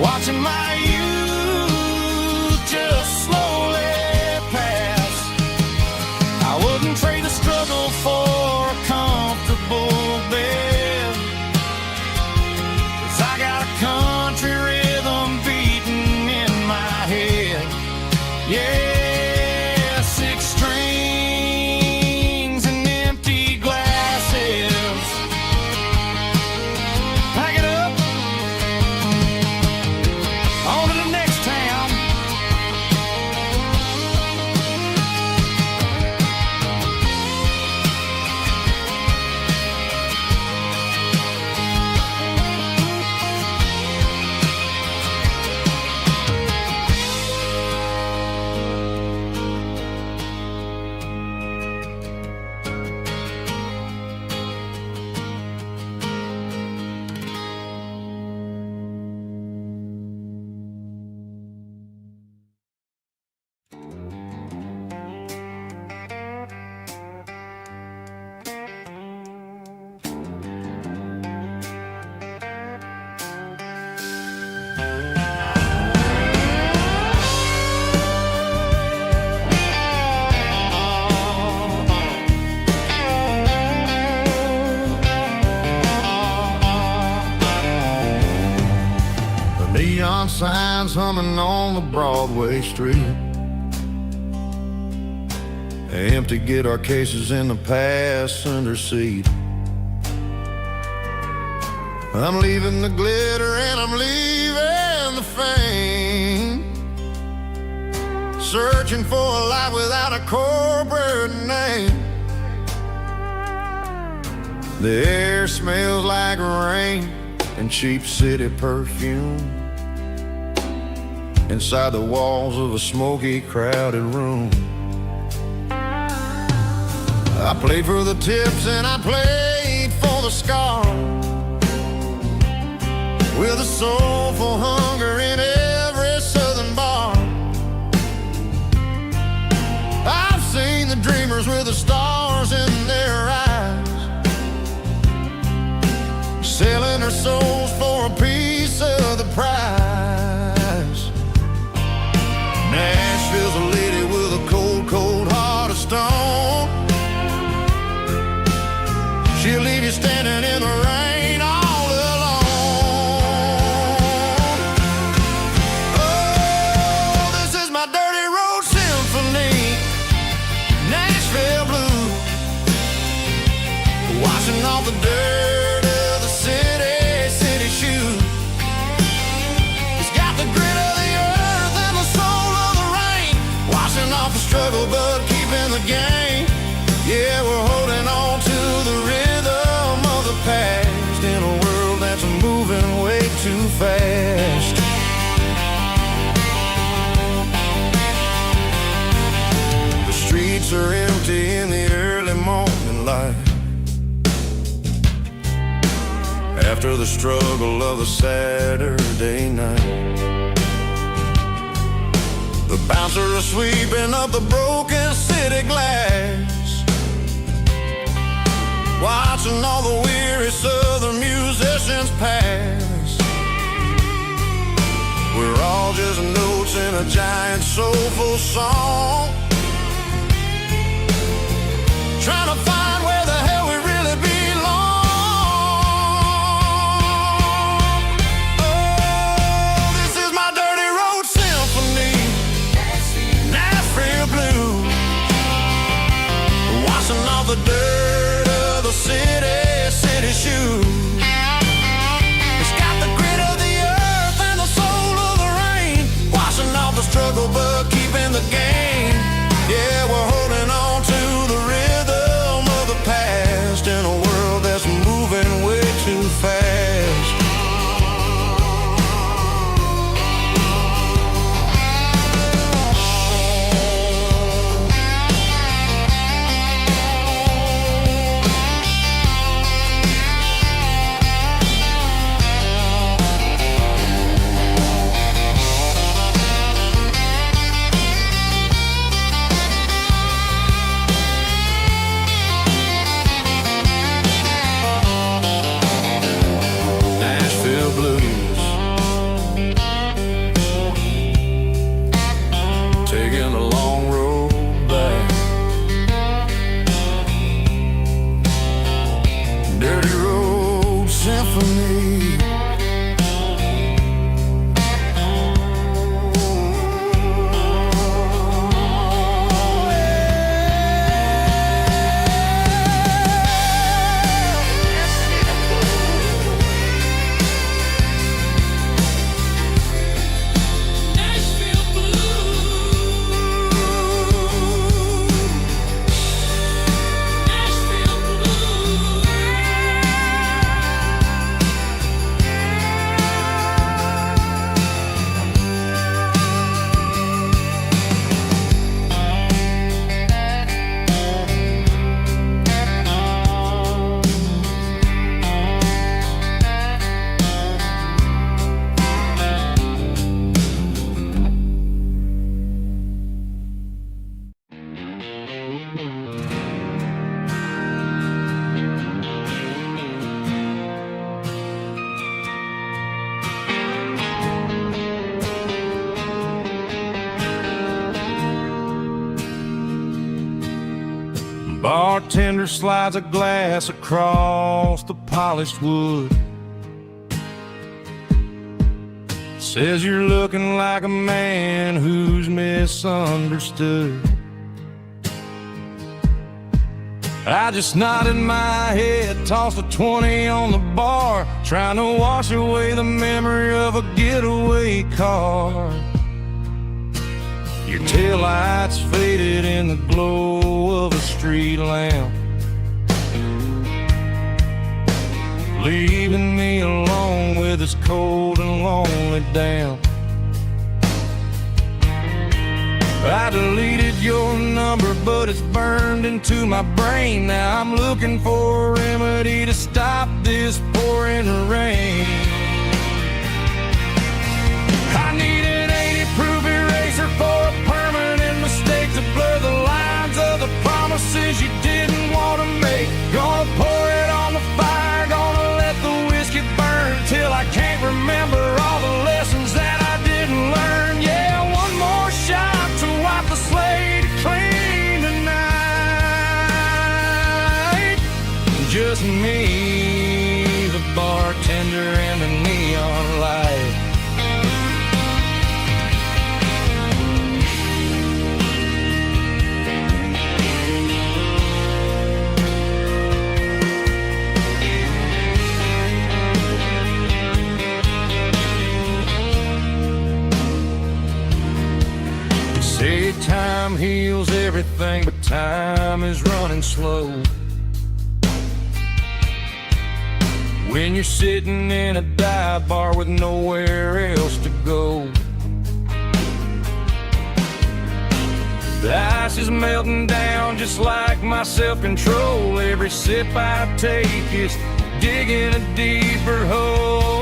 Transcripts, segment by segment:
watching my youth just slowly pass. I wouldn't trade the struggle for a comfortable bed, 'cause I got a country rhythm beating in my head. Yeah, 6 strings and empty glasses. Pack it up, on to the next town. Neon signs humming on the Broadway street. Empty guitar cases in the passenger seat. I'm leaving the glitter and I'm leaving the fame, searching for a life without a corporate name. The air smells like rain and cheap city perfume inside the walls of a smoky, crowded room. I played for the tips and I played for the scars, with a soulful hunger in every southern bar. I've seen the dreamers with the stars in their eyes, selling their souls for a piece of the prize. Nashville's a lady with a cold, cold heart of stone. She'll leave you standing in the rain all alone. Oh, this is my dirty road symphony, Nashville blues, washing off the dirt of the city shoes. It's got the grit of the earth and the soul of the rain, washing off the struggle but keeping the game. Yeah, we're holding on to the rhythm of the past in a world that's moving way too fast. The streets are empty in the early morning light, after the struggle of the Saturday night. The bouncer is sweeping up the broken city glass, watching all the weary southern musicians pass. We're all just notes in a giant soulful song, trying to find where the hell we really belong. Oh, this is my dirty road symphony, Nashville blues, washing off the dirt of the city shoes. It's got the grit of the earth and the soul of the rain, washing off the struggle but keeping the game. Yeah, we're holding on to the rhythm of bartender slides a glass across the polished wood. Says you're looking like a man who's misunderstood. I just nodded my head, tossed a 20 on the bar, trying to wash away the memory of a getaway car. Your taillights faded in the glow of a street lamp, leaving me alone with this cold and lonely damp. I deleted your number, but it's burned into my brain. Now I'm looking for a remedy to stop this pouring rain. I need an 80-proof eraser for a permanent mistake to blur the lines of the promises you didn't want to make. Gonna pour it on the fire, gonna let the whiskey burn till I can't remember all the lessons that I didn't learn. Yeah, one more shot to wipe the slate clean tonight. Just me, the bartender, and the neon light. Say time heals everything, but time is running slow. When you're sitting in a dive bar with nowhere else to go, the ice is melting down just like my self-control. Every sip I take is digging a deeper hole.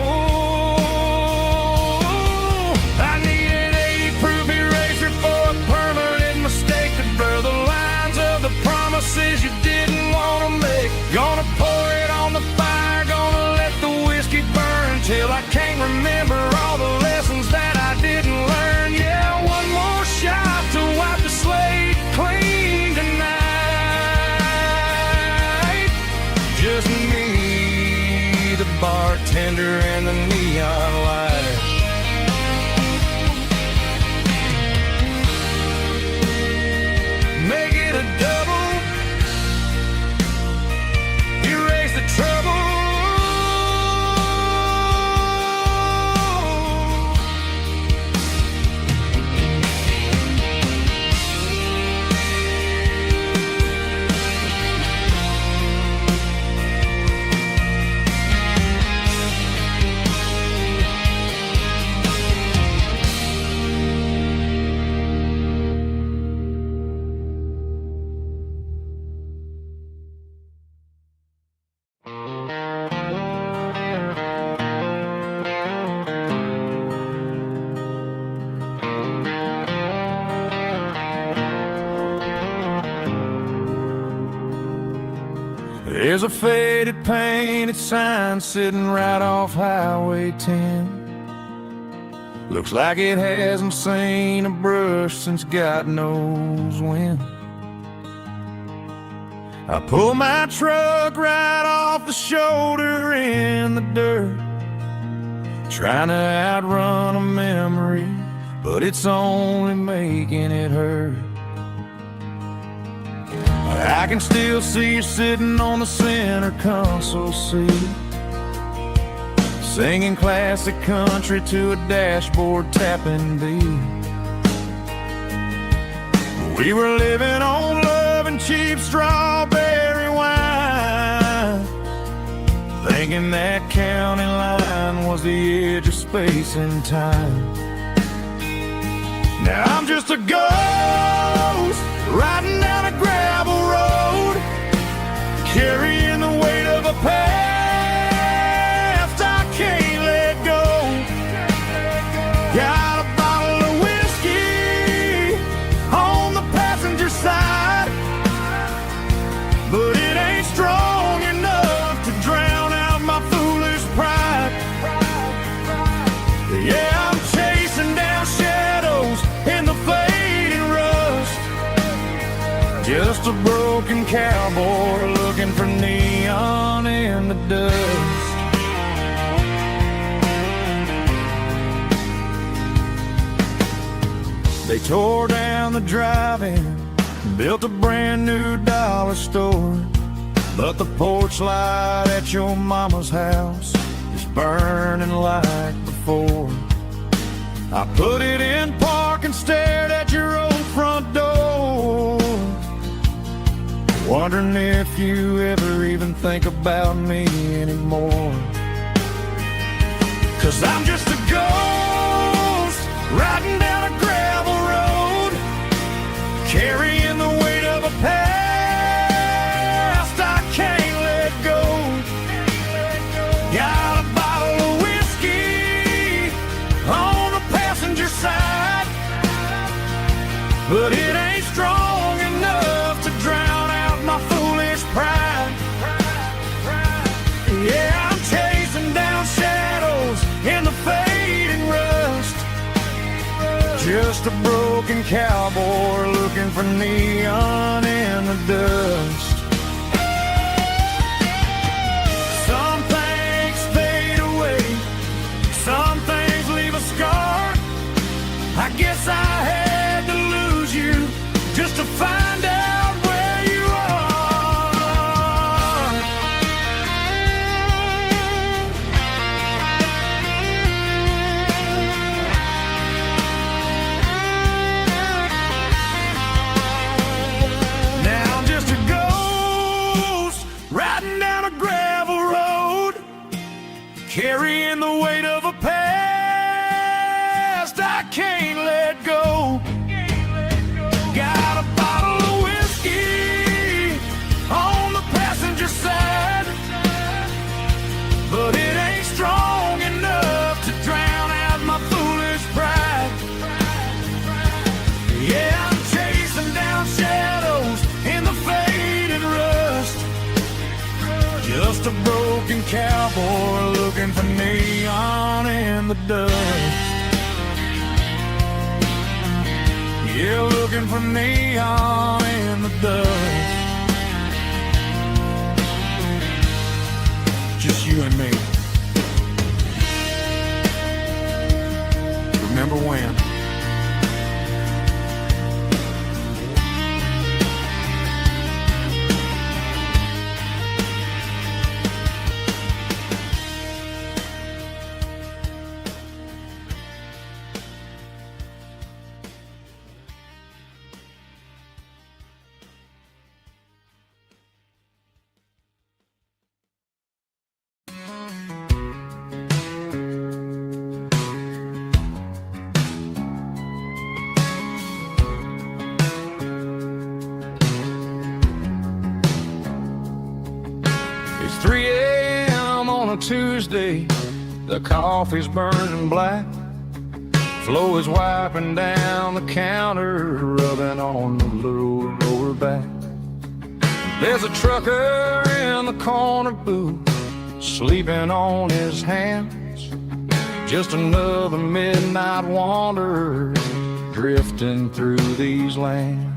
I need an 80-proof eraser for a permanent mistake to blur the lines of the promises you didn't want to make. Gonna pour it on the fire, gonna let the whiskey burn till I can't remember all the lessons that I didn't learn. Yeah, one more shot to wipe the slate clean tonight. Just me, the bartender, and the neon light. Make it a double, erase the trouble. There's a faded painted sign sitting right off Highway 10. Looks like it hasn't seen a brush since God knows when. I pull my truck right off the shoulder in the dirt, trying to outrun a memory, but it's only making it hurt. I can still see you sitting on the center console seat, singing classic country to a dashboard tapping beat. We were living on love and cheap strawberry wine, thinking that county line was the edge of space and time. Now I'm just a ghost riding down a gravel road, carrying the weight of a past I can't let go. Got a bottle of whiskey on the passenger side, but it ain't strong enough to drown out my foolish pride. Yeah, I'm chasing down shadows in the fading rust, just a a broken cowboy looking for neon in the dust. They tore down the drive-in, built a brand new dollar store, but the porch light at your mama's house is burning like before. I put it in park and stared at your old front door, wondering if you ever even think about me anymore. 'Cause I'm just a ghost riding down a gravel road, carrying the weight of a past I can't let go. Got a bottle of whiskey on the passenger side, but it ain't strong enough to drown out my foolish pride. Yeah, I'm chasing down shadows in the fading rust, just a broken cowboy looking for neon in the dust. Some things fade away, some things leave a scar. I guess I had to lose you just to find out where you are. Now I'm just a ghost riding down a gravel road, carrying the weight of a past I can't let go. Got a bottle of whiskey on the passenger side, but it ain't strong enough to drown out my foolish pride. Yeah, I'm chasing down shadows in the faded rust, just a broken cowboy looking for neon in the dust. Yeah, looking for neon in the dust. Just you and me. Remember when? It's 3 a.m. on a Tuesday, the coffee's burning black. Flo is wiping down the counter, rubbing on the lower back. There's a trucker in the corner booth, sleeping on his hands. Just another midnight wanderer, drifting through these lands.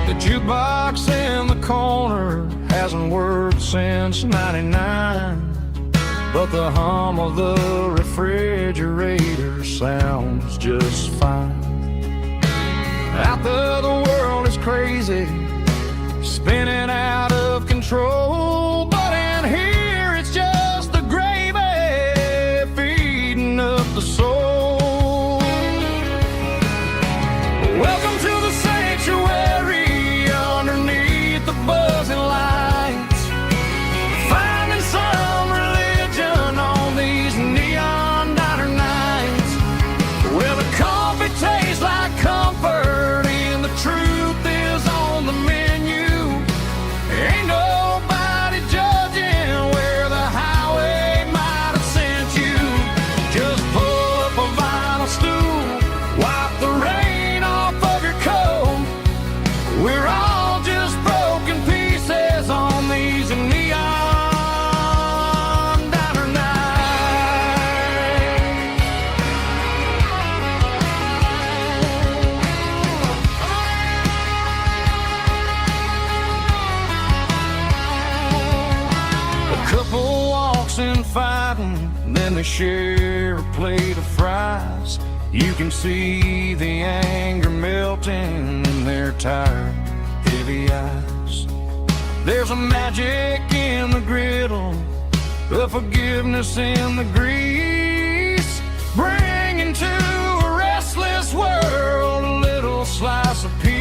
The jukebox in the corner hasn't worked since '99, but the hum of the refrigerator sounds just fine. Out there the world is crazy, spinning out of control, but in here it's just the gravy feeding up the soul. Welcome to the sanctuary underneath the buzzing lights, finding some religion on these neon diner nights, where the coffee tastes like comfort and the truth is on the menu. fighting, then they share a plate of fries. You can see the anger melting in their tired, heavy eyes. There's a magic in the griddle, a forgiveness in the grease, bringing to a restless world a little slice of peace.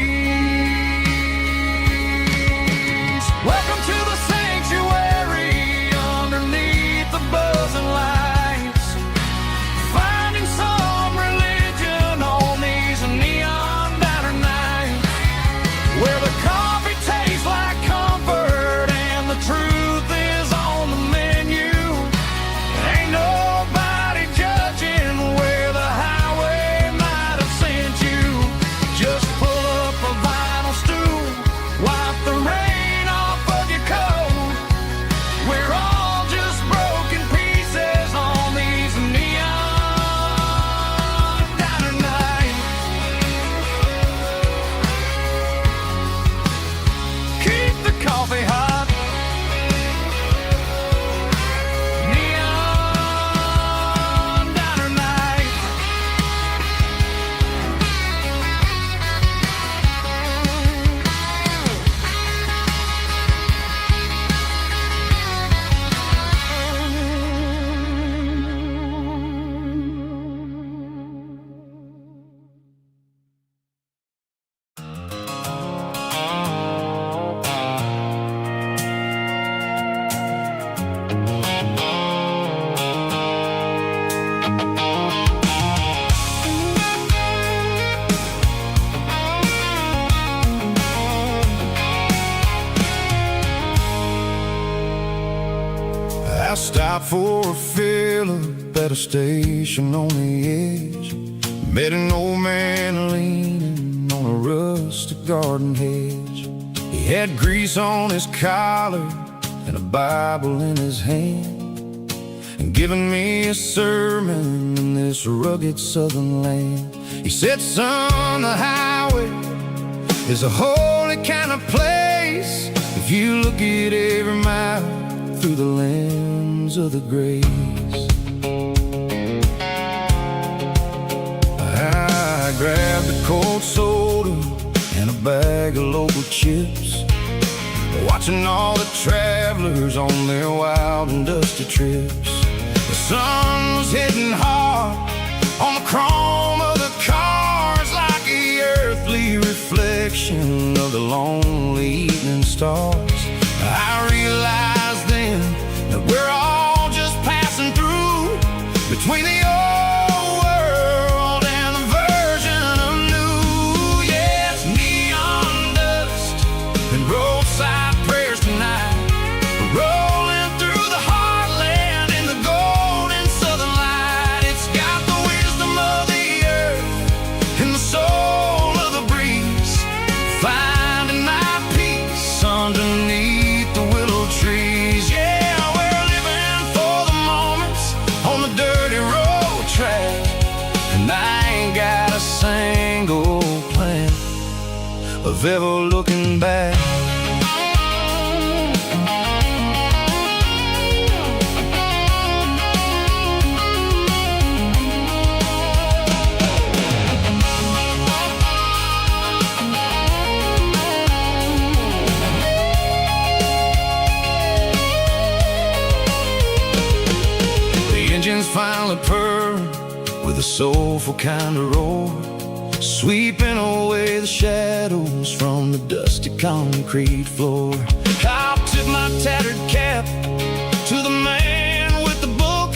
Welcome to the sanctuary underneath the buzzing lights, finding some religion on these neon diner nights, where the coffee tastes like comfort and the truth is on the menu. Ain't nobody judging where the highway might have sent you. Just pull up a vinyl stool, wipe the rain off of your coat. We're all just broken pieces on these neon diner nights. Keep the coffee hot. Neon diner night. I stopped for a fill-up at a station on the edge. Met an old man leaning on a rustic garden hedge. He had grease on his collar and a Bible in his hand, and giving me a sermon in this rugged southern land. He said, son, the highway is a holy kind of place if you look at every mile through the lens of the grace. I grabbed a cold soda and a bag of local chips, watching all the travelers on their wild and dusty trips. The sun was hitting hard on the chrome of the cars, like the earthly reflection of the lonely evening stars. I realized then that we're all just passing through between the old world and the version of new. Yes, neon dust and roadside prayers tonight, rolling through the heartland in the golden southern light. It's got the wisdom of the earth and the soul of the breeze, finding my peace underneath the willow trees. Yeah, we're living for the moments on the dirty road track, and I ain't got a single plan of ever looking back. Engines finally purring with a soulful kind of roar, sweeping away the shadows from the dusty concrete floor. I'll tip my tattered cap to the man with the book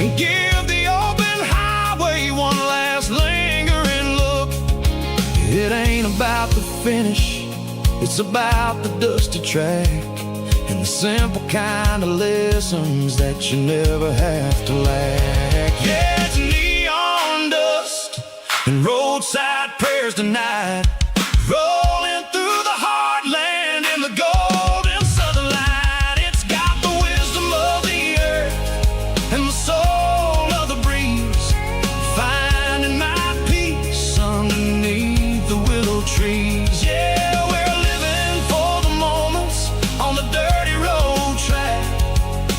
and give the open highway one last lingering look. It ain't about the finish, it's about the dusty track and the simple kind of lessons that you never have to lack. Yeah, it's neon dust and roadside prayers tonight, rolling through the heartland in the golden southern light. It's got the wisdom of the earth and the soul of the breeze, finding my peace underneath the willow trees. Yeah, we're living for the moments on the dirty road track,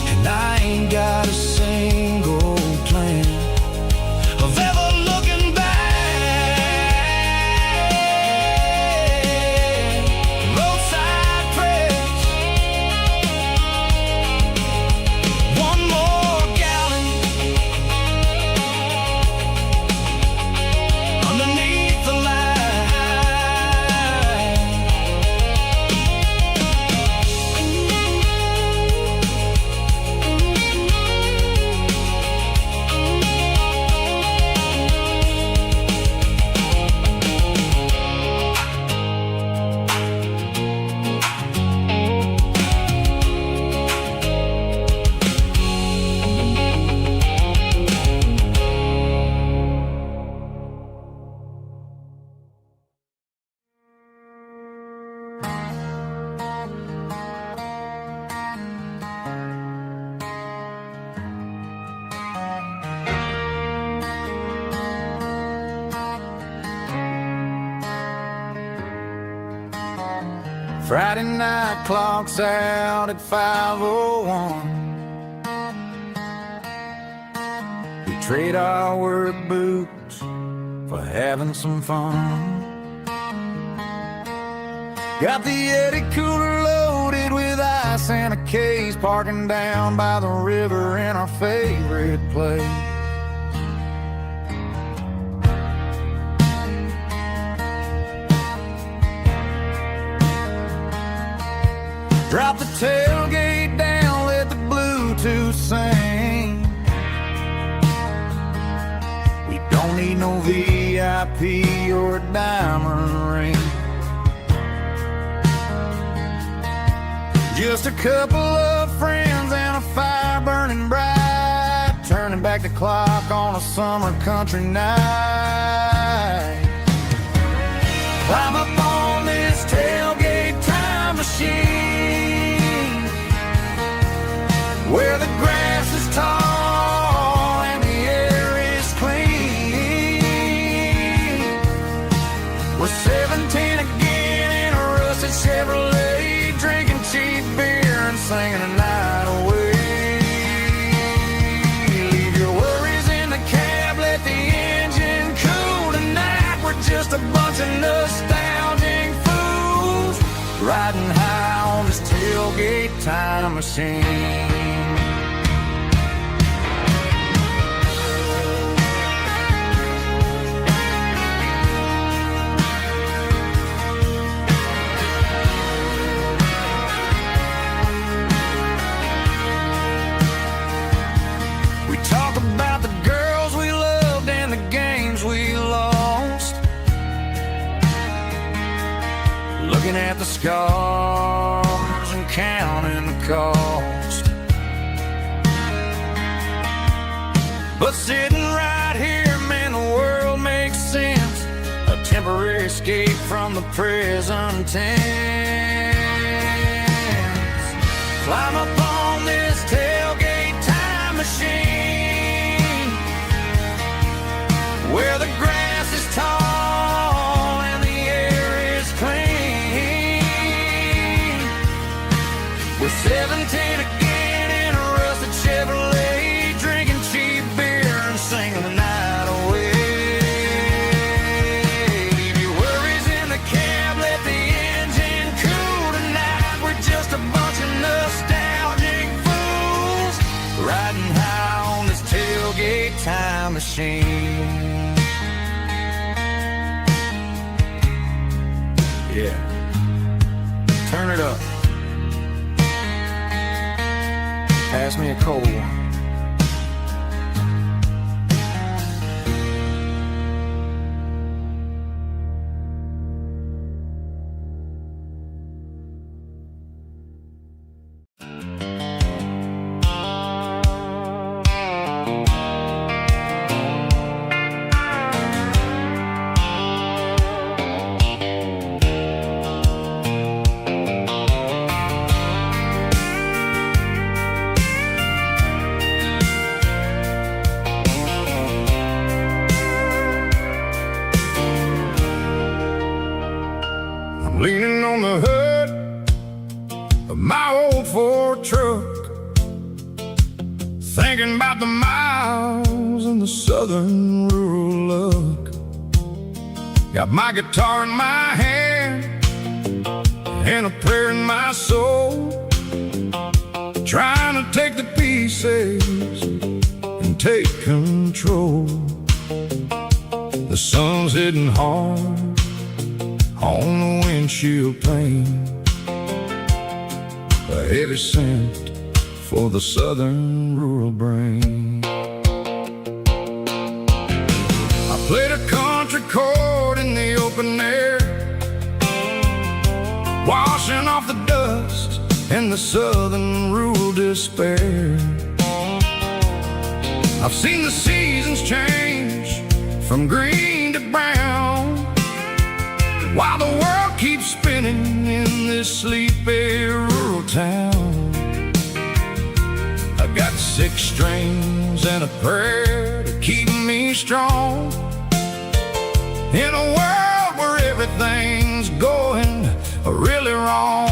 and I ain't got Friday night clocks out at 5:01. We trade our work boots for having some fun. Got the Yeti cooler loaded with ice and a case, parking down by the river in our favorite place. Drop the tailgate down, let the Bluetooth sing. We don't need no VIP or a diamond ring. Just a couple of friends and a fire burning bright, turning back the clock on a summer country night. Climb up on this tailgate time machine, where the grass is tall and the air is clean. We're 17 again in a rusted Chevrolet, drinking cheap beer and singing the night away. Leave your worries in the cab, let the engine cool tonight. We're just a bunch of nostalgic fools, riding high on this tailgate time machine. Looking at the scars and counting the cost, but sitting right here, man, the world makes sense. A temporary escape from the present tense. Climb up on this tailgate time machine, where the grass is tall and the air is clean. We're 17 again in a rusted Chevrolet, drinking cheap beer and singing the night away. Leave your worries in the cab, let the engine cool tonight. We're just a bunch of nostalgic fools, riding high on this tailgate time machine. Yeah, turn it up. Pass me a cold one. Leaning on the hood of my old Ford truck, thinking about the miles and the southern rural look. Got my guitar in my hand and a prayer in my soul, trying to take the pieces and take control. The sun's hitting hard on the windshield pane, a heavy scent for the southern rural brain. I played a country chord in the open air, washing off the dust and the southern rural despair. I've seen the seasons change from green to brown, while the world keeps spinning in this sleepy rural town. I got 6 strings and a prayer to keep me strong, in a world where everything's going really wrong.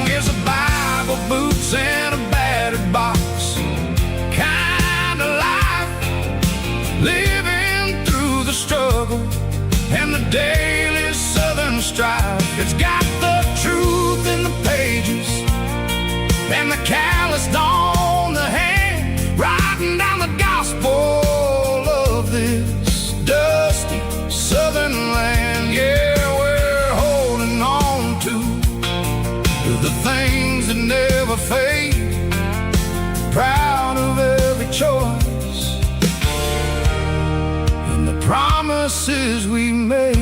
It's a Bible, boots, and a battered box kind of life, living through the struggle and the daily southern strife. It's got the truth in the pages and the calloused on the hand, writing down the gospel of this dusty southern land. Yeah, we're holding on to the things that never fade, proud of every choice and the promises we made.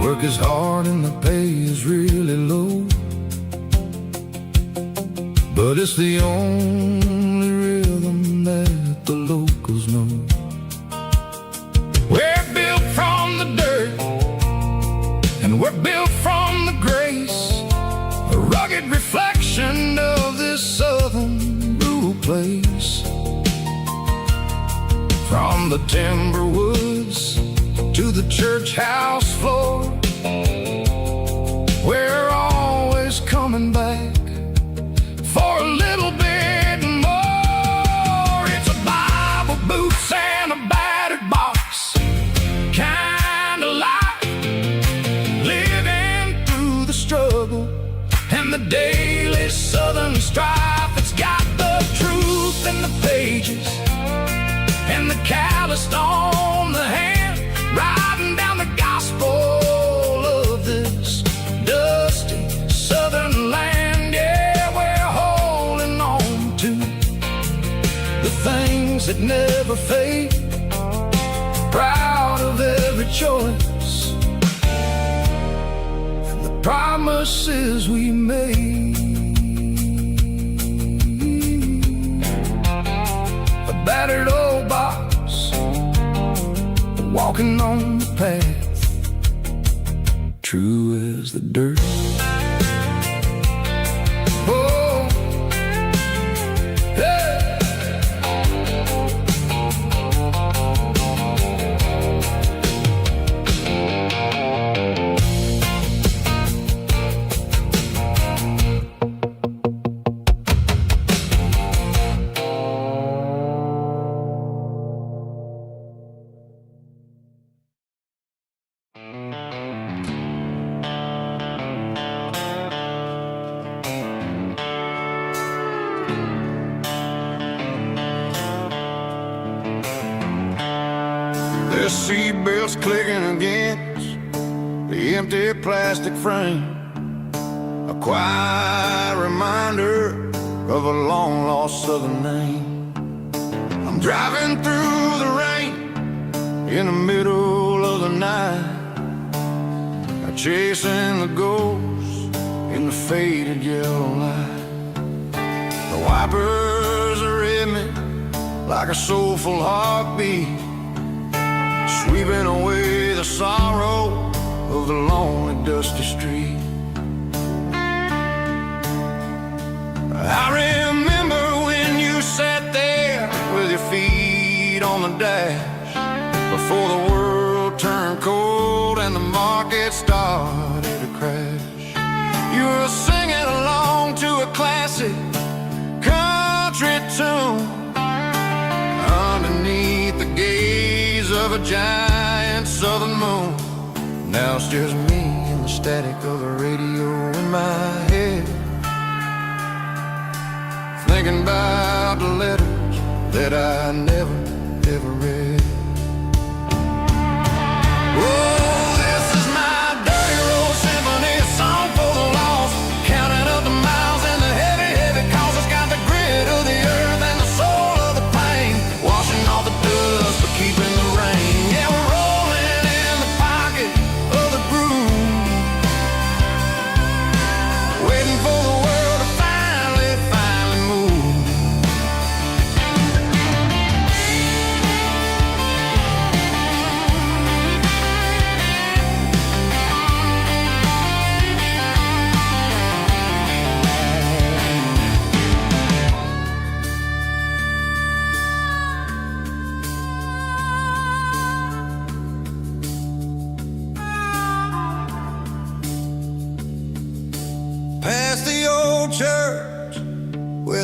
Work is hard and the pay is really low, but it's the only rhythm that the locals know. We're built from the dirt and we're built from the grace, a rugged reflection of this southern rural place. From the timber woods to the church house floor, we're always coming back for a little bit more. It's a Bible, boots, and a battered box kind of life, living through the struggle and the daily southern strife. It's got the truth in the pages and the calloused on the hand, writing down the gospel of this dusty southern land. Yeah, we're holding on to the things that never fade, proud of every choice and the promises we made. A battered old box, walking on the path, true as the dirt. Oh, yeah. The seatbelt's clicking against the empty plastic frame, a quiet reminder of a long-lost southern name. I'm driving through the rain in the middle of the night, chasing the ghosts in the faded yellow light. The wipers are in me like a soulful heartbeat, sweeping away the sorrow of the lonely dusty street. I remember when you sat there with your feet on the dash, before the world turned cold and the market started to crash. You were singing along to a classic country tune underneath the gaze of a giant southern moon. Now it's just me and the static of the radio in my head, thinking about the letters that I never, ever read. Oh, this is my dirty road symphony, a song for the lost, counting up the miles and the heavy, heavy calls. It's got the grit of the earth and the soul of the pain, washing off the dust but keeping the rain. Yeah, we're rolling in the pocket of the groove, waiting for the world to finally move.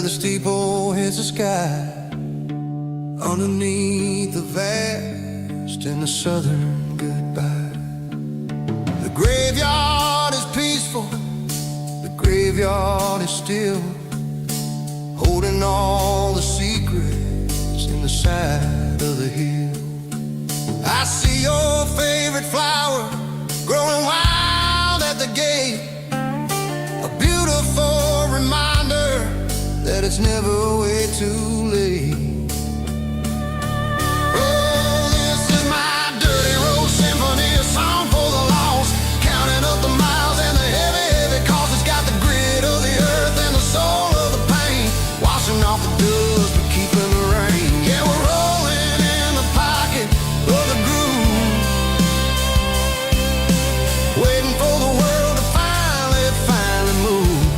the steeple hits the sky, underneath the vast and the southern goodbye. The graveyard is peaceful, the graveyard is still, holding all the secrets in the side of the hill. I see your favorite flower growing wild at the gate, a beautiful reminder that it's never way too late. Oh, this is my dirty road symphony, a song for the lost, counting up the miles and the heavy, heavy cost. It's got the grit of the earth and the soul of the pain, washing off the dust but keeping the rain. Yeah, we're rolling in the pocket of the groove, waiting for the world to finally move.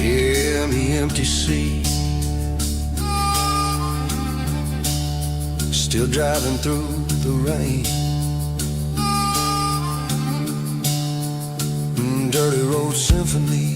Yeah, the empty sea, still driving through the rain. Dirty road symphony.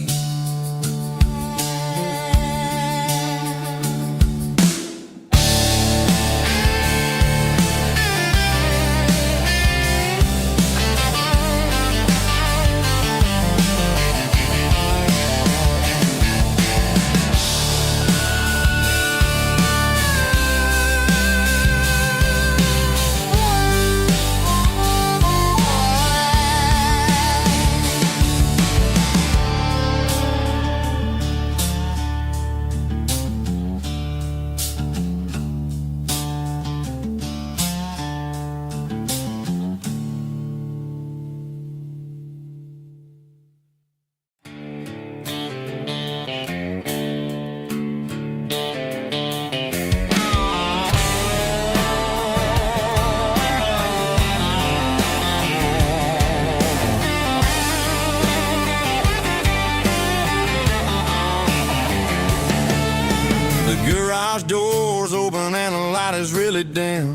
Garage doors open and the light is really dim,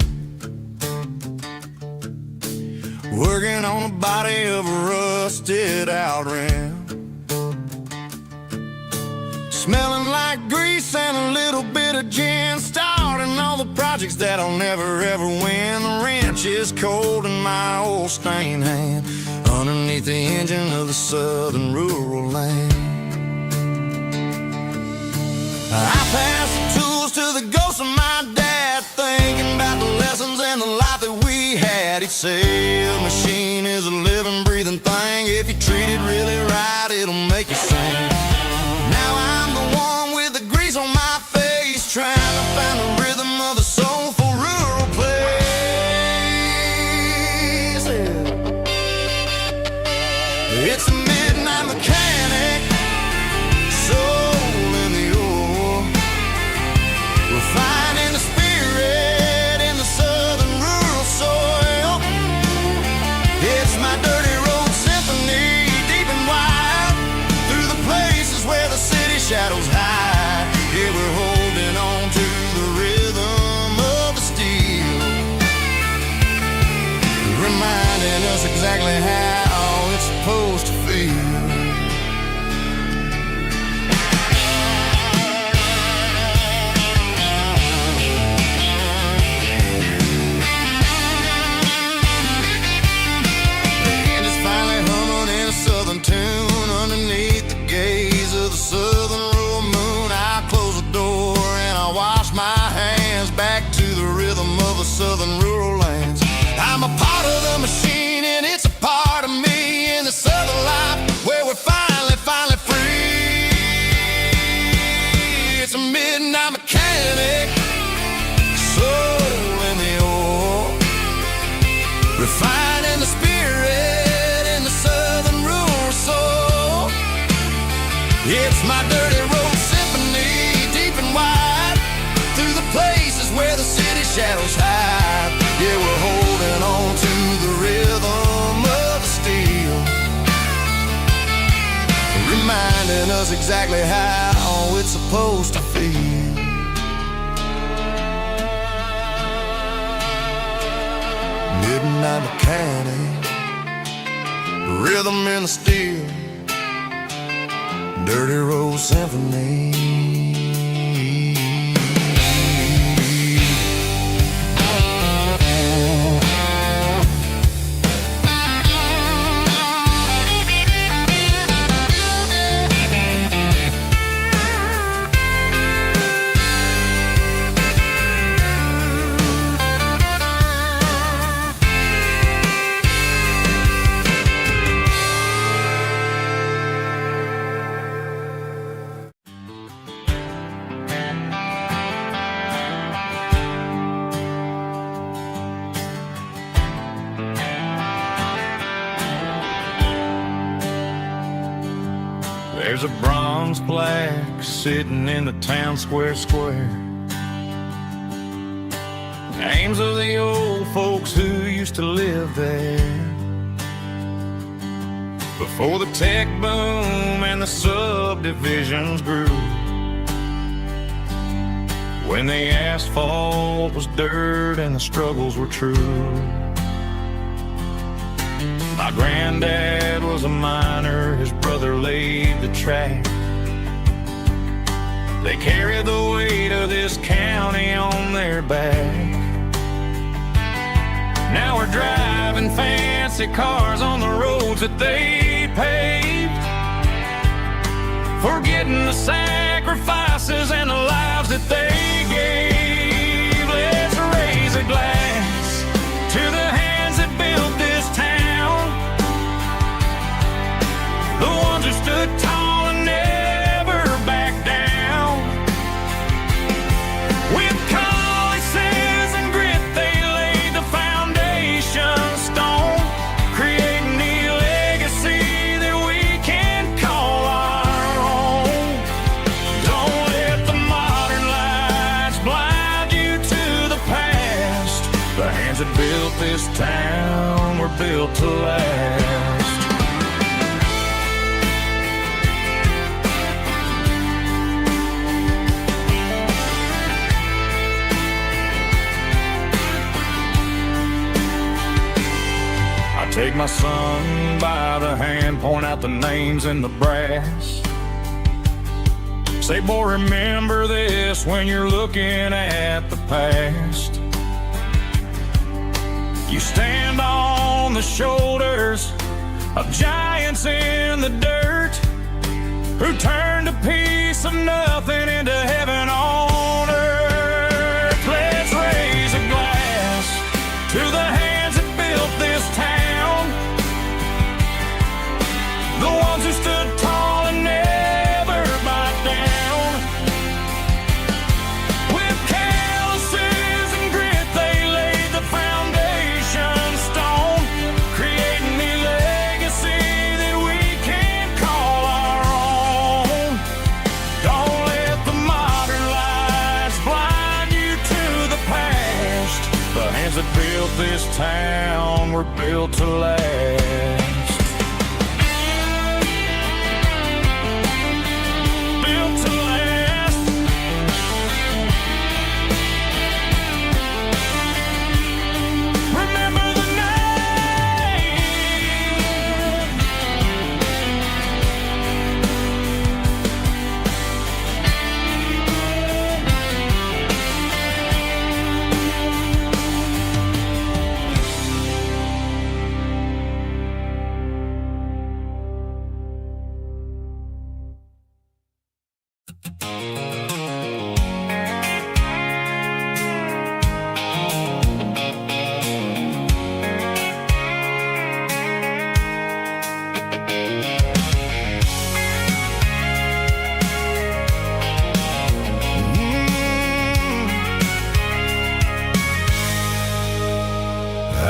working on the body of a rusted out rim, smelling like grease and a little bit of gin, starting all the projects that I'll never ever win. The wrench is cold in my old stained hand, underneath the engine of the southern rural land. I pass the tools to the ghost of my dad, thinking about the lessons and the life that we had. He'd say a machine is a living, breathing thing. If you treat it really right, it'll make you sing. Now I'm the one with the grease on my face, trying to find the rhythm of the soulful rural place. It's a midnight mechanic, finding the spirit in the southern rural soil. It's my dirty road symphony, deep and wide, through the places where the city shadows hide. Yeah, we're holding on to the rhythm of the steel, reminding us exactly how it's supposed to feel. Tune underneath the gaze of the southern rural moon. I close the door and I wash my hands, back to the rhythm of the southern rural lands. I'm a part of the machine and it's a part of me, in the southern life where we're finally free. It's a midnight mechanic, soul in the ore, refining the spirit in the southern rural soul. It's my dirty road symphony, deep and wide, through the places where the city shadows hide. Yeah, we're holding on to the rhythm of the steel, reminding us exactly how it's supposed to feel. Midnight mechanic, rhythm in the steel, dirty road symphony. There's a bronze plaque sitting in the town square. Names of the old folks who used to live there before the tech boom and the subdivisions grew, when the asphalt was dirt and the struggles were true. My granddad was a miner, his brother laid the track. They carried the weight of this county on their back. Now we're driving fancy cars on the roads that they paved, forgetting the sacrifices and the lives that they gave. Let's raise a glass to the hands that built this town, the ones who stood tall and never backed down. With calluses and grit, they laid the foundation stone, creating the legacy that we can call our own. Don't let the modern lights blind you to the past. The hands that built this town were built to last. Take my son by the hand, point out the names in the brass. Say, boy, remember this when you're looking at the past. You stand on the shoulders of giants in the dirt, who turned a piece of nothing into heaven on earth. Let's raise a glass to the hands that built this town, the ones who stood tall and never backed down. With calluses and grit, they laid the foundation stone, creating the legacy that we can call our own. Don't let the modern lights blind you to the past. The hands that built this town were built to last.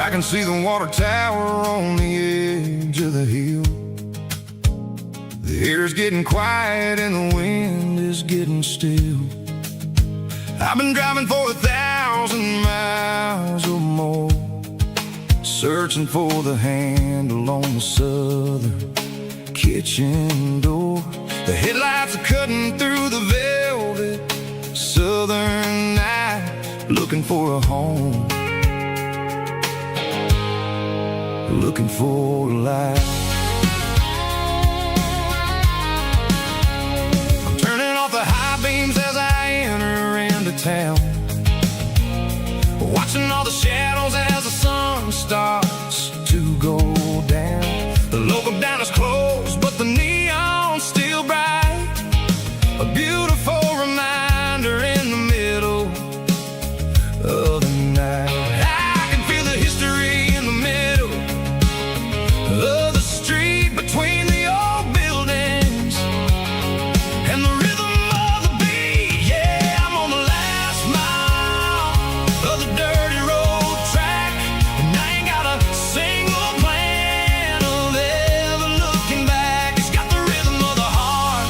I can see the water tower on the edge of the hill. The air's getting quiet and the wind is getting still. I've been driving for 1,000 miles or more, searching for the handle on the southern kitchen door. The headlights are cutting through the velvet southern night, looking for a home, looking for a life. town, watching all the shadows as the sun starts to go down. The local diner's closed, but the neon's still bright, a beautiful reminder in the middle of the night. I can feel the history in the middle of the street, between the old buildings and the rhythm of the beat. Yeah, I'm on the last mile of the dirty road track, and I ain't got a single plan of ever looking back. It's got the rhythm of the heart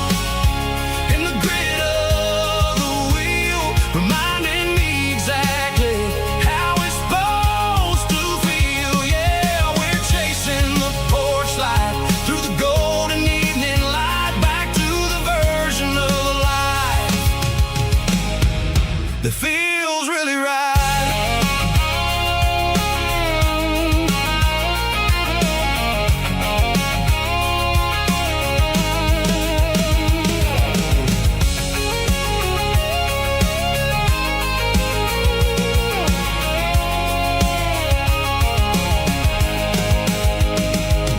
and the grit of the wheel, reminding me exactly how it's supposed to feel. Yeah, we're chasing the porch light through the golden evening light, back to the version of life that feels really right.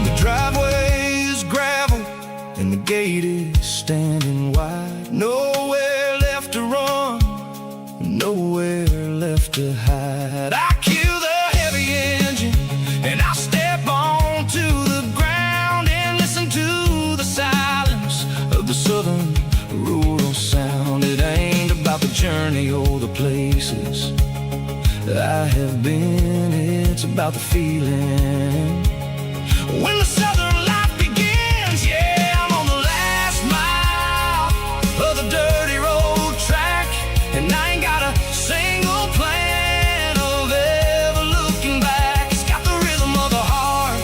The driveway is gravel and the gate is standing wide. Nowhere left to run, nowhere left to hide. I kill the heavy engine and I step onto the ground and listen to the silence of the southern rural sound. It ain't about the journey or the places I have been, it's about the feeling when the southern life begins. Yeah, I'm on the last mile of the dirty road track, and I ain't got a single plan of ever looking back. It's got the rhythm of the heart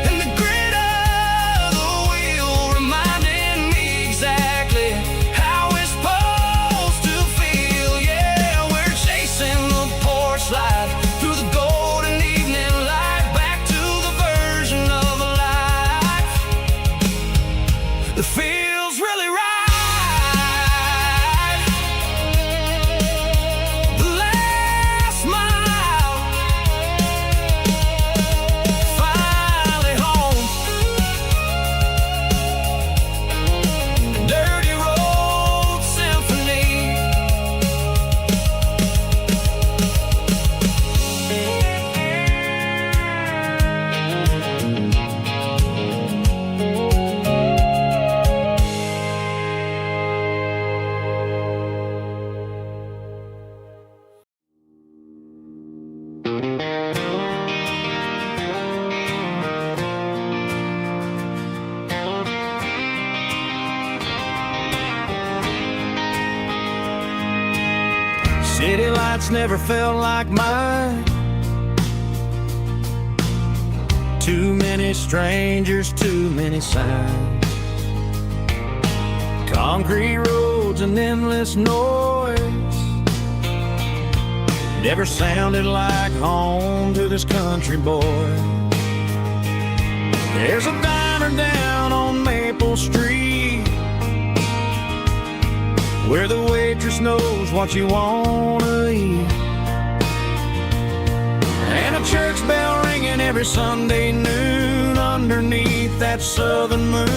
and the grit of the wheel, reminding me exactly how it's supposed to feel. Yeah, we're chasing the porch light through the golden evening light, back to the version of life that feels really right. The last mile, finally home. Dirty road symphony. City lights never felt like mine. Too many strangers, too many signs. Concrete roads and endless noise never sounded like home to this country boy. There's a diner down on Maple Street where the waitress knows what you wanna eat, and a church bell ringing every Sunday noon underneath that southern moon.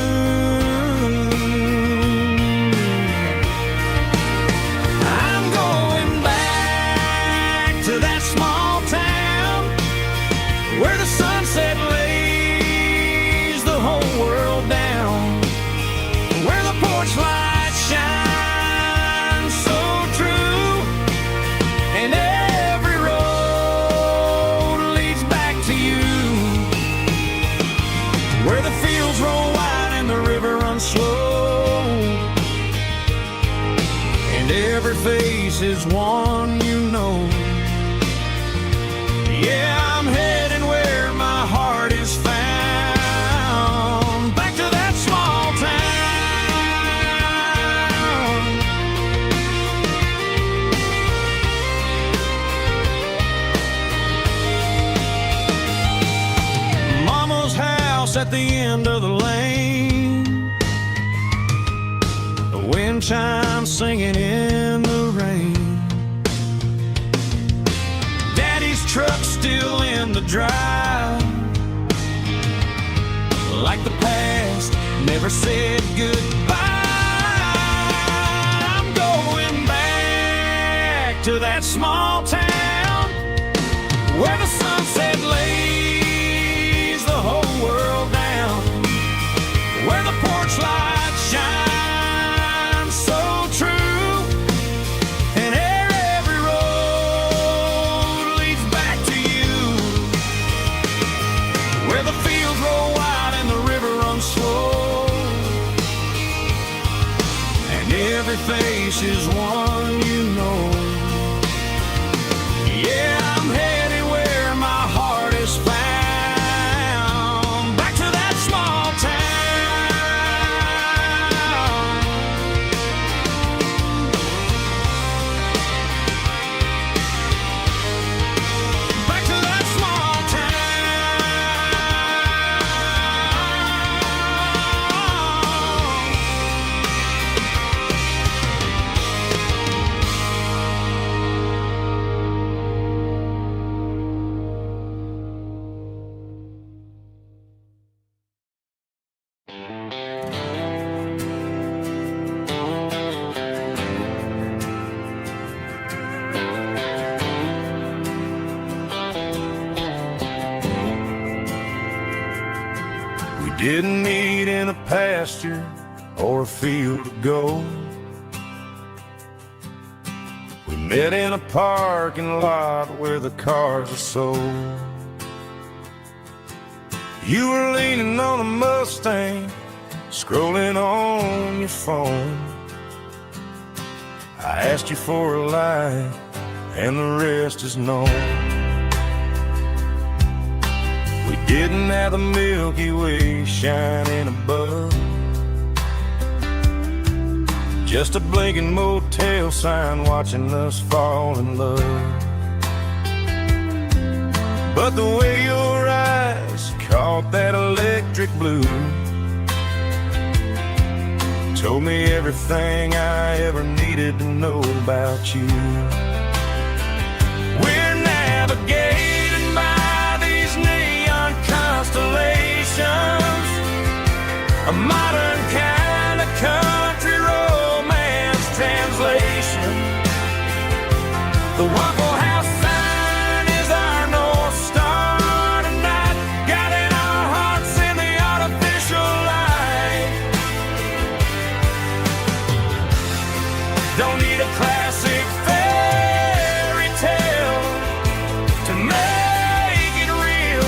I'm going back to that small town where the sunset lays the whole world down, where the porch light shines so true, and every road leads back to you, where the fields roll wide and the river runs slow, and every face is one you know. Yeah, I'm heading where my heart is found, back to that small town. Mama's house at the end of the lane, the wind wind chimes singing in the rain. Daddy's truck's still in the drive, like the past never said goodbye. I'm going back to that small town where the sunset lays the whole world down, where the porch light shines so true, and every road leads back to you, where the fields roll wide and the river runs slow, and every face is one you know. Yeah, I'm headed where my heart is found, back to that small town, back to that small Didn't meet in a pasture or a field of gold. We met in a parking lot where the cars are sold. You were leaning on a Mustang, scrolling on your phone. I asked you for a light, and the rest is known. We didn't have the Milky Way shining above, just a blinking motel sign watching us fall in love. But the way your eyes caught that electric blue told me everything I ever needed to know about you. We're navigating by these neon constellations, a modern kind of country romance translation. The Waffle House sign is our North Star tonight, guiding our hearts in the artificial light. Don't need a classic fairy tale to make it real,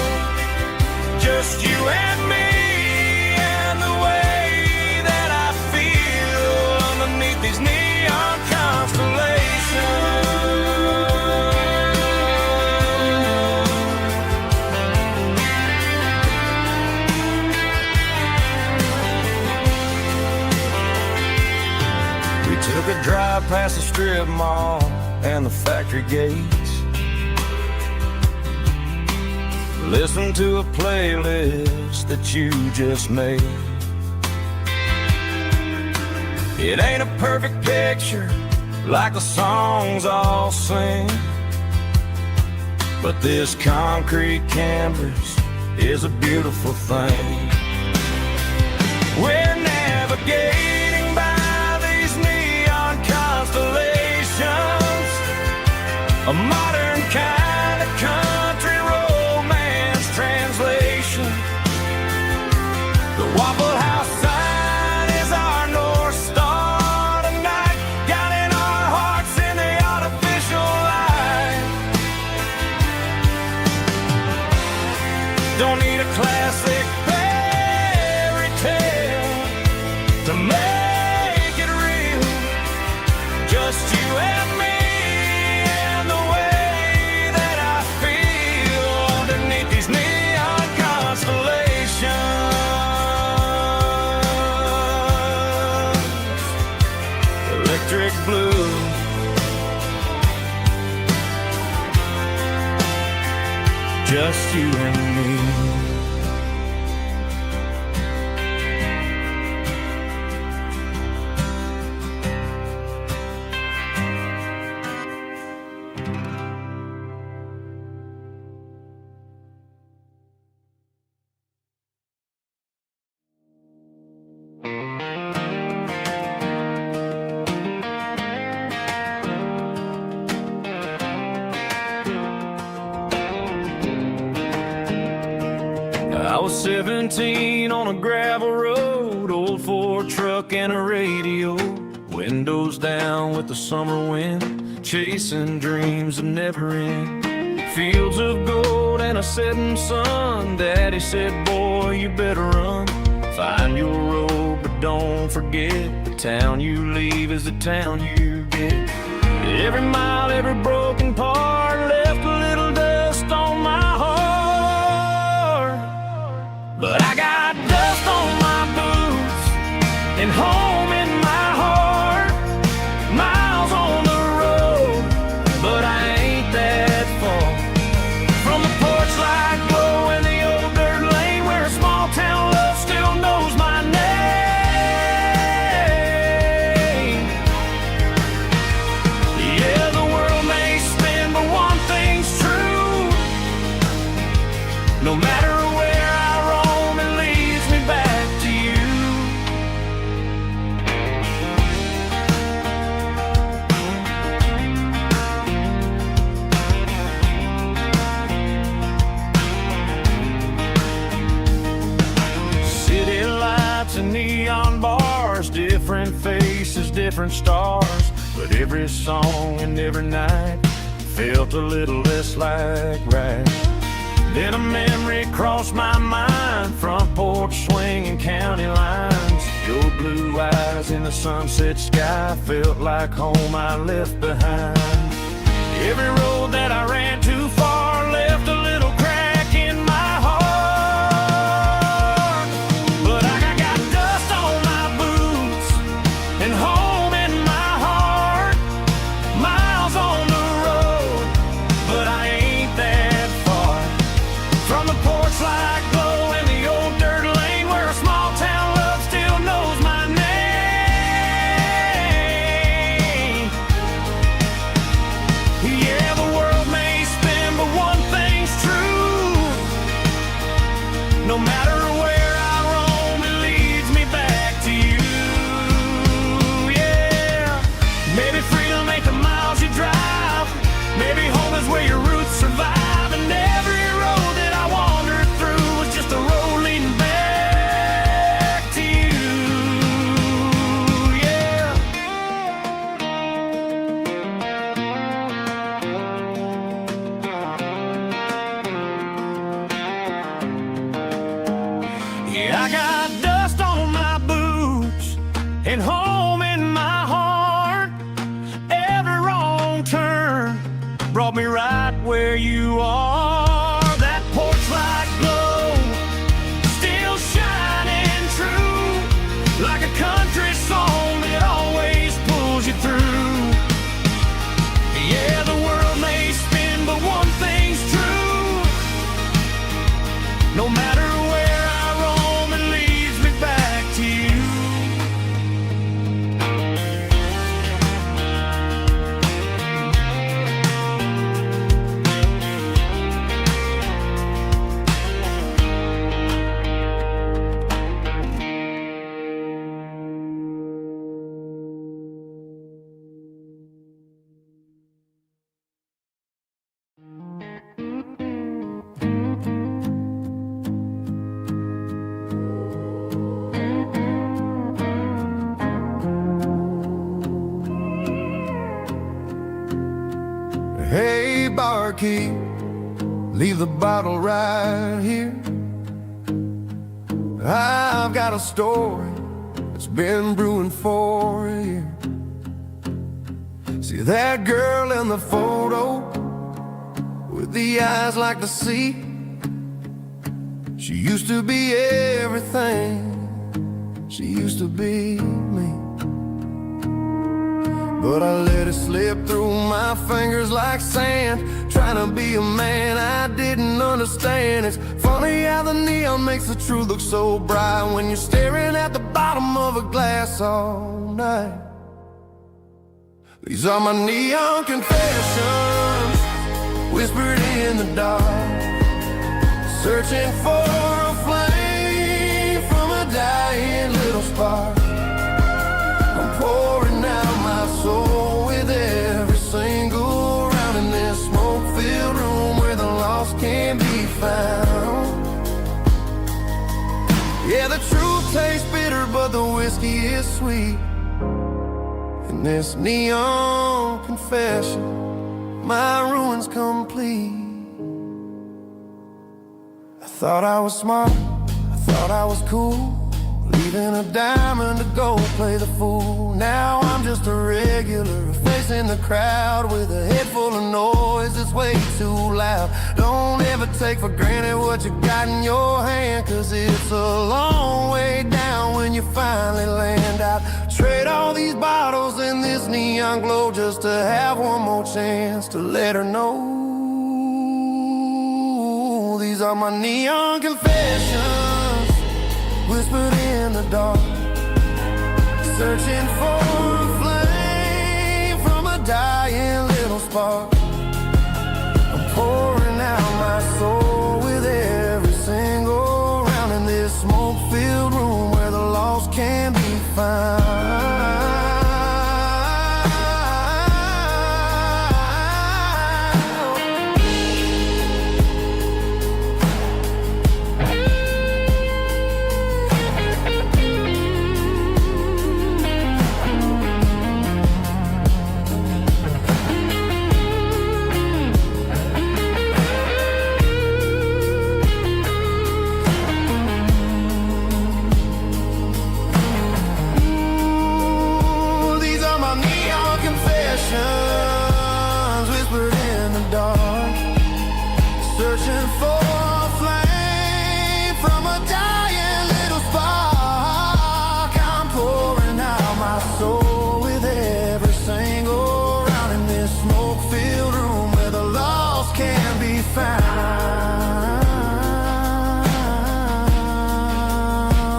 just you and me and the way that I feel underneath these neon constellations. We took a drive past the strip mall and the factory gates, listen to a playlist that you just made. It ain't a perfect picture like the songs all sing, but this concrete canvas is a beautiful thing. We're navigating by these neon constellations, a modern kind of country romance translation. The Waffle House sign is our North Star tonight, guiding our hearts in the artificial light. Don't need a classic fairy tale to make it real, just you and me and the way that I feel underneath these neon constellations. Electric blue, just you and me. was 17 on a gravel road, old Ford truck and a radio, windows down with the summer wind, chasing dreams that never end. Fields of gold and a setting sun. Daddy said, boy, you better run. Find your road, but don't forget, the town you leave is the town you get. Every mile, every broken part left a little dust on my heart. But I got dust on my boots and home in my heart. Miles on the road, but I ain't that far from the porch light glow in the old dirt lane where a small town love still knows my name. Yeah, the world may spin, but one thing's true. No matter where I roam, it leads me back to you. City lights and neon bars, different faces, different stars, but every song and every night felt a little less like right. Then a memory crossed my mind, front porch swinging county lines. Your blue eyes in the sunset sky felt like home I left behind. Every road that I ran too far left a little crack in my heart. But I got dust on my boots and home in my heart. Miles on the road, but I ain't that far from the porch light glow in the old dirt lane where a small town love still knows my name. Yeah, the world may spin, but one thing's true. No matter where I roam, it leads me back to you. Yeah, maybe freedom ain't the miles you drive. Maybe home is where your roots survive. And every road that I wandered through was just a road leading back to you. Yeah. Yeah, I got dust on my boots and home in my heart. Every wrong turn brought me right where you are. That porch light glow still shining true, like a country song that always pulls you through. Yeah, the world may spin, but one thing's true. No matter where I roam, it leads me back to you. Hey, barkeep, leave the bottle right here. I've got a story that's been brewing for a year. See that girl in the photo with the eyes like the sea? She used to be everything. She used to be me. But I let it slip through my fingers like sand, trying to be a man I didn't understand. It's funny how the neon makes the truth look so bright when you're staring at the bottom of a glass all night. These are my neon confessions, whispered in the dark, searching for a flame from a dying little spark. I'm pouring out my soul with every single round in this smoke-filled room where the lost can be found. whiskey is sweet. In this neon confession, my ruin's complete. I thought I was smart, I thought I was cool, leaving a diamond to go play the fool. Now I'm just a regular, facing the crowd with a head full of noise that's way too loud. Don't ever take for granted what you got in your hand, cause it's a long way down when you finally land out. Trade all these bottles and this neon glow just to have one more chance to let her know. These are my neon confessions, whispered in the dark, searching for a flame from a dying little spark. I'm pouring out my soul with every single round in this smoke-filled room where the lost can be found. Whispered in the dark, searching for a flame from a dying little spark. I'm pouring out my soul with every single round in this smoke-filled room where the lost can be found.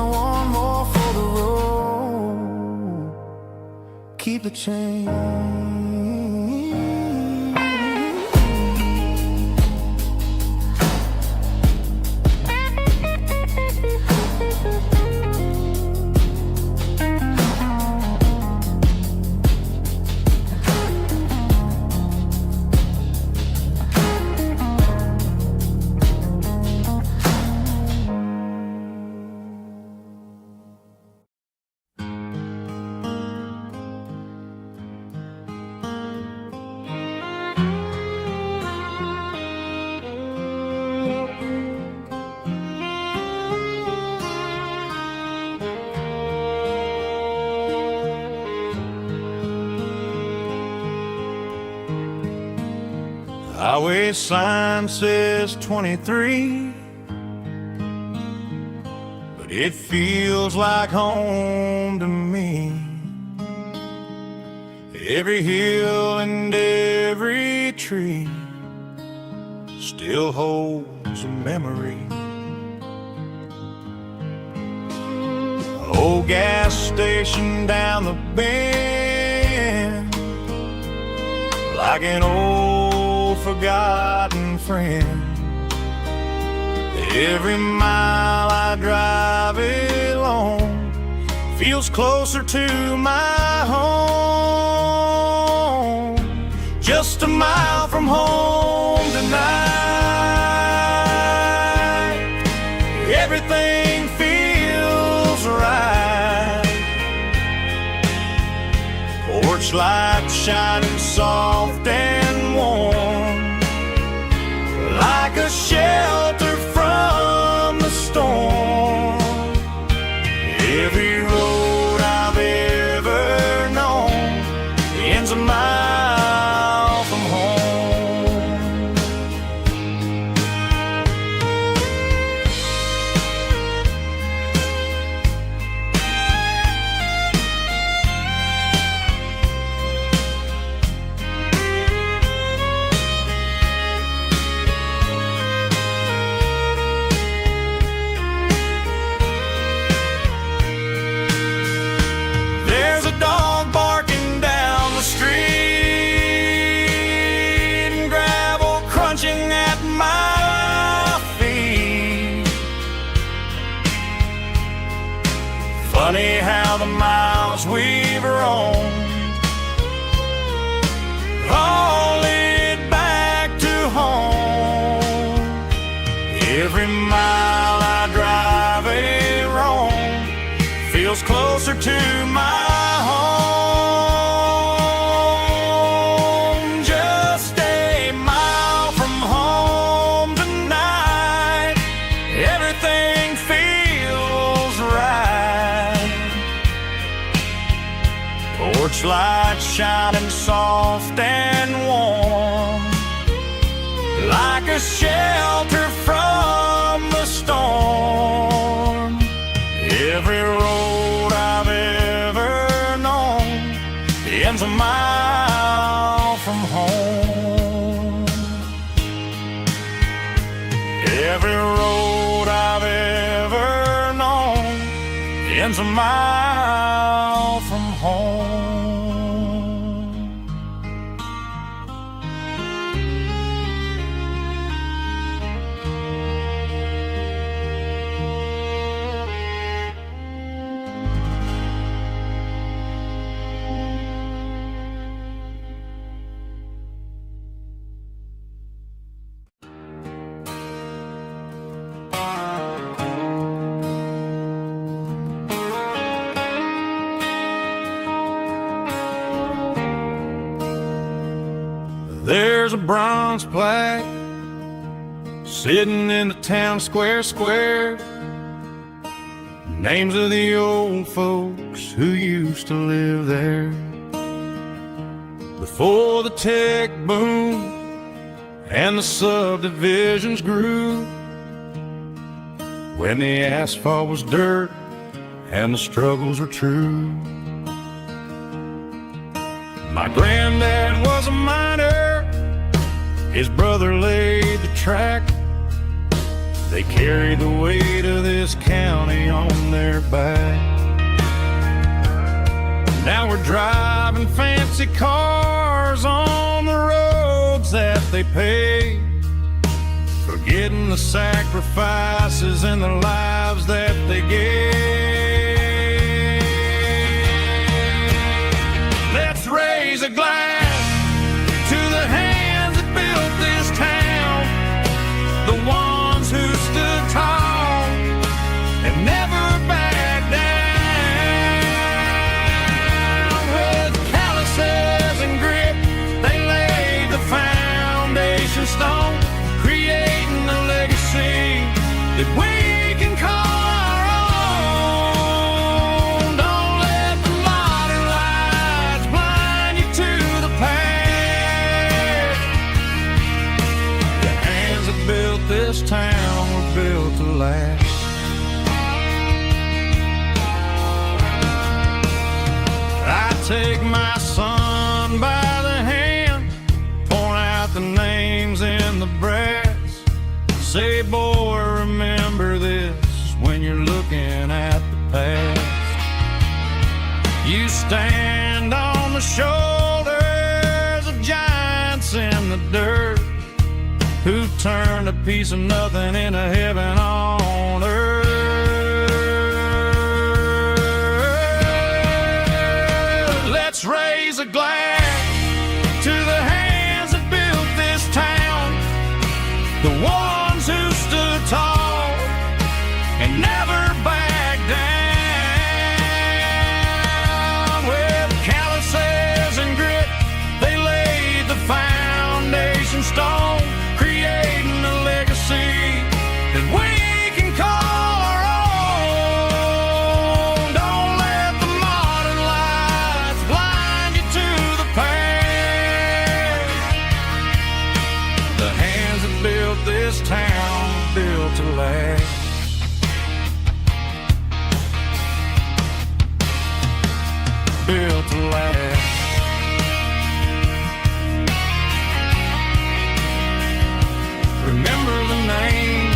One more for the road, keep the change. Highway sign says 23, but it feels like home to me. Every hill and every tree still holds a memory. Old gas station down the bend, like an old forgotten friend. Every mile I drive along feels closer to my home. Just a mile from home tonight, everything feels right. Porch light shining soft and warm, like a shelter from the storm. Every road I've ever known ends a mile from home. There's a dog barking down the street and gravel crunching at my feet. Funny how the miles we've roamed all lead back to home. Every mile I drive a roam feels closer to my home. Just a mile from home tonight. Everything feels right. Porch light shining soft and warm, like a shelter from the storm. Every road I've ever known ends a mile from home. Every road I've ever known ends a mile from home. There's a bronze plaque sitting in the town square. Names of the old folks who used to live there before the tech boom and the subdivisions grew, when the asphalt was dirt and the struggles were true. My granddad was a miner, his brother laid the track. They carried the weight of this county on their back. Now we're driving fancy cars on the roads that they paved, forgetting the sacrifices and the lives that they gave. Let's raise a glass to the hands that built this town, the ones who stood tall and never backed down. With calluses and grit, they laid the foundation stone, creating a legacy that we can call our own. Don't let the modern lights blind you to the past. The hands that built this town were built to last. I take my son by the hand, point out the names in the brass. Say, boy, remember this when you're looking at the past. You stand on the shoulders of giants in the dirt, who turned a piece of nothing into heaven on earth. Let's raise a glass to the hands that built this town, the ones who stood tall and never backed down. With calluses and grit, they laid the foundation stone, creating a legacy that we can call our own. Don't let the modern lights blind you to the past. The hands that built this town built to last. Built to last. Remember the names.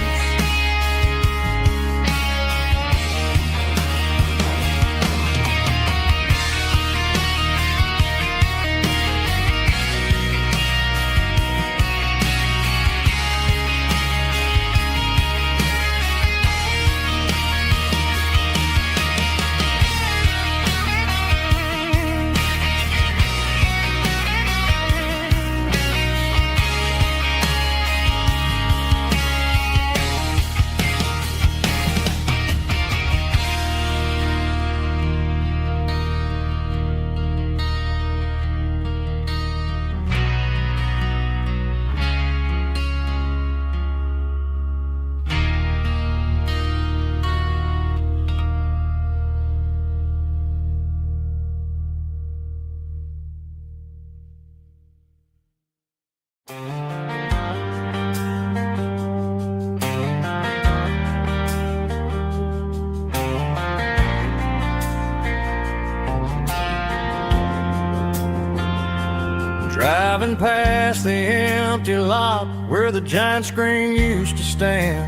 past the empty lot where the giant screen used to stand.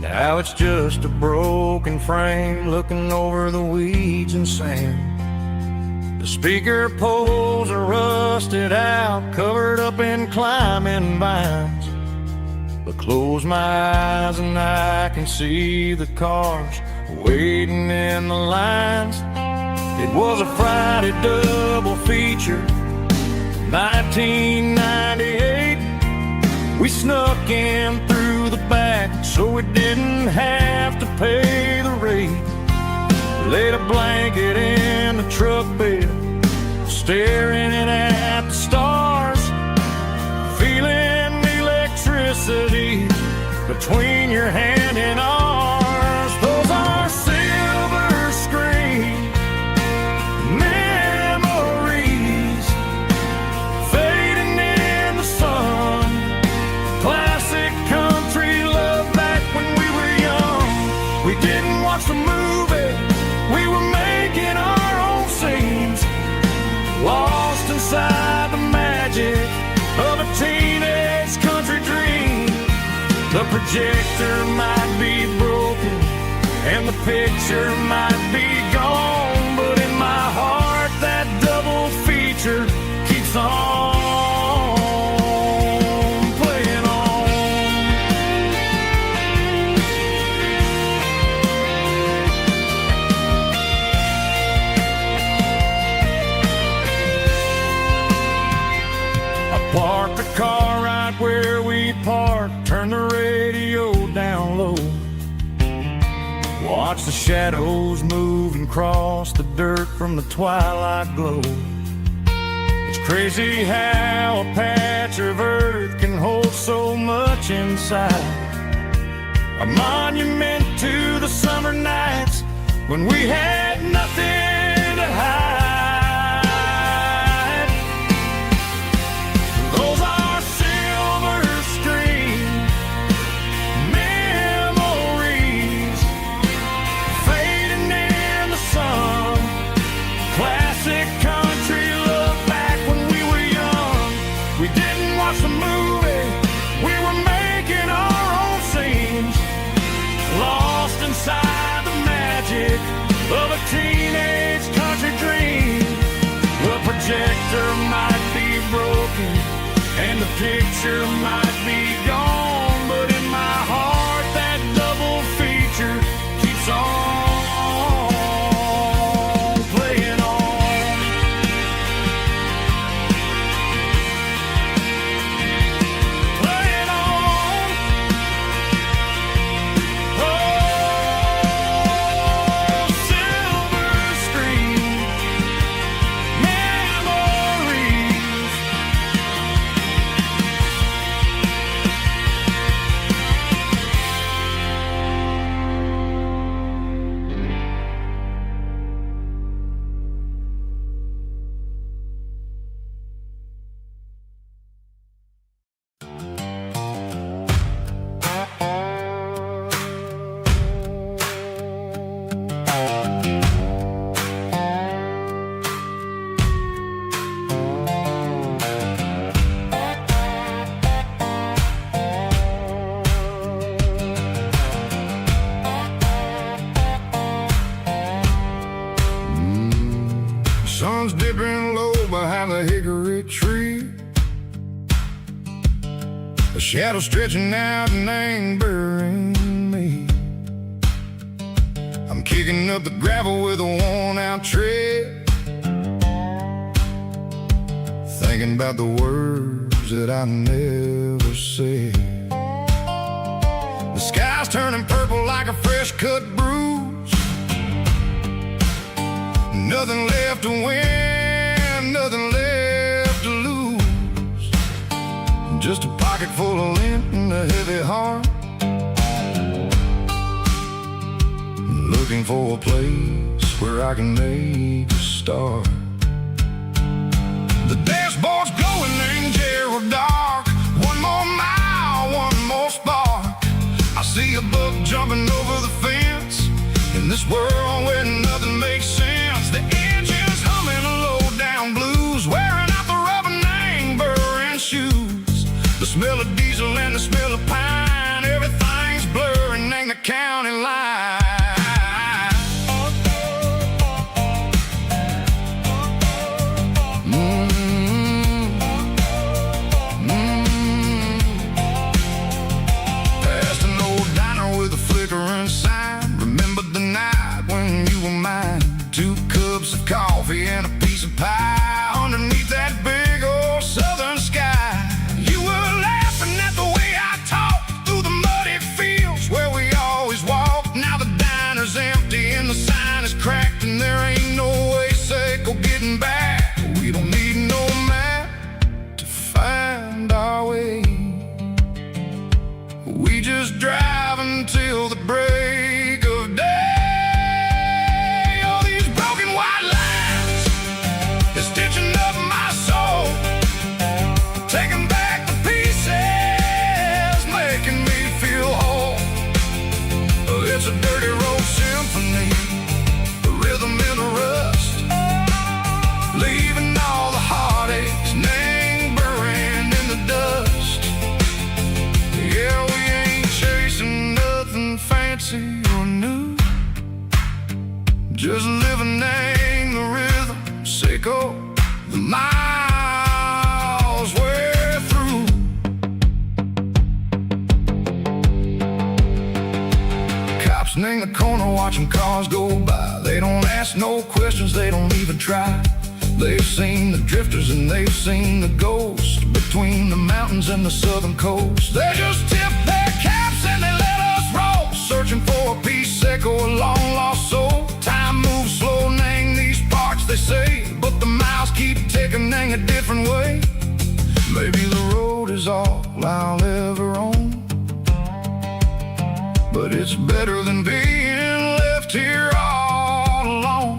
Now it's just a broken frame looking over the weeds and sand. The speaker poles are rusted out, covered up in climbing vines. But close my eyes and I can see the cars waiting in the lines. It was a Friday double feature, 1998. We snuck in through the back so we didn't have to pay the rate. Laid a blanket in the truck bed, staring at the stars, feeling electricity between your hand and ours. Those are silver screen memories fading in the sun. Classic country love back when we were young. We didn't watch the movie, we were making our own scenes, lost inside the magic of a teenage country dream. The projector might be broken and the picture might be gone, but in my heart that double feature keeps on playing on. I parked the car right where we parked, turned the radio down low, watch the shadows move and cross the dirt from the twilight glow. It's crazy how a patch of earth can hold so much inside. A monument to the summer nights when we had nothing to hide. Those are silver screen memories fading in the sun. Classic country love back when we were young. We didn't watch the movie, we were making our own scenes, lost inside the magic of a teenage country dream. The projector might be broken and the picture might be gone, but in my heart that double feature keeps on playing on. Playing on. Oh, silver screen memories. Sun's dipping low behind the hickory tree. A shadow stretching out and angering me. I'm kicking up the gravel with a worn-out tread, thinking about the words that I never said. The sky's turning purple like a fresh-cut bruise. Nothing left to win, nothing left to lose. Just a pocket full of lint and a heavy heart, looking for a place where I can make a start. The dashboard's glowing in Gerald dark. One more mile, one more spark. I see a buck jumping over the fence in this world where nothing makes sense. The engine's humming a low down blues, wearing out the rubbernecks. smell of diesel and the smell of pine. Everything's blurring, ain't the county line. Past an old diner with a flickering sign. Remember the night when you were mine. 2 cups of coffee and a piece of pie underneath that big old southern sky. You were laughing at the way I talked through the muddy fields where we always walked. Now the diner's empty and the sign is cracked, and there ain't no way safe or getting back. We don't need no map to find our way. We just drive until the break of day. All these broken white lines is stitching up my soul, taking back the pieces, making me feel whole. It's a dirty road symphony, a rhythm in the rust, leaving all the heartaches lingering in the dust. Yeah, we ain't chasing nothing fancy or new, just living in the rhythm, sicko, the miles we're through. Cops in the corner watching cars go by. They don't ask no questions, they don't even try. They've seen the drifters and they've seen the ghosts between the mountains and the southern coast. They just tip their caps and they let us roll, searching for a piece echo, a long lost soul. Time moves slow, nang these parts they say, but the miles keep ticking, nang a different way. Maybe the road is all I'll ever own, but it's better than being left here all alone.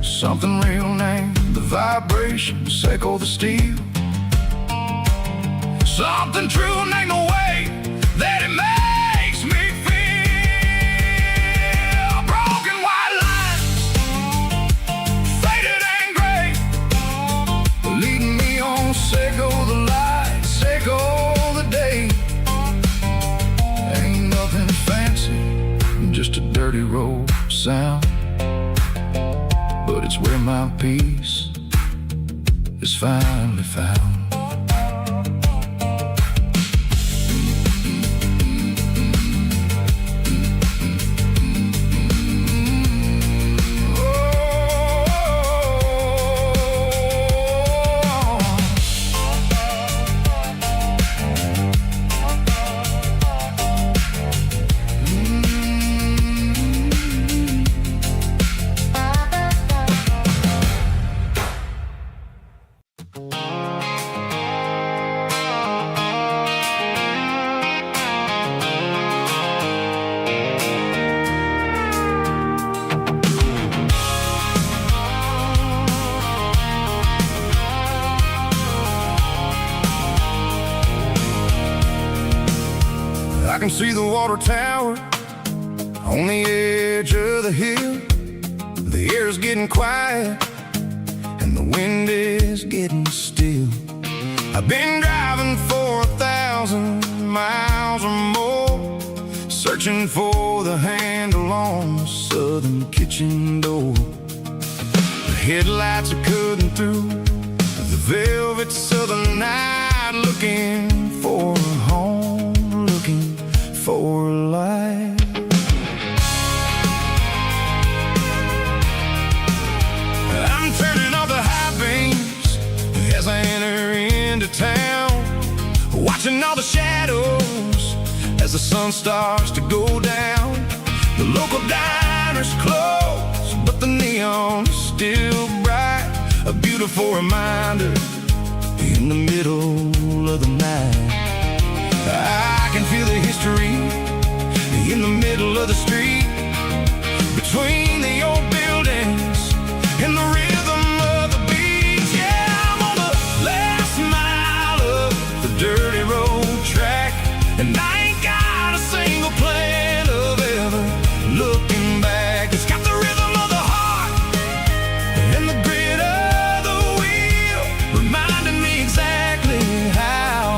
Something real, name the vibrations, echo the steel. Something true, name the way that it makes me feel. Broken white lines, faded and gray, leading me on, sicko the light, sicko the day. Ain't nothing fancy, just a dirty road sound, but it's where my peace is finally found. I can see the water tower on the edge of the hill. The air's getting quiet and the wind is getting still. I've been driving for 1,000 miles or more, searching for the handle on the southern kitchen door. The headlights are cutting through the velvet southern night, looking for a home, looking for a life. I'm turning off the high beams as I enter into town, watching all the shadows as the sun starts to go down. The local diner's closed, but the neon is still bright, a beautiful reminder in the middle of the night. I can feel the history in the middle of the street, between the old buildings and the rhythm of the beat. Yeah, I'm on the last mile of the dirty road track, and I ain't got a single plan of ever looking back. It's got the rhythm of the heart and the grit of the wheel, reminding me exactly how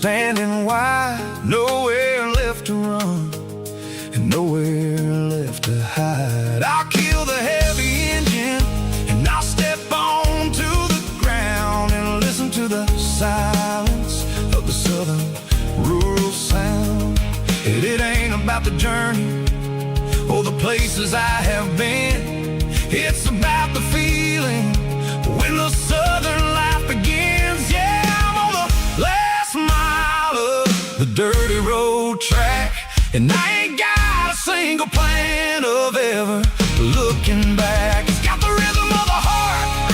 standing wide, nowhere left to run and nowhere left to hide. I'll kill the heavy engine and I'll step onto the ground and listen to the silence of the southern rural sound. It ain't about the journey or the places I have been. It's about the feeling when the southern life begins. Yeah, I'm on the last mile of the dirty road track, and I ain't got a single plan of ever looking back. It's got the rhythm of the heart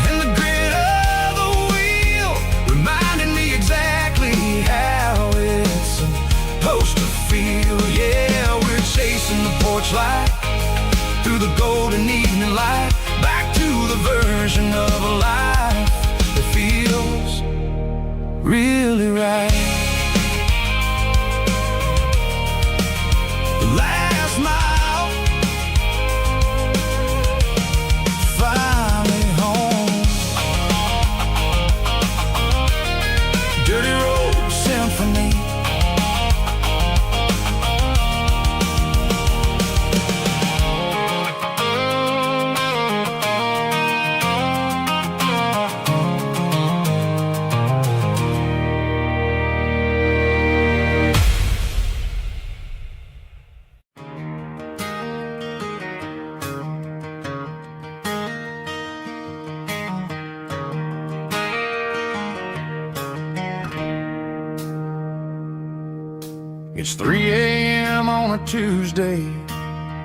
and the grit of the wheel, reminding me exactly how it's supposed to feel. Yeah, we're chasing the porch light through the golden evening light, back to the version of a life that feels really right. The last mile, finally home. Dirty road symphony. It's 3 a.m. on a Tuesday.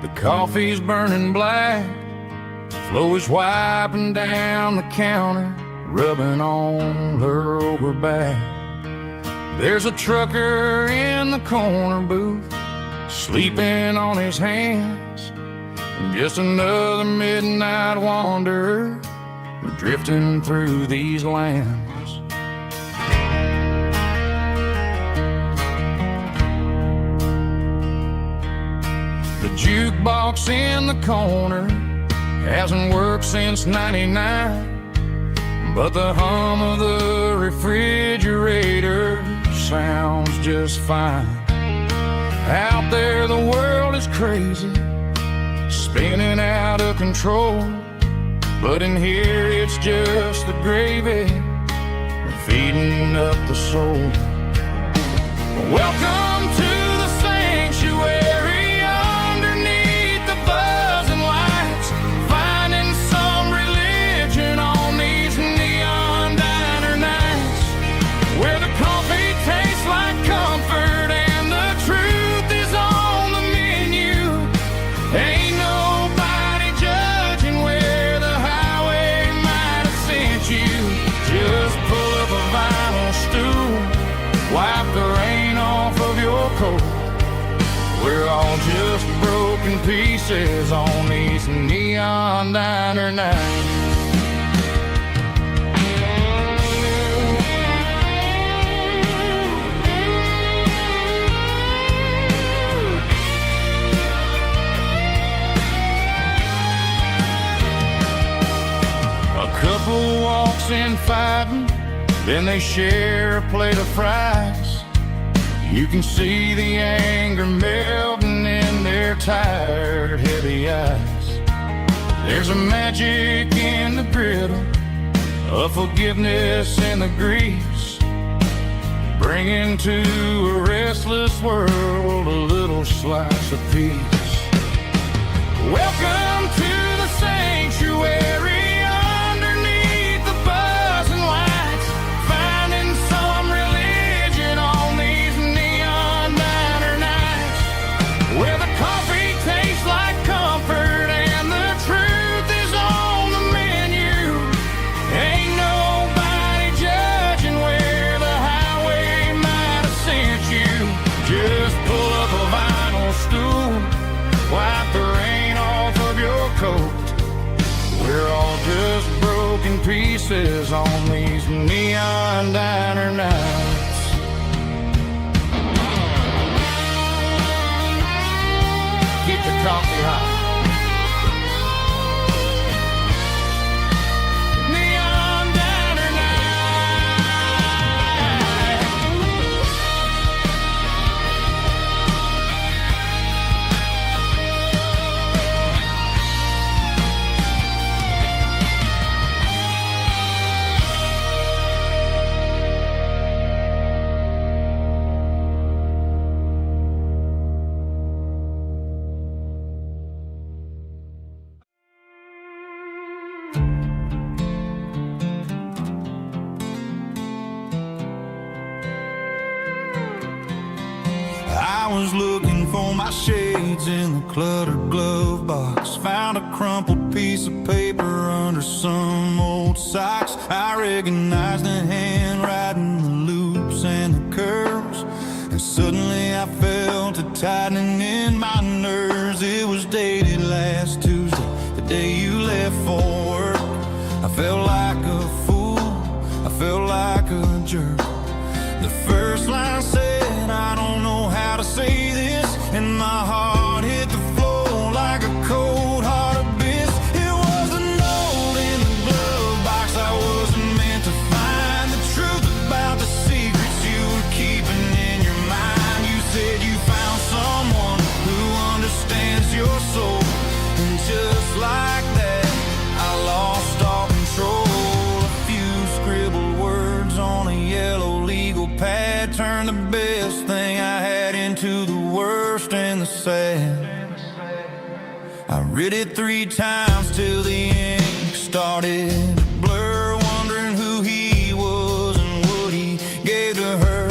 The coffee's burning black. Flo is wiping down the counter, rubbing on her over back. There's a trucker in the corner booth, sleeping on his hands. Just another midnight wanderer, drifting through these lands. The jukebox in the corner hasn't worked since '99, but the hum of the refrigerator sounds just fine. Out there the world is crazy, spinning out of control, but in here it's just the gravy feeding up the soul. Welcome to the sanctuary, underneath the buzzing lights, finding some religion on these neon diner nights, where the coffee tastes like comfort and the truth is on the menu. Ain't nobody judging where the highway might have sent you. Just pull up a vinyl stool, wipe the rain off of your coat. We're all just broken pieces on these neon diner nights. A couple walks in fighting, then they share a plate of fries. You can see the anger melting in their tired, heavy eyes. There's a magic in the griddle, a forgiveness in the grease, bringing to a restless world a little slice of peace. Welcome to the sanctuary, underneath the buzzing lights, finding some religion on these neon diner nights, where the coffee tastes like comfort and the truth is on the menu. Ain't nobody judging where the highway might have sent you. Just pull up a vinyl stool, wipe the rain off of your coat. We're all just broken pieces on these neon diner nights. Keep the coffee hot. Neon diner night. was looking for my shades in the cluttered glove box. Found a crumpled piece of paper under some old socks. I recognized the handwriting, the loops and the curves, and suddenly I felt a tightening in my nerves. It was dated last Tuesday, the day you left for work. I felt like a fool, I felt like a jerk. The first line said, I don't know how to say this, and my heart hit the floor like a cold heart abyss. It was a note in the glove box I wasn't meant to find. The truth about the secrets you were keeping in your mind. You said you found someone who understands your soul, and just like that, I lost all control. A few scribbled words on a yellow legal pad turned the best thing I had into the worst and the sad. I read it 3 times till the ink started to blur, wondering who he was and what he gave to her.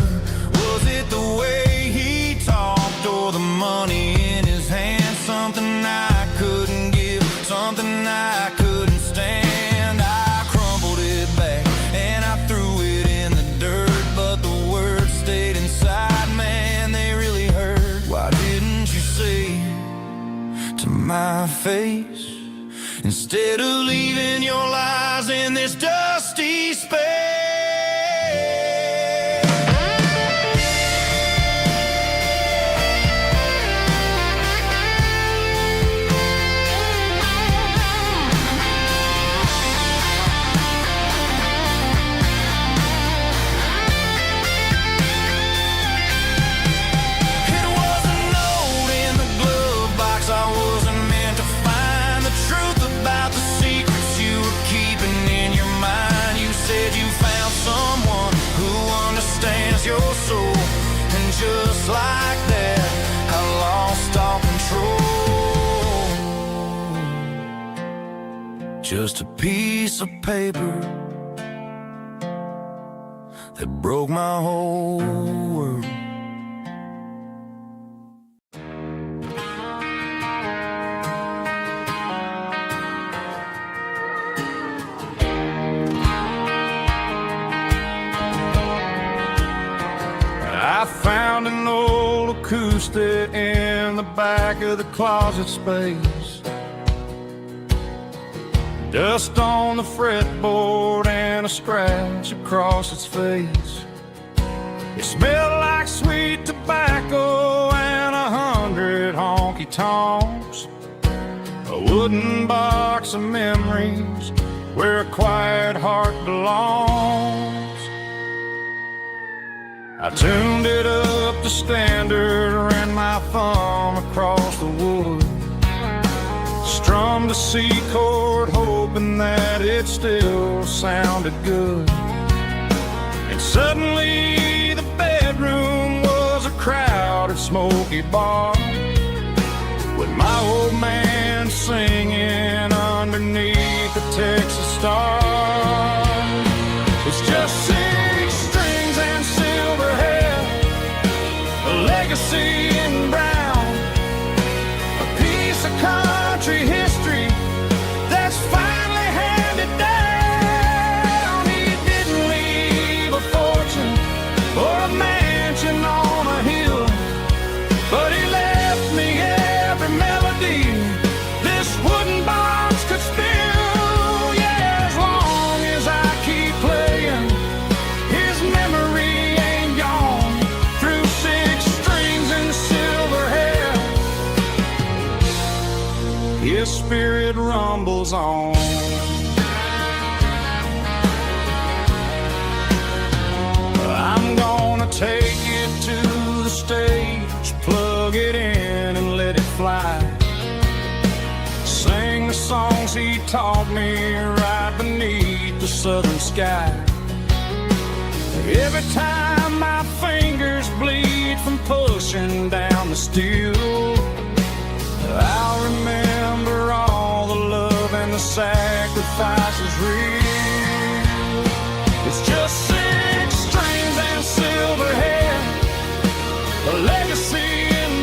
Was it the way he talked or the money in his hand? Something I couldn't give, something I couldn't stand. I crumpled it back and I threw it in the dirt, but the words stayed inside, man, they really hurt. Why didn't you say to my face, instead of leaving your lies in this dusty space? Your soul, and just like that, I lost all control. Just a piece of paper that broke my whole world. I found an old acoustic in the back of the closet space. Dust on the fretboard and a scratch across its face. It smelled like sweet tobacco and 100 honky-tonks. A wooden box of memories where a quiet heart belongs. I tuned it up to standard, ran my thumb across the wood, strummed a C chord, hoping that it still sounded good. And suddenly the bedroom was a crowded, smoky bar, with my old man singing underneath the Texas stars. It's just 6 strings and silver hair, a legacy in brown, a piece of country history that's finally handed down. He didn't leave a fortune or a mansion on a hill, but he left me every melody this wooden box could spill. Yeah, as long as I keep playing, his memory ain't gone. Through 6 strings and silver hair, his spirit rumbles on. I'm gonna take it to the stage, plug it in and let it fly. Sing the songs he taught me right beneath the southern sky. Every time my fingers bleed from pushing down the steel, I'll remember all the love and the sacrifices real. It's just 6 strings and silver hair, a legacy in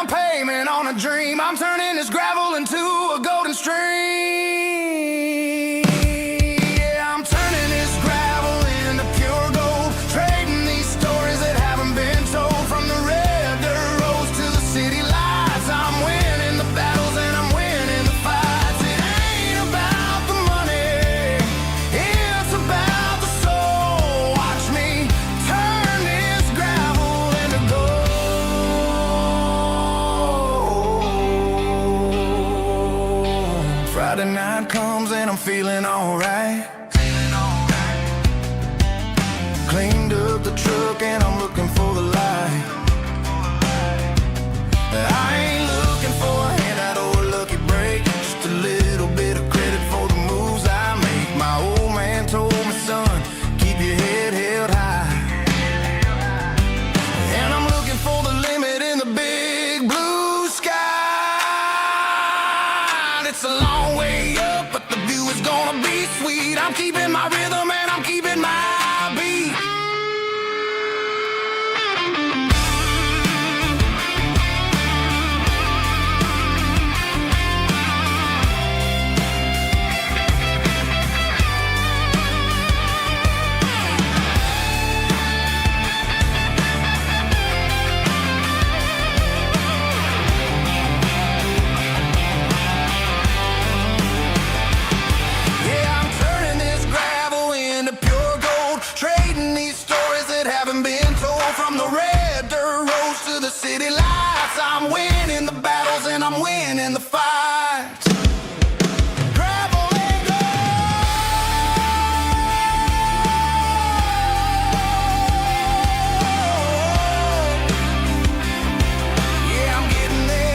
down payment on a dream. I'm turning this gravel into a golden stream. Yeah, I'm turning this gravel into pure gold, trading these stories that haven't been told. From the red dirt roads to the city lights, I'm winning the battles and I'm winning the fights. It ain't about the money, it's about the soul. Watch me turn this gravel into gold. Friday night comes and I'm feeling alright. Cleaned up the truck and I'm looking for the light. I ain't looking for a handout or a lucky break, just a little bit of credit for the moves I make. My old man told me, son, keep your head held high. And I'm looking for the limit in the big blue sky. It's a long way up, but the view is gonna be sweet. I'm keeping my rhythm and I'm keeping my beat. Yeah, I'm turning this gravel into pure gold, trading these stories that haven't been told. From the red dirt roads to the city lights, I'm winning the battles and I'm winning the fights. Gravel and gold. Yeah, I'm getting there.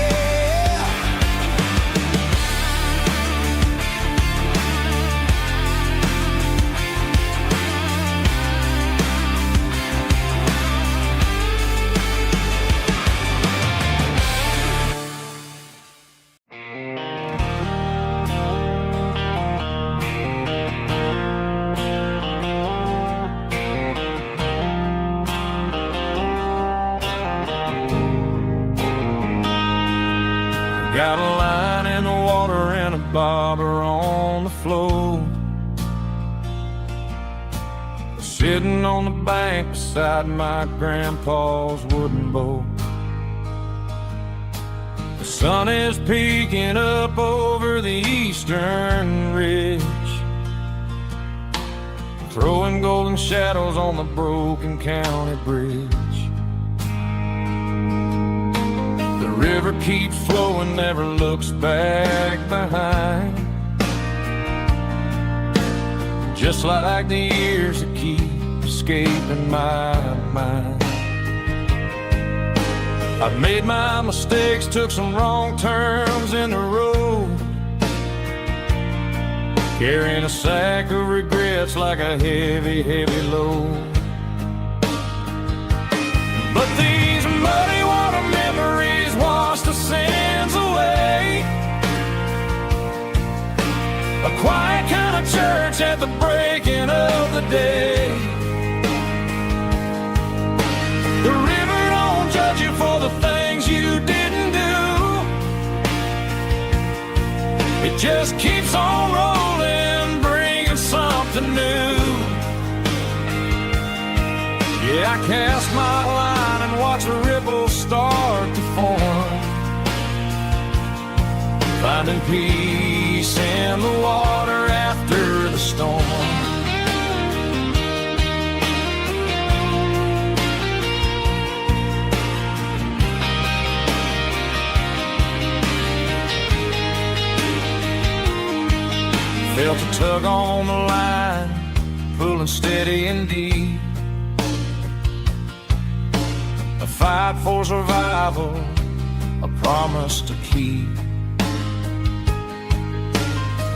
Got a line in the water and a bobber on the floor, sitting on the bank beside my grandpa's wooden boat. The sun is peeking up over the eastern ridge, throwing golden shadows on the broken county bridge. The river keeps flowing, never looks back behind, just like the years that keep escaping my mind. I've made my mistakes, took some wrong turns in the road, carrying a sack of regrets like a heavy, heavy load. But these muddy water memories wash the sins away. A quiet kind of church at the breaking of the day. The river don't judge you for the things you didn't do. It just keeps on rolling, bringing something new. Yeah, I cast my line and watch the ripples start to form, finding peace in the water after the storm. Felt a tug on the line, pulling steady and deep. A fight for survival, a promise to keep.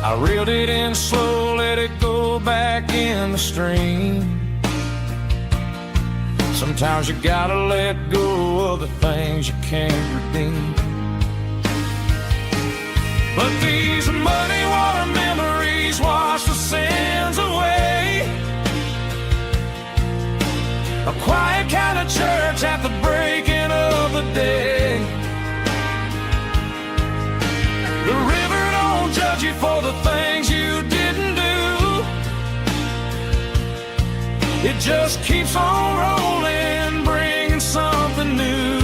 I reeled it in slow, let it go back in the stream. Sometimes you gotta let go of the things you can't redeem. But these muddy water memories wash the sins away. A quiet kind of church at the breaking of the day. for the things you didn't do. It just keeps on rolling, bringing something new.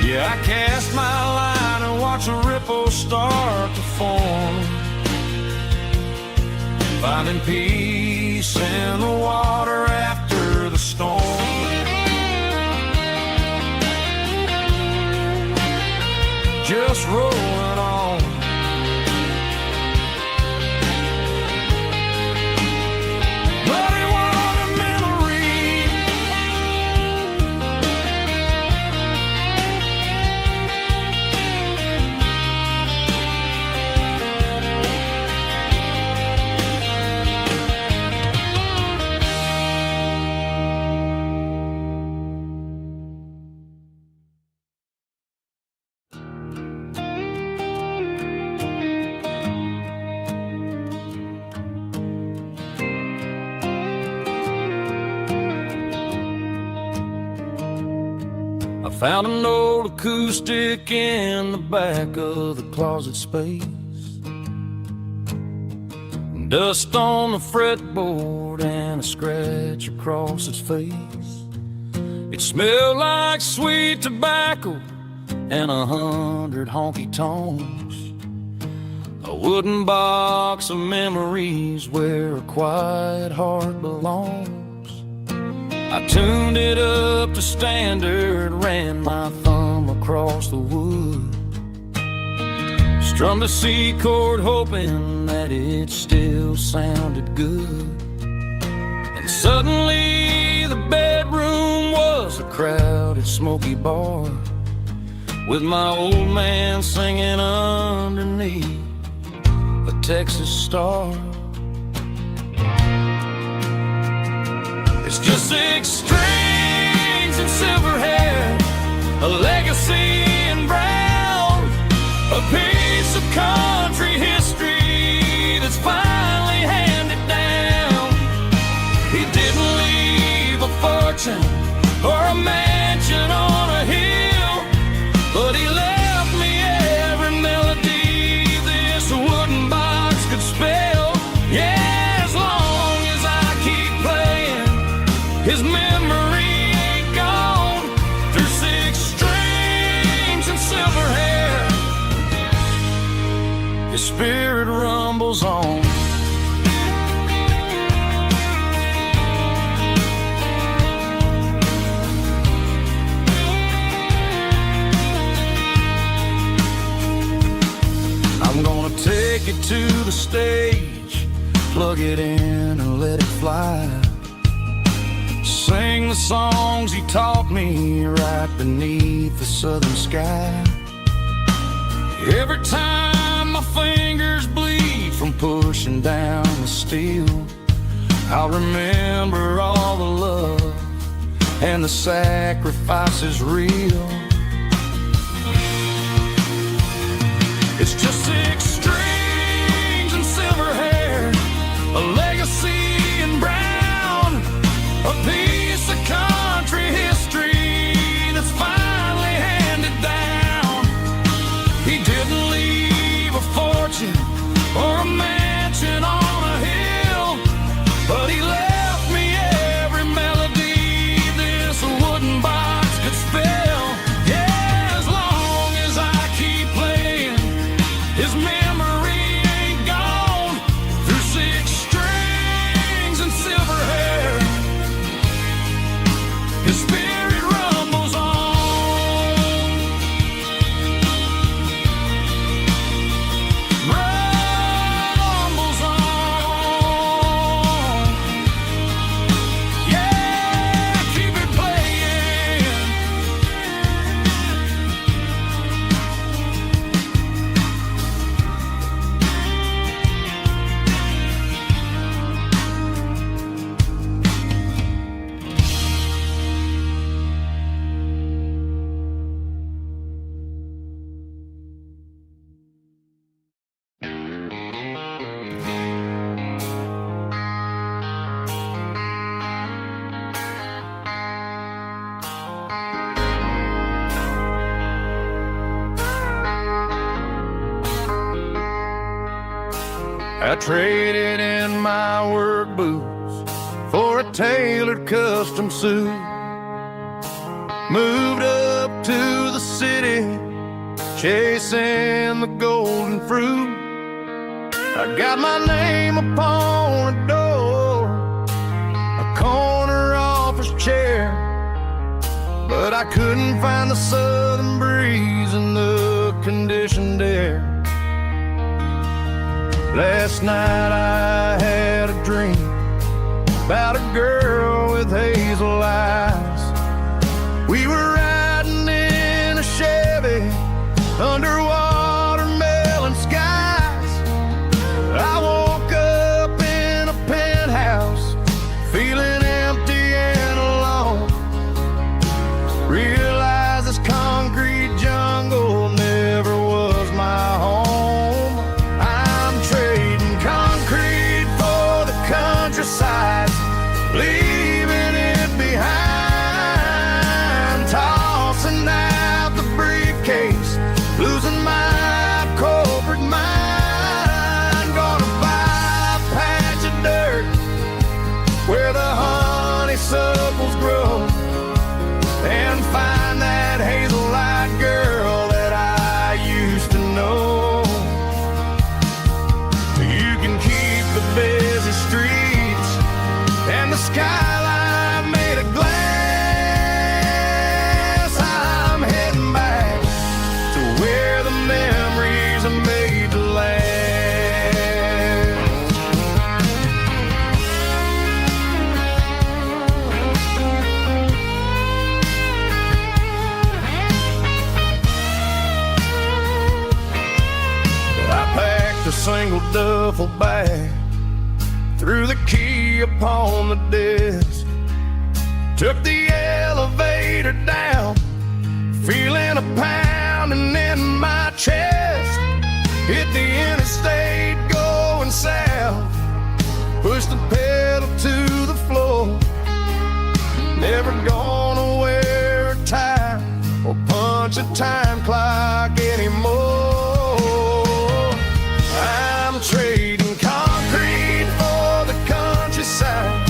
Yeah, I cast my line and watch a ripple start to form, finding peace in the water after the storm. Just rolling on. Bloody water memory. I found an old acoustic in the back of the closet space. Dust on the fretboard and a scratch across its face. It smelled like sweet tobacco and 100 honky tonks. A wooden box of memories where a quiet heart belongs. I tuned it up to standard, ran my thumb across the wood, strummed a C chord hoping that it still sounded good. And suddenly the bedroom was a crowded smoky bar, with my old man singing underneath a Texas star. It's just 6 strings and silver hair, a legacy in brown, a piece of country history that's finally handed down. He didn't leave a fortune or a mansion on a hill, but he left me every melody this wooden box could spell. Yeah, as long as I keep playing, his memory ain't gone. Through 6 strings and silver hair, his spirit rumbles on. I'm gonna take it to the stage, plug it in and let it fly. Sing the songs he taught me right beneath the southern sky. Every time my fingers bleed from pushing down the steel, I'll remember all the love and the sacrifices real. It's just 6 strings and silver hair, a legacy in brown, a piece of country history that's finally handed down. He didn't leave a fortune or a mansion on a hill, but he left me every melody this wooden box could spell. I traded in my work boots for a tailored custom suit. Moved up to the city, chasing the golden fruit. I got my name upon a door, a corner office chair, but I couldn't find the southern breeze in the conditioned air. Last night I had a dream about a girl with hazel eyes. We were riding in a Chevy under watermelon skies. I woke up in a penthouse, feeling empty and alone. Realized this concrete jungle never was my home. I'm trading concrete for the countryside, leaving it behind. Tossing out the briefcase, losing my corporate mind. Gonna buy a patch of dirt where the honeysuckles grow, and find that hazel-eyed girl that I used to know. You can keep the busy streets and the skyline made of glass. I'm heading back to where the memories are made to last. I packed a single duffel bag, threw the key upon the desk, took the elevator down, feeling a pounding in my chest. Hit the interstate going south, pushed the pedal to the floor. Never gonna wear a tie or punch a time clock anymore. I'm trading concrete for the countryside,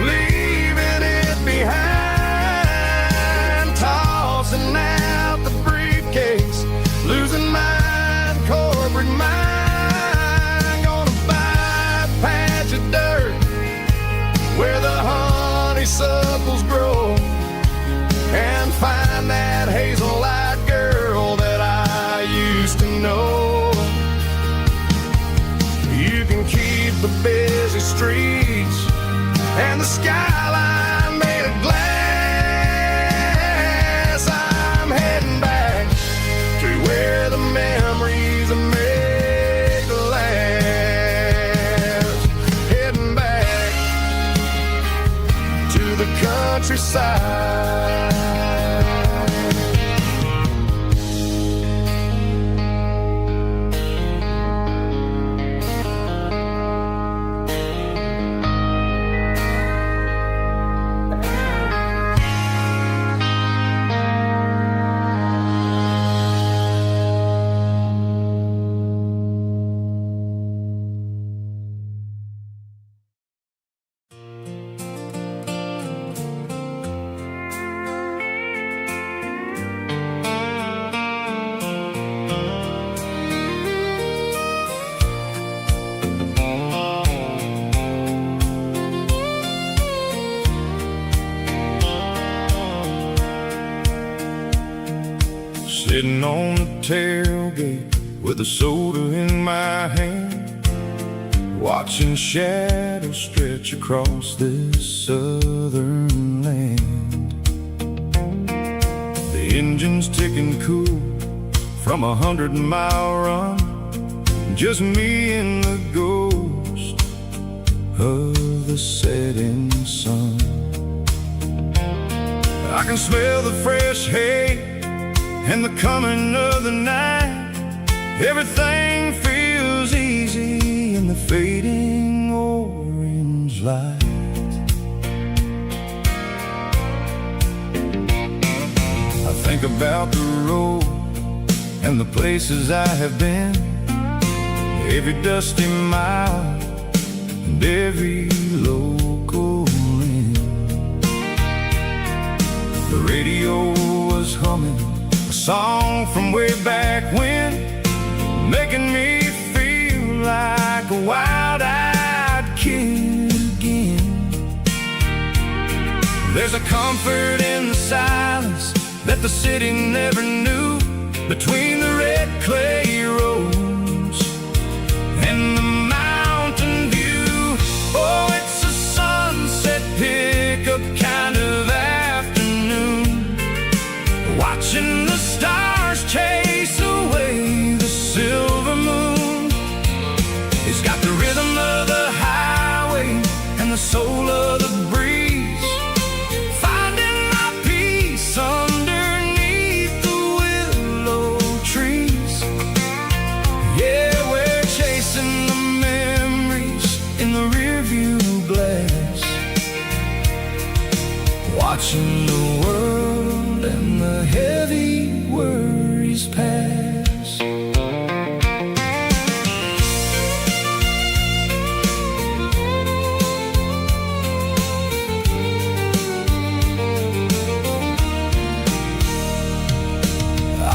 leaving it behind. Tossing out the briefcase, losing my corporate mind. Gonna buy a patch of dirt where the honeysuckles grow, and find that hazel-eyed girl that I used to know. You can keep the busy streets and the skyline made of glass. I'm heading back to where the memories are made to last. Heading back to the countryside. Sitting on the tailgate with a soda in my hand, watching shadows stretch across this southern land. The engine's ticking cool from 100-mile run, just me and the ghost of the setting sun. I can smell the fresh hay and the coming of the night. Everything feels easy in the fading orange light. I think about the road and the places I have been. every dusty mile and every local inn. The radio was humming a song from way back when, making me feel like a wild-eyed kid again. There's a comfort in the silence that the city never knew, between the red clay roads and the mountain view. Oh, it's a sunset pickup kind of afternoon, watching the stars chase away the silver moon. It's got the rhythm of the highway and the soul of the breeze, finding my peace underneath the willow trees. Yeah, we're chasing the memories in the rearview glass, watching the world and the heavy worries pass.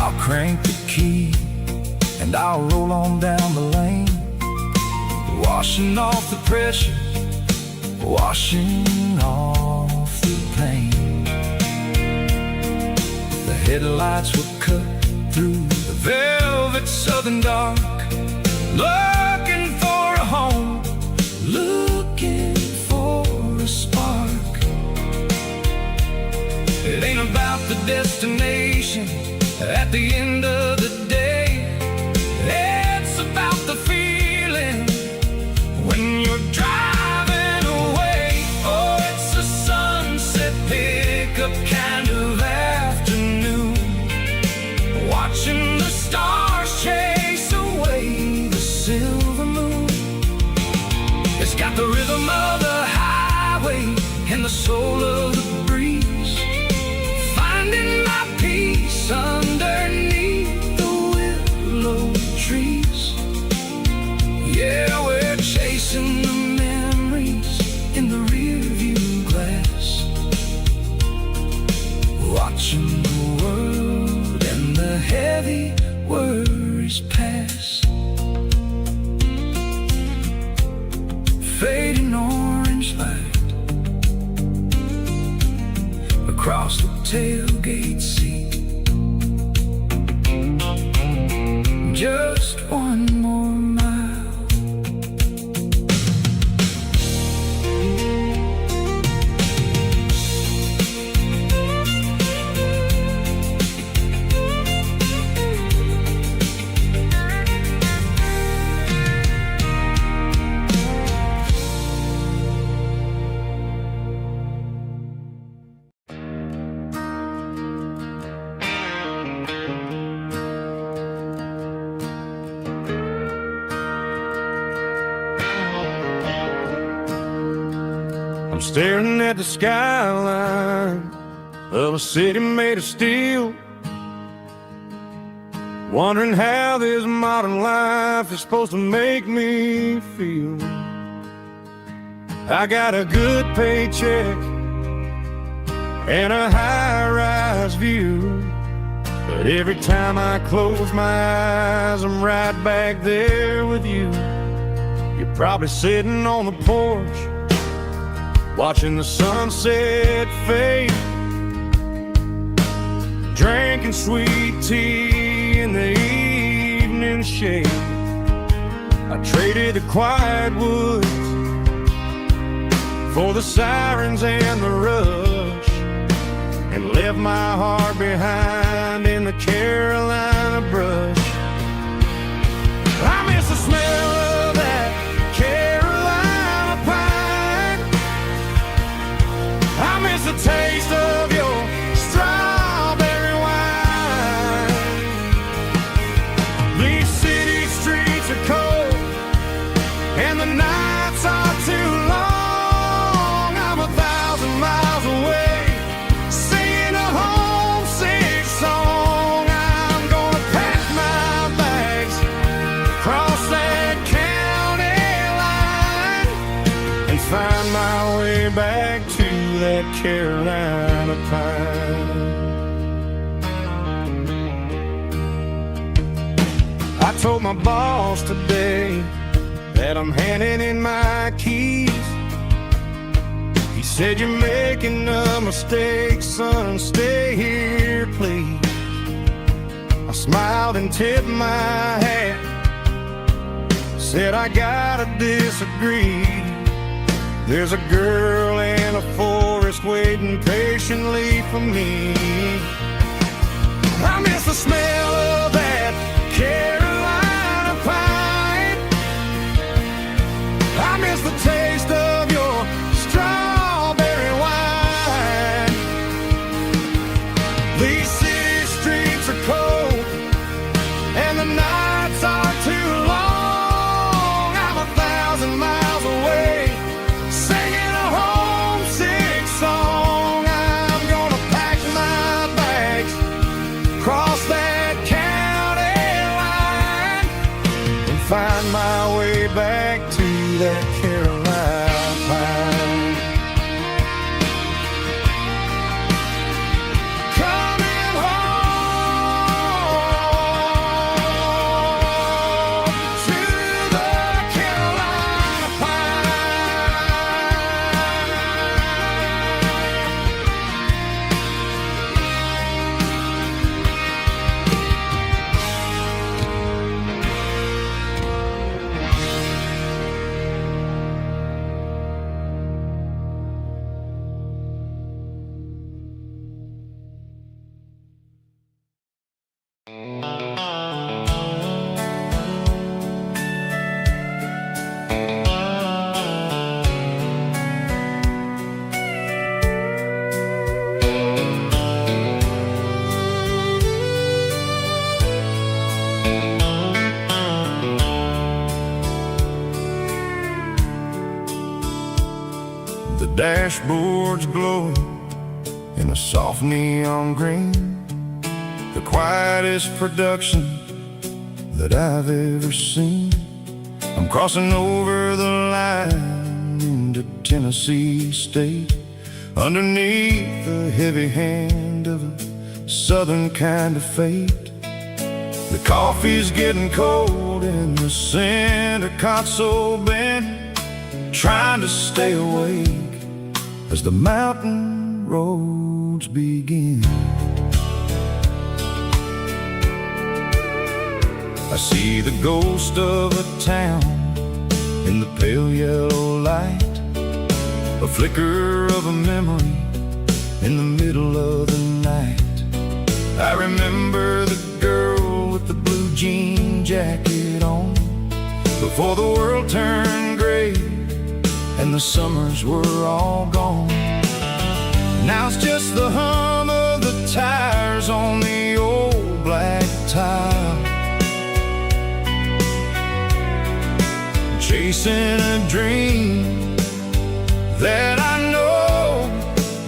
I'll crank the key and I'll roll on down the lane, washing off the pressure, washing off the pain. The headlights will cut through the velvet southern dark, looking for a home, looking for a spark. It ain't about the destination at the end of the day, it's about the feeling when you're driving away. Oh, it's a sunset pickup kind of afternoon, watching the stars chase away the silver moon. It's got the rhythm of the highway and the soul of the breeze, finding my peace underneath the willow trees. Yeah, we're chasing the memories in the rearview glass, watching the world and the heavy worries pass. Fading orange light across the tailgate seat, just one more mile. I'm staring at the skyline of a city made of steel, wondering how this modern life is supposed to make me feel. I got a good paycheck and a high-rise view, but every time I close my eyes, I'm right back there with you. You're probably sitting on the porch, watching the sunset fade, drinking sweet tea in the evening shade. I traded the quiet woods for the sirens and the rush, and left my heart behind in the Carolina brush. I miss the smell of that Carolina pine, I miss the taste of your strawberry wine. These city streets are cold and the nights are too long. I'm 1,000 miles away, singing a homesick song. I'm gonna Carolina pine. I told my boss today that I'm handing in my keys. He said, "You're making a mistake, son, stay here, please." I smiled and tipped my hat, said, "I gotta disagree. There's a girl in a forest waiting patiently for me." I miss the smell of that Carolina pine. I miss the taste of your strawberry wine. These city streets are cold and the nights are too long. I'm 1,000 miles away, singing a homesick song. I'm gonna pack my bags, cross that county line, and find my way back to that Carolina pine. Coming home to the Carolina The dashboard's glowing in a soft neon green, the quietest production that I've ever seen. I'm crossing over the line into Tennessee State, underneath the heavy hand of a southern kind of fate. The coffee's getting cold in the center console bin, trying to stay awake as the mountain roads begin. I see the ghost of a town in the pale yellow light, a flicker of a memory in the middle of the night. I remember the girl with the blue jean jacket on, before the world turned gray and the summers were all gone. Now it's just the hum of the tires on the old black tile, chasing a dream that I know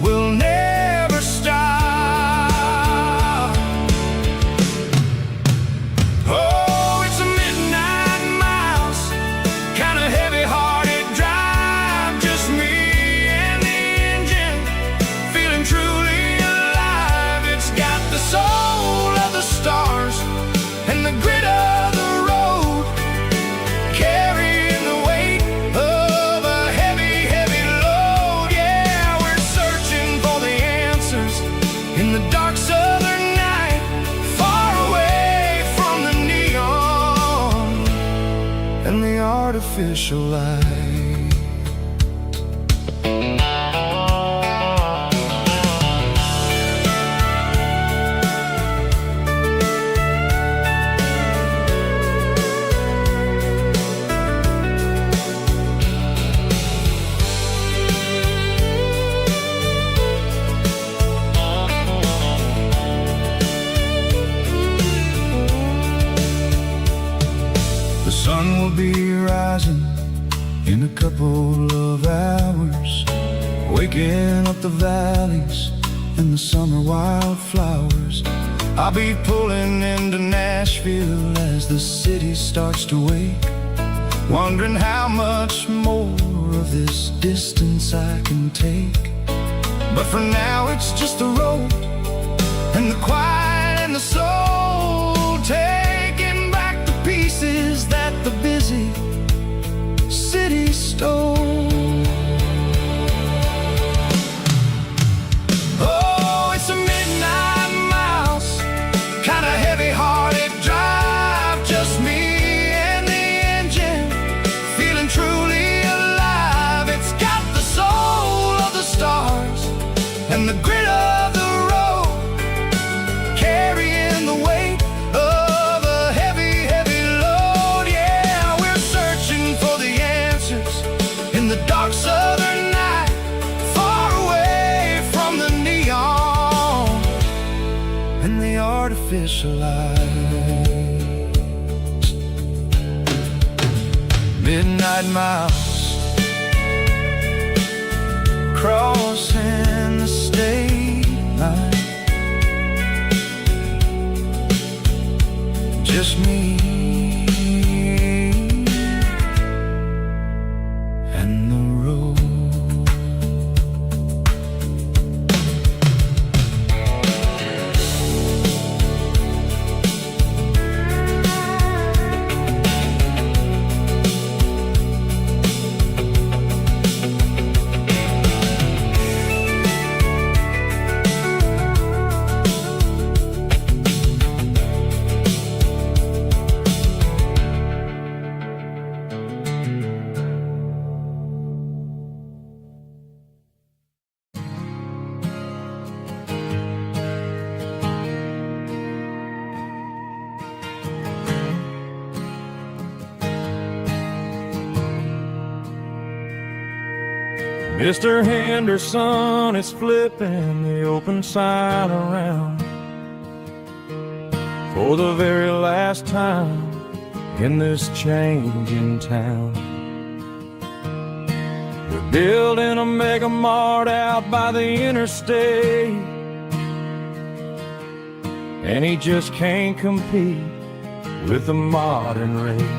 will never stop. Oh, it's a midnight miles, kind of heavy-hearted drive, just me and the engine, feeling truly alive. It's got the soul of the stars and the grit of the road, carrying the weight of a heavy, heavy load. Yeah, we're searching for the answers in the dark southern night, far away from the neon and the artificial light. The sun will be rising in a couple of hours, waking up the valleys and the summer wildflowers. I'll be pulling into Nashville as the city starts to wake, wondering how much more of this distance I can take. But for now it's just the road and the quiet and the soul, taking back the pieces that the busy city stole. Oh, it's a midnight mouse, kinda heavy-hearted drive, just me and the engine, feeling truly alive. It's got the soul of the stars and the grit of the road, carrying the weight of a heavy, heavy load. Yeah, we're searching for the answers in the dark southern night, far away from the neon and the artificial lights. Midnight mouse, crossing the state line, just me and the road. Mr. Henderson is flipping the open sign around for the very last time in this changing town. We're building a mega mart out by the interstate, and he just can't compete with the modern rate.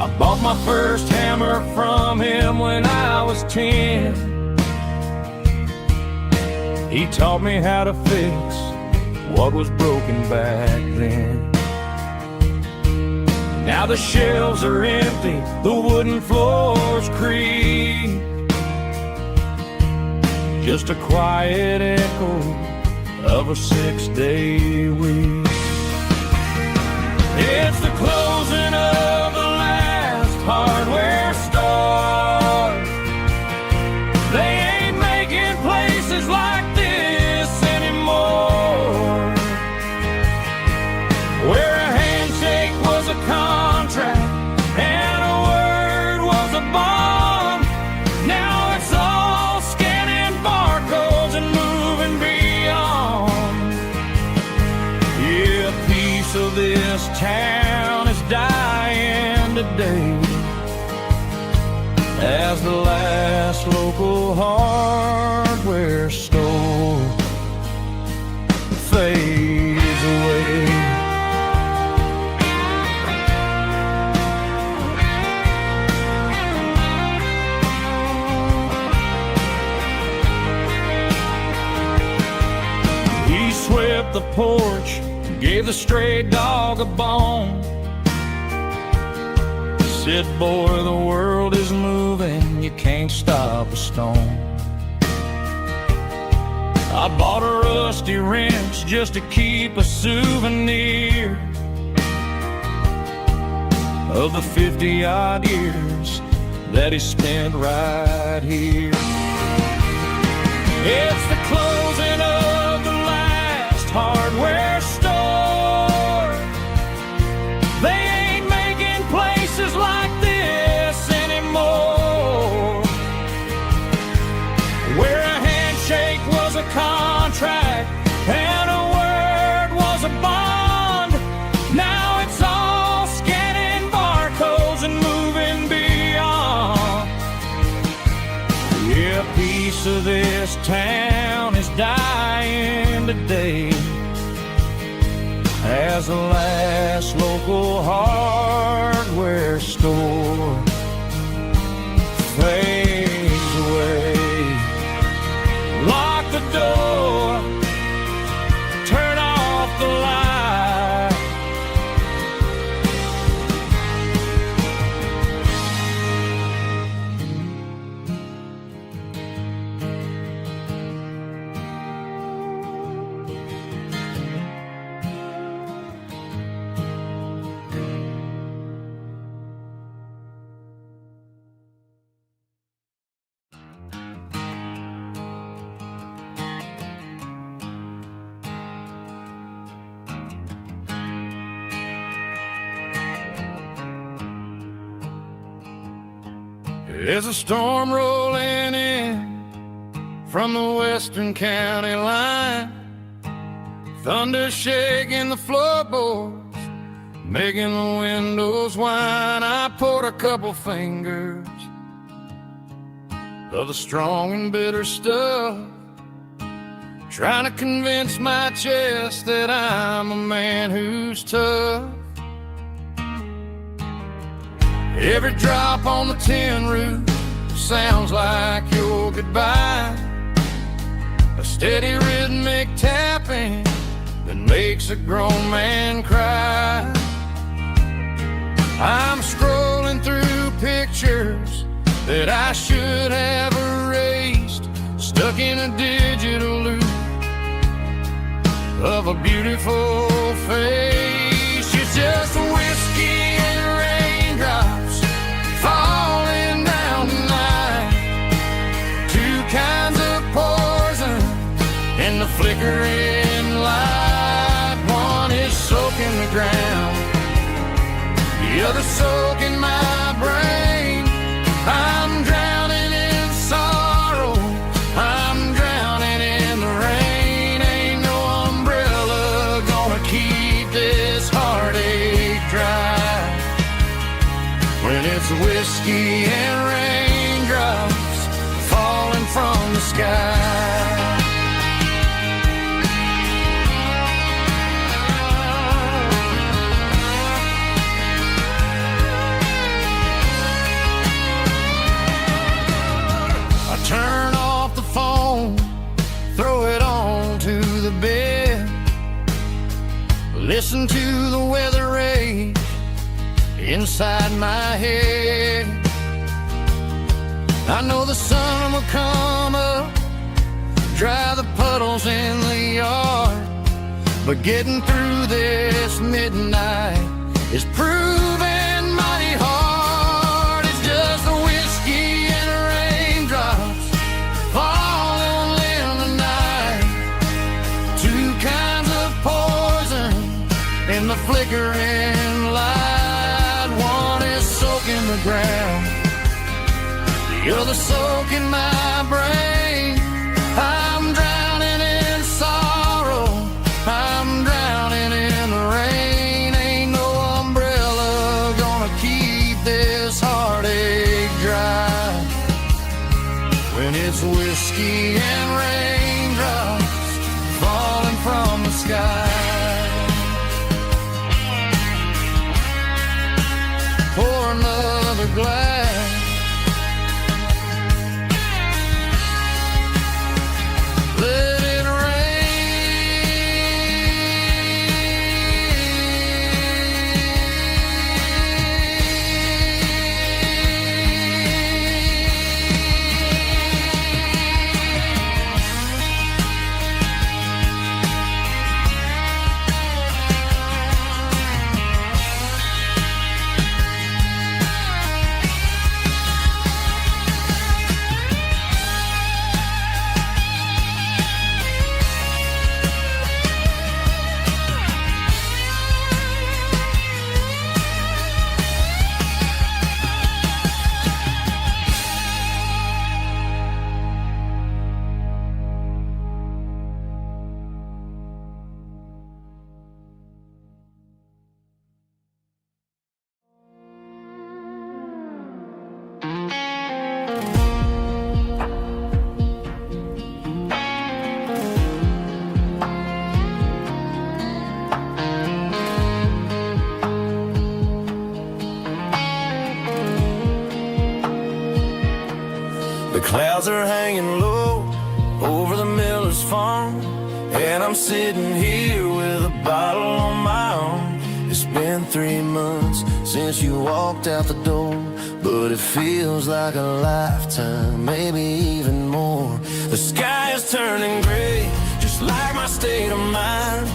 I bought my first hammer from him when I was 10. He taught me how to fix what was broken back then. Now the shelves are empty, the wooden floors creak, just a quiet echo of a 6-day week. It's the closing of the hardware store. They ain't making places like this anymore, where a handshake was a contract and a word was a bond. Now it's all scanning barcodes and moving beyond. Yeah, a piece of this town is dying today as the last local hardware store fades away. He swept the porch, gave the stray dog a bone, said, boy, the world is moving, you can't stop a stone. I bought a rusty wrench just to keep a souvenir of the 50-odd years that he spent right here. It's the closing of the last hardware store. They ain't making places like this anymore, where a handshake was a contract and a word was a bond. Now it's all scanning barcodes and moving beyond. Yeah, a piece of this town is dying today as the last local hardware store fades away. There's a storm rolling in from the western county line, thunder shaking the floorboards, making the windows whine. I poured a couple fingers of the strong and bitter stuff, trying to convince my chest that I'm a man who's tough. Every drop on the tin roof sounds like your goodbye, a steady rhythmic tapping that makes a grown man cry. I'm scrolling through pictures that I should have erased, stuck in a digital loop of a beautiful face. You're just whiskey and raindrops falling down tonight, two kinds of poison in the flickering light. One is soaking the ground, the other soaking my brain. I'm drowning in sorrow, I'm drowning in the rain. Ain't no umbrella gonna keep this heartache dry when it's whiskey and raindrops falling from the sky. Turn off the phone, throw it on to the bed, listen to the weather rage inside my head. I know the sun will come up, dry the puddles in the yard, but getting through this midnight is proving mighty hard. It's just a whiskey and raindrops falling in the night, two kinds of poison in the flickering light. One is soaking the ground, the other soaking my brain. I'm drowning in sorrow, I'm drowning in the rain. Ain't no umbrella gonna keep this heartache dry when it's whiskey and raindrops falling from the sky. Pour another glass, let it The clouds are hanging low over the miller's farm, and I'm sitting here with a bottle on my arm. It's been 3 months since you walked out the door, but it feels like a lifetime, maybe even more. The sky is turning gray, just like my state of mind,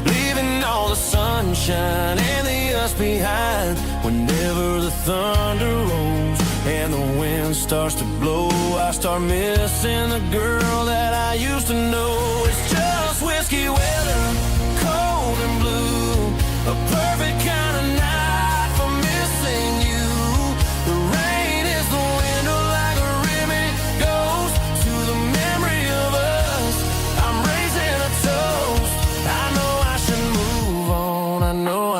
leaving all the sunshine and the us behind. Whenever the thunder rolls and the wind starts to blow, I start missing the girl that I used to know. It's just whiskey weather, cold and blue, a perfect kind of night for missing you. The rain is the window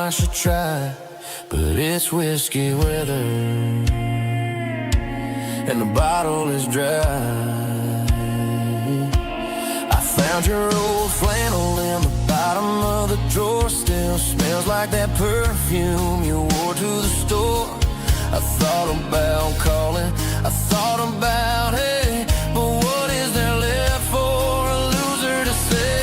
I should try, but it's whiskey weather, and the bottle is dry. I found your old flannel in the bottom of the drawer. Still smells like that perfume you wore to the store. I thought about calling, I thought about, hey, but what is there left for a loser to say?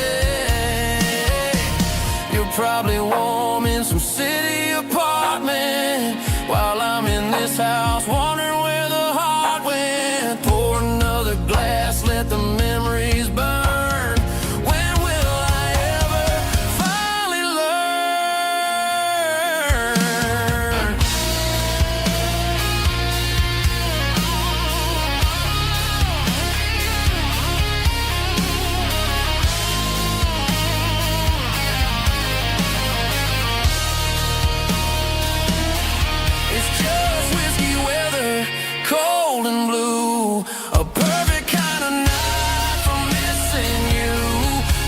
You're probably warm in some city apartment, while I'm in this house wondering where the heart went. Pour another glass, let the memories burn. When will I ever finally learn? It's just whiskey weather, cold and blue, a perfect kind of night for missing you.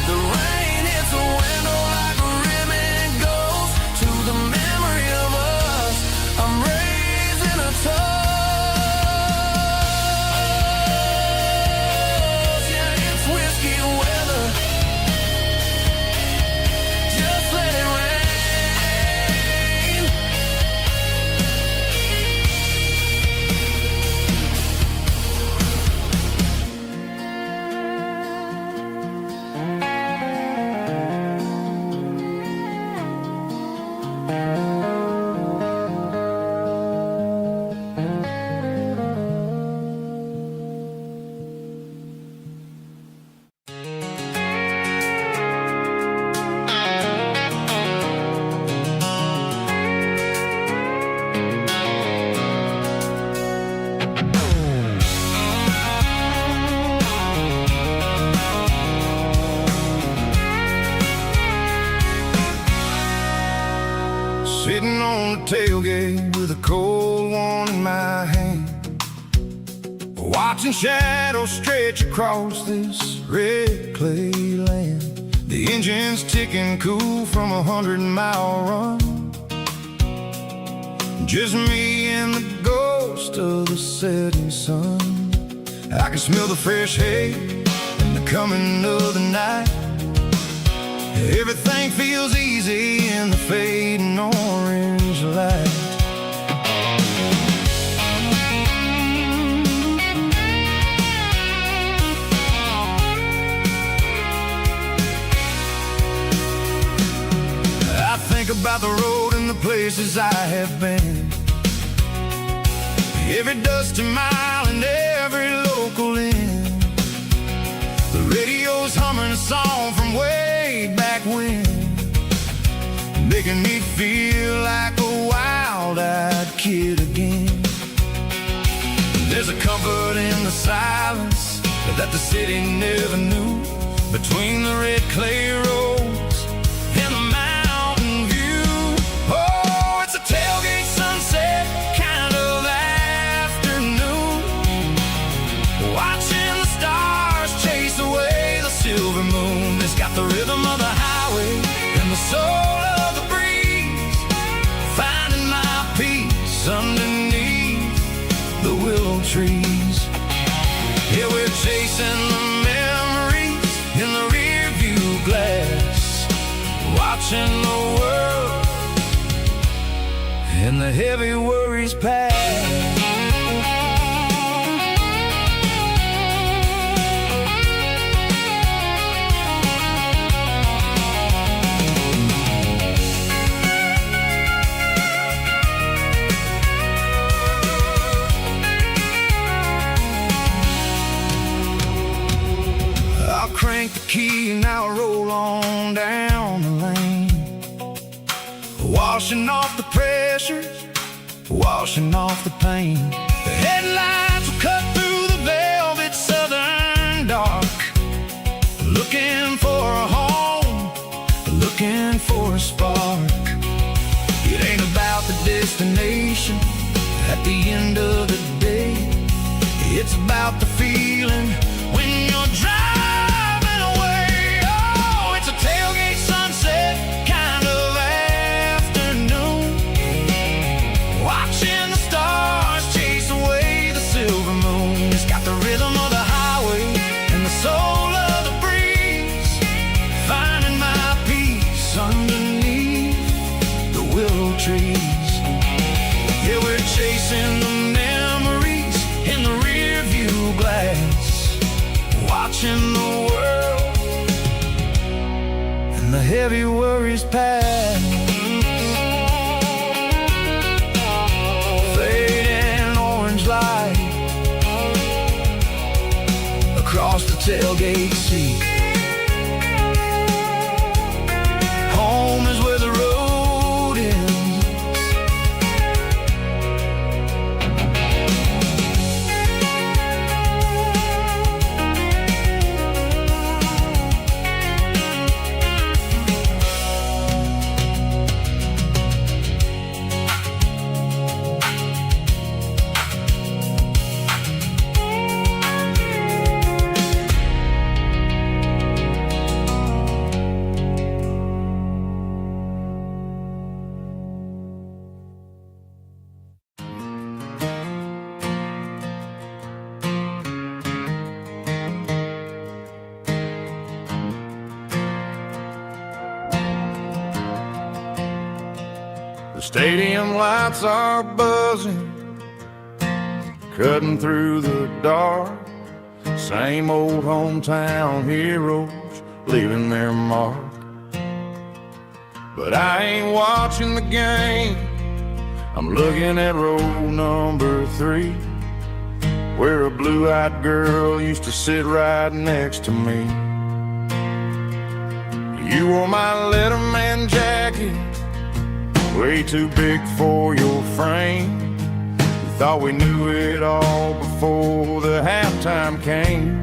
The rain hits a window like a ribbon goes to the memory of us. I'm raising a toast. Yeah, it's whiskey weather. Just let it rain. Sitting on the tailgate with a cold one in my hand, watching shadows stretch across this red clay land. The engine's ticking cool from 100-mile run. Just me and the ghost of the setting sun. I can smell the fresh hay and the coming of the night. Everything feels easy in the fading orange light. I think about the road and the places I have been, every dusty mile and every local inn. The radio's humming a song from way back when, making me feel like a wild-eyed kid again. There's a comfort in the silence that the city never knew, between the red clay roads and the mountain view. Oh, it's a tailgate sunset kind of afternoon, watching the stars chase away the silver moon. It's got the rhythm of the highway and the soul of the breeze, finding my peace underneath the willow trees. Yeah, we're chasing the memories in the rear view glass, watching the world and the heavy worries pass. Crank the key and I'll roll on down the lane, washing off the pressure, washing off the pain. The headlights will cut through the velvet southern dark, looking for a home, looking for a spark. It ain't about the destination at the end of the day, it's about the feeling when you're driving. Tailgate sunset kind of afternoon. worries past. Fading orange light across the tailgate seat. Home is where the road ends. The stadium lights are buzzing, cutting through the dark. Same old hometown heroes leaving their mark. But I ain't watching the game, I'm looking at row number 3, where a blue-eyed girl used to sit right next to me. You wore my Letterman jacket, way too big for your frame. We thought we knew it all before the halftime came.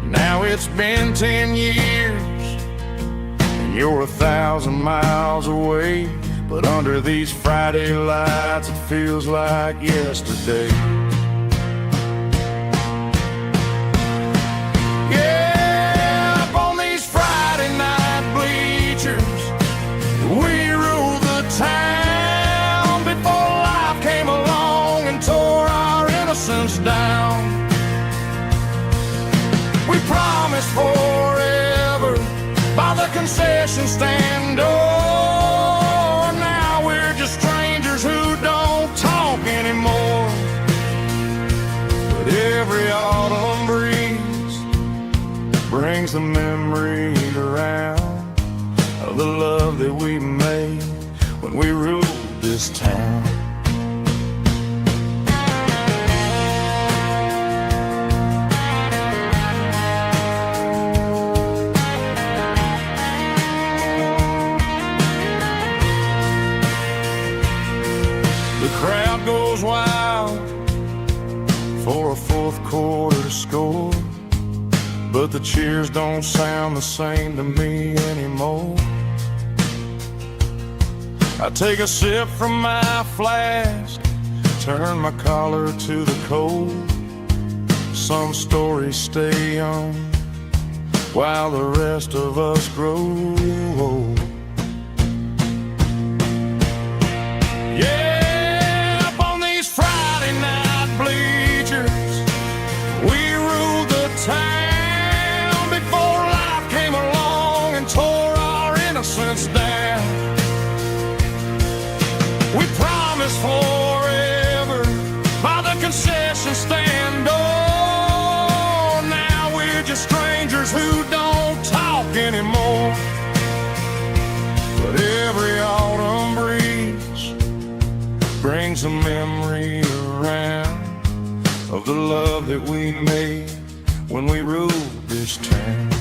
Now it's been 10 years and you're 1,000 miles away, but under these Friday lights it feels like yesterday. Yeah, up on these Friday night bleachers, we ruled the town before life came along and tore our innocence down. We promised forever by the concession stand door. Now we're just strangers who don't talk anymore. But every autumn breeze brings the memory around of the love that we made when we ruled this town. The crowd goes wild for a fourth quarter score, but the cheers don't sound the same to me anymore. I take a sip from my flask, turn my collar to the cold. Some stories stay young while the rest of us grow old. Yeah, up on these Friday night bleachers, we ruled the town before life came along and tore our innocence down. We promised forever by the concession stand door. Now we're just strangers who don't talk anymore. But every autumn breeze brings a memory around of the love that we made when we ruled this town.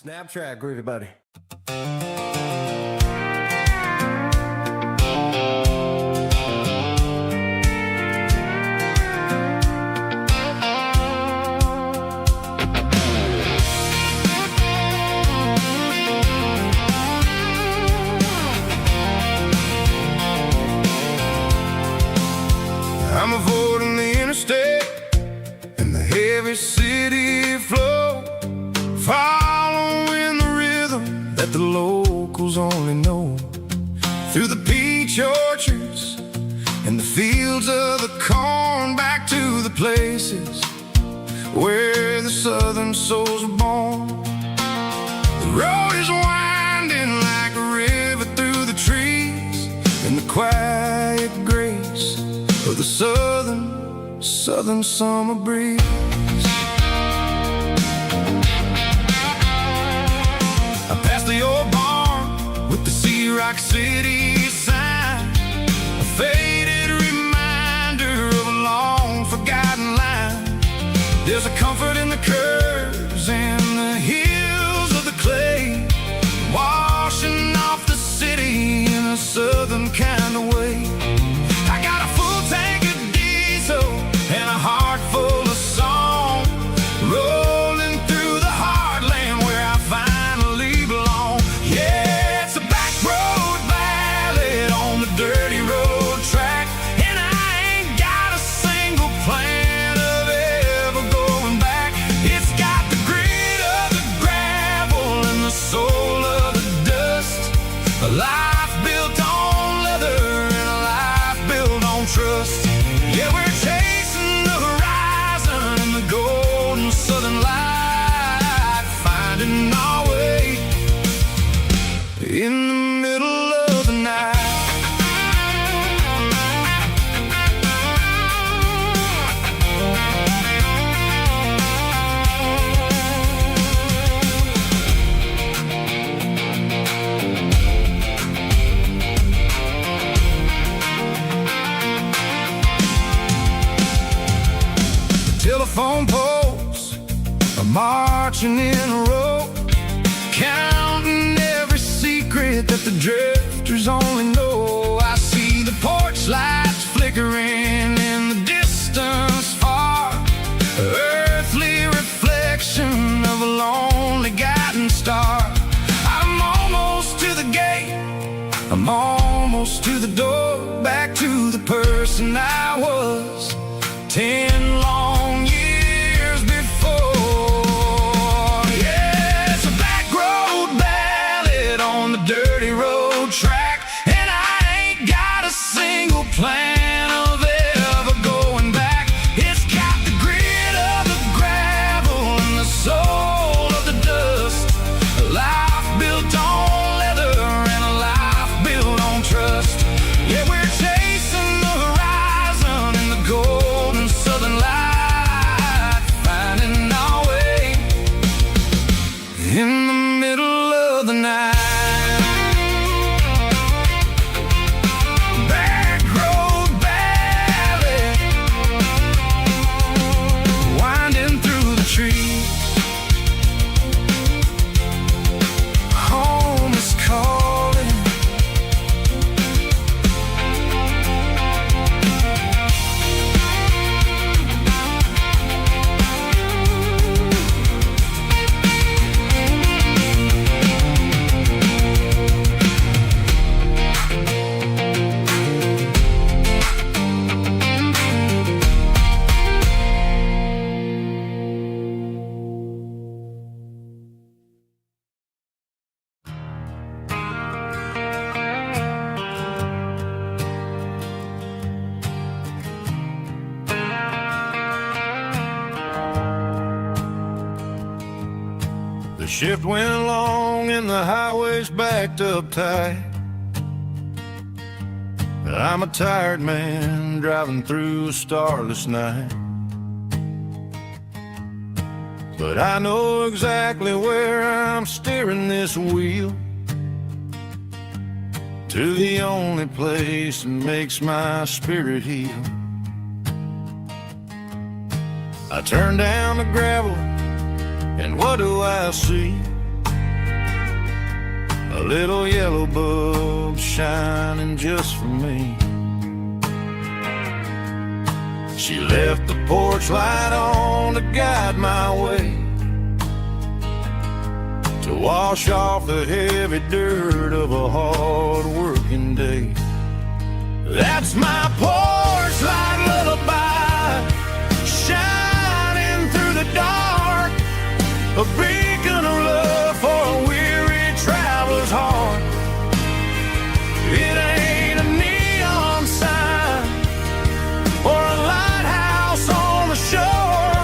Snap track, groovy buddy. I'm avoiding the interstate and the heavy city flow, following the rhythm that the locals only know. Through the peach orchards and the fields of the corn, back to the places where the southern souls are born. The road is winding like a river through the trees, in the quiet grace of the southern summer breeze. I passed the old barn with the Sea Rock City sign, a faded reminder of a long forgotten line. There's a comfort in the curves and the hills of the clay, washing off the city in a southern kind of way. I got a full tank of diesel and a heart full of song, rolling through the heartland where I finally belong. Yeah, it's a back road ballad on the dirty road track, and I ain't got a single plan of ever going back. It's got the grit of the gravel and the soul of the dust, a life built on leather and a life built on trust. Yeah, we're chasing the horizon in the golden southern light, finding our way in the middle of the night. Telephone poles are marching in a row, counting every secret that the drifters only know. I see the porch lights flickering in the distance far, earthly reflection of a lonely guiding star. I'm almost to the gate, I'm almost to the door, back to the person I was 10 long years before. Yeah, it's a back road ballad on the dirty road track, and I ain't got a single plan of ever going back. It's got the grit of the gravel and the soul of the dust, a life built on leather and a life built on trust. Yeah, we're chasing the horizon in the golden southern light, finding our way in the middle of the night. Back road ballad, winding through the trees. Home is calling. The shift went along and the highway's backed up tight. I'm a tired man driving through a starless night, but I know exactly where I'm steering this wheel, to the only place that makes my spirit heal. I turn down the gravel, and what do I see? little yellow bulb shining just for me. She left the porch light on to guide my way, to wash off the heavy dirt of a hard-working day. That's my porch light lullaby, shining through the dark, a beacon of love for a weary traveler's heart. It ain't a neon sign or a lighthouse on the shore,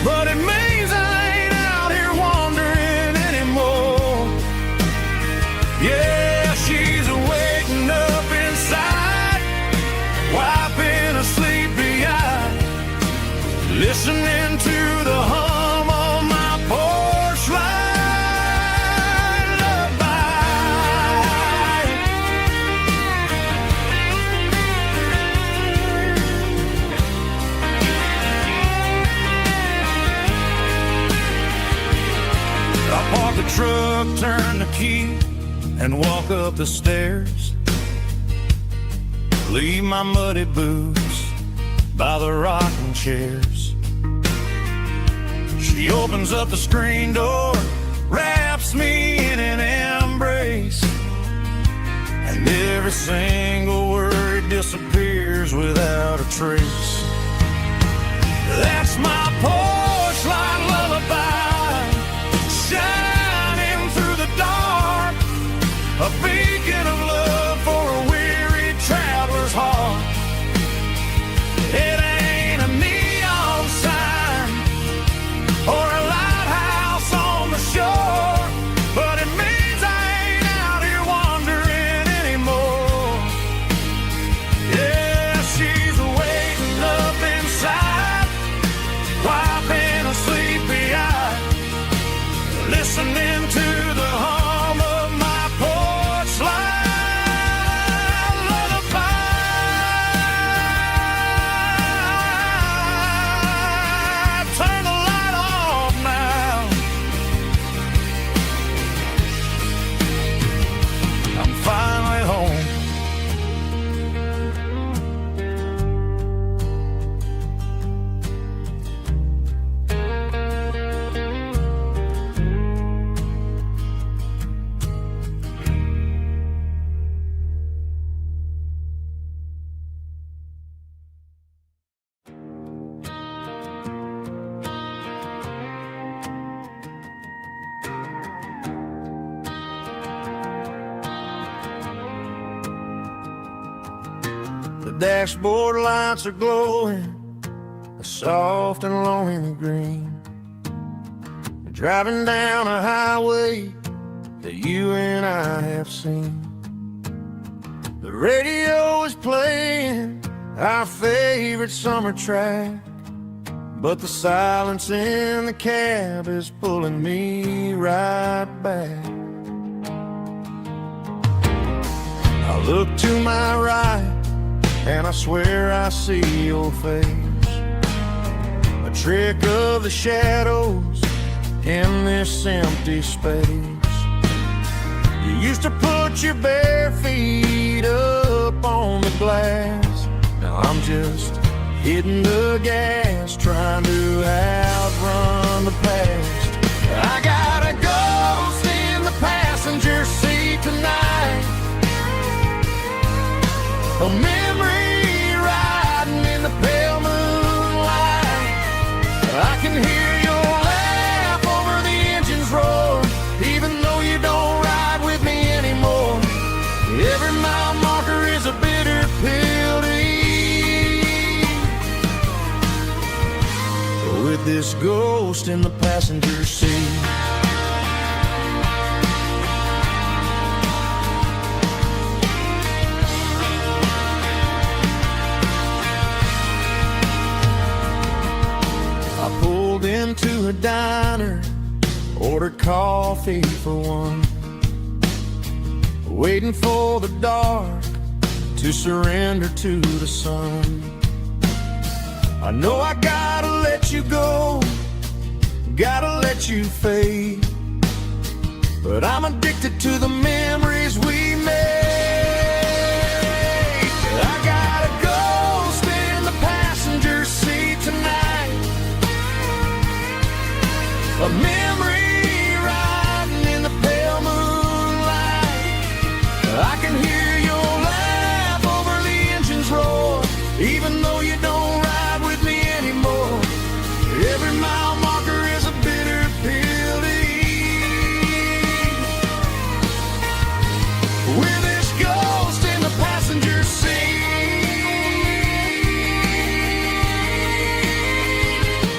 but it means I ain't out here wandering anymore. Yeah, she's waking up inside, wiping a sleepy eye, listening to the hum of my porch light lullaby. I park the truck, turn the key, and walk up the stairs. Leave my muddy boots by the rocking chairs. She opens up the screen door, wraps me in an embrace, and every single word disappears without a trace. That's my porch light lullaby, shining through the dark, a beacon of love for a weary traveler's heart. It ain't a neon sign or a lighthouse on the shore, but it means I ain't out here wandering anymore. Yeah, she's waiting up inside, wiping a sleepy eye, listening to the hum of my porch light lullaby. Turn the light off now. I'm finally home. The dashboard lights are glowing, a soft and lonely green. Driving down a highway that you and I have seen. The radio is playing our favorite summer track, but the silence in the cab is pulling me right back. I look to my right and I swear I see your face, a trick of the shadows in this empty space. You used to put your bare feet up on the glass. Now I'm just hitting the gas, trying to outrun the past. I got a ghost in the passenger seat tonight, a memory riding in the pale moonlight. I can hear your laugh over the engine's roar, even though you don't ride with me anymore. Every mile marker is a bitter pill to eat, with this ghost in the passenger seat. I pulled into a diner, ordered coffee for one, waiting for the dark to surrender to the sun. I know I gotta let you go, gotta let you fade, but I'm addicted to the memories we made. I got a ghost in the passenger seat tonight, a memory riding in the pale moonlight. I can hear your laugh over the engine's roar, even though you don't ride with me anymore. Every mile marker is a bitter pill to eat. With this ghost in the passenger seat,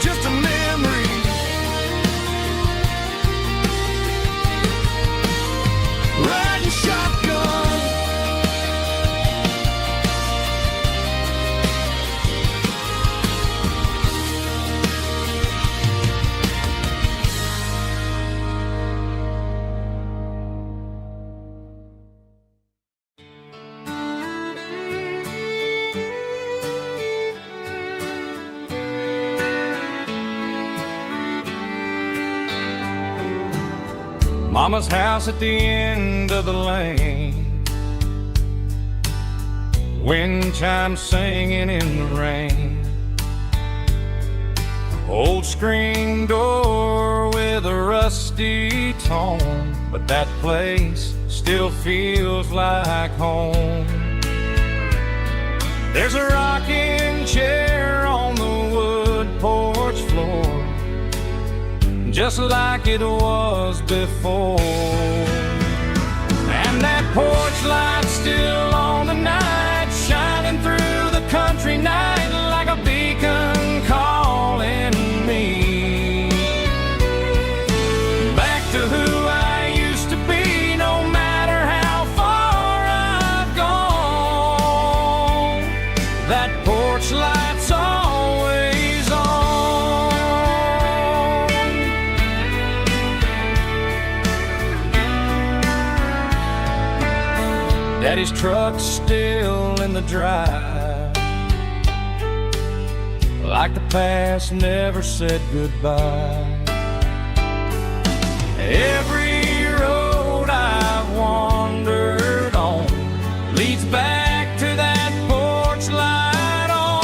just a memory. Riding shotgun. Mama's house at the end of the lane, wind chimes singing in the rain. Old screen door with a rusty tone, but that place still feels like home. There's a rocking chair on the wood porch floor, just like it was before. And that porch light's still on tonight, shining through the country night like a beacon calling me back to who I used to be. No matter how far I've gone, that porch light's always on. Daddy's truck's still in the drive, like the past never said goodbye. Every road I've wandered on leads back to that porch light on.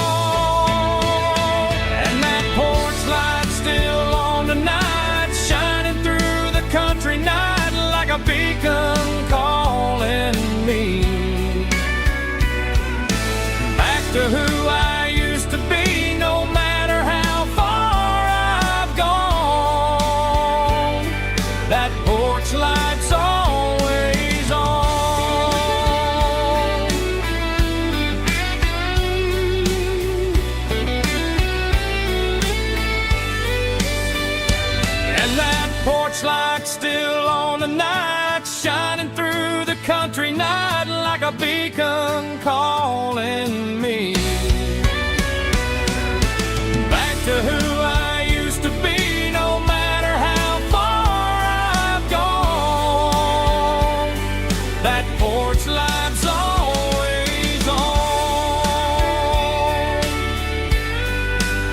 And that porch light's still on tonight, shining through the country night like a beacon calling me back to who I used to be. No matter how far I've gone, that porch light's always on. And that porch light's still on tonight, shining through the country night like a beacon calling me back to who I used to be. No matter how far I've gone, that porch light's always on,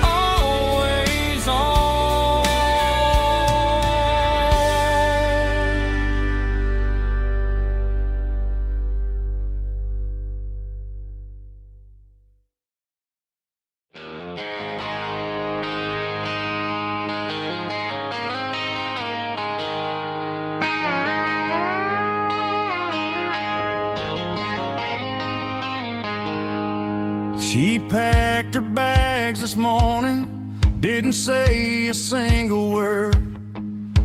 always on. She packed her bags this morning, didn't say a single word,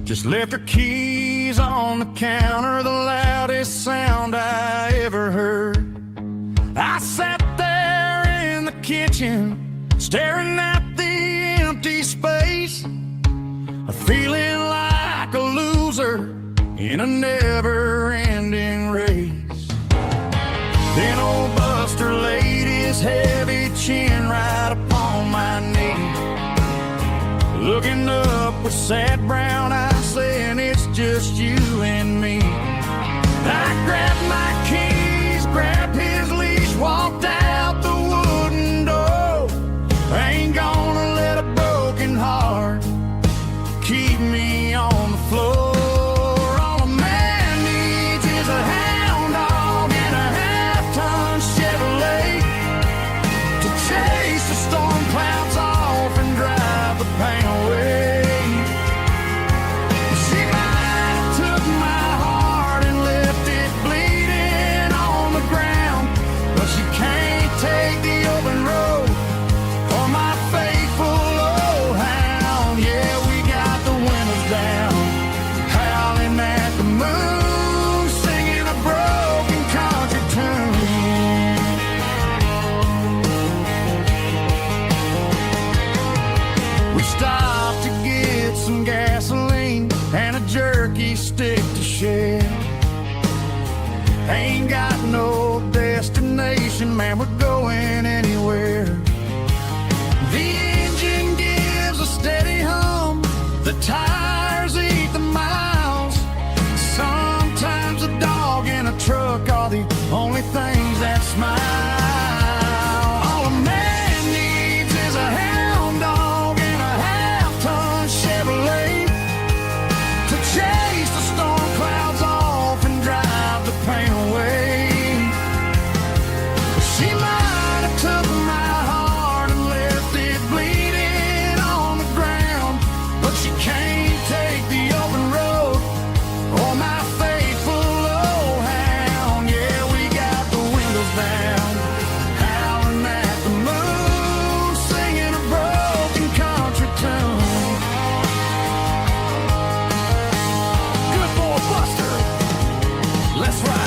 just left her keys on the counter, the loudest sound I ever heard. I sat there in the kitchen, staring at the empty space, feeling like a loser in a never-ending race. Then old Buster laid his heavy chin right upon my knee, looking up with sad brown eyes, saying it's just you and me. I grabbed my keys, grabbed his leash, walked out the wooden door. I ain't gonna let a broken heart keep me on the floor. On a some gasoline and a jerky stick to share. Ain't got no destination, man, we're going anywhere. The engine gives a steady hum, the tires eat the miles. Sometimes a dog and a truck are the only things that smile. All a man needs is a hound dog and a half-ton Chevrolet to chase the storm clouds off and drive the pain away. She might have took my heart and left it bleeding on the ground, but she can't take the open road or my faithful old hound. Yeah, we got the windows down, howling at the moon, singing a broken country tune. Good boy Buster, let's ride.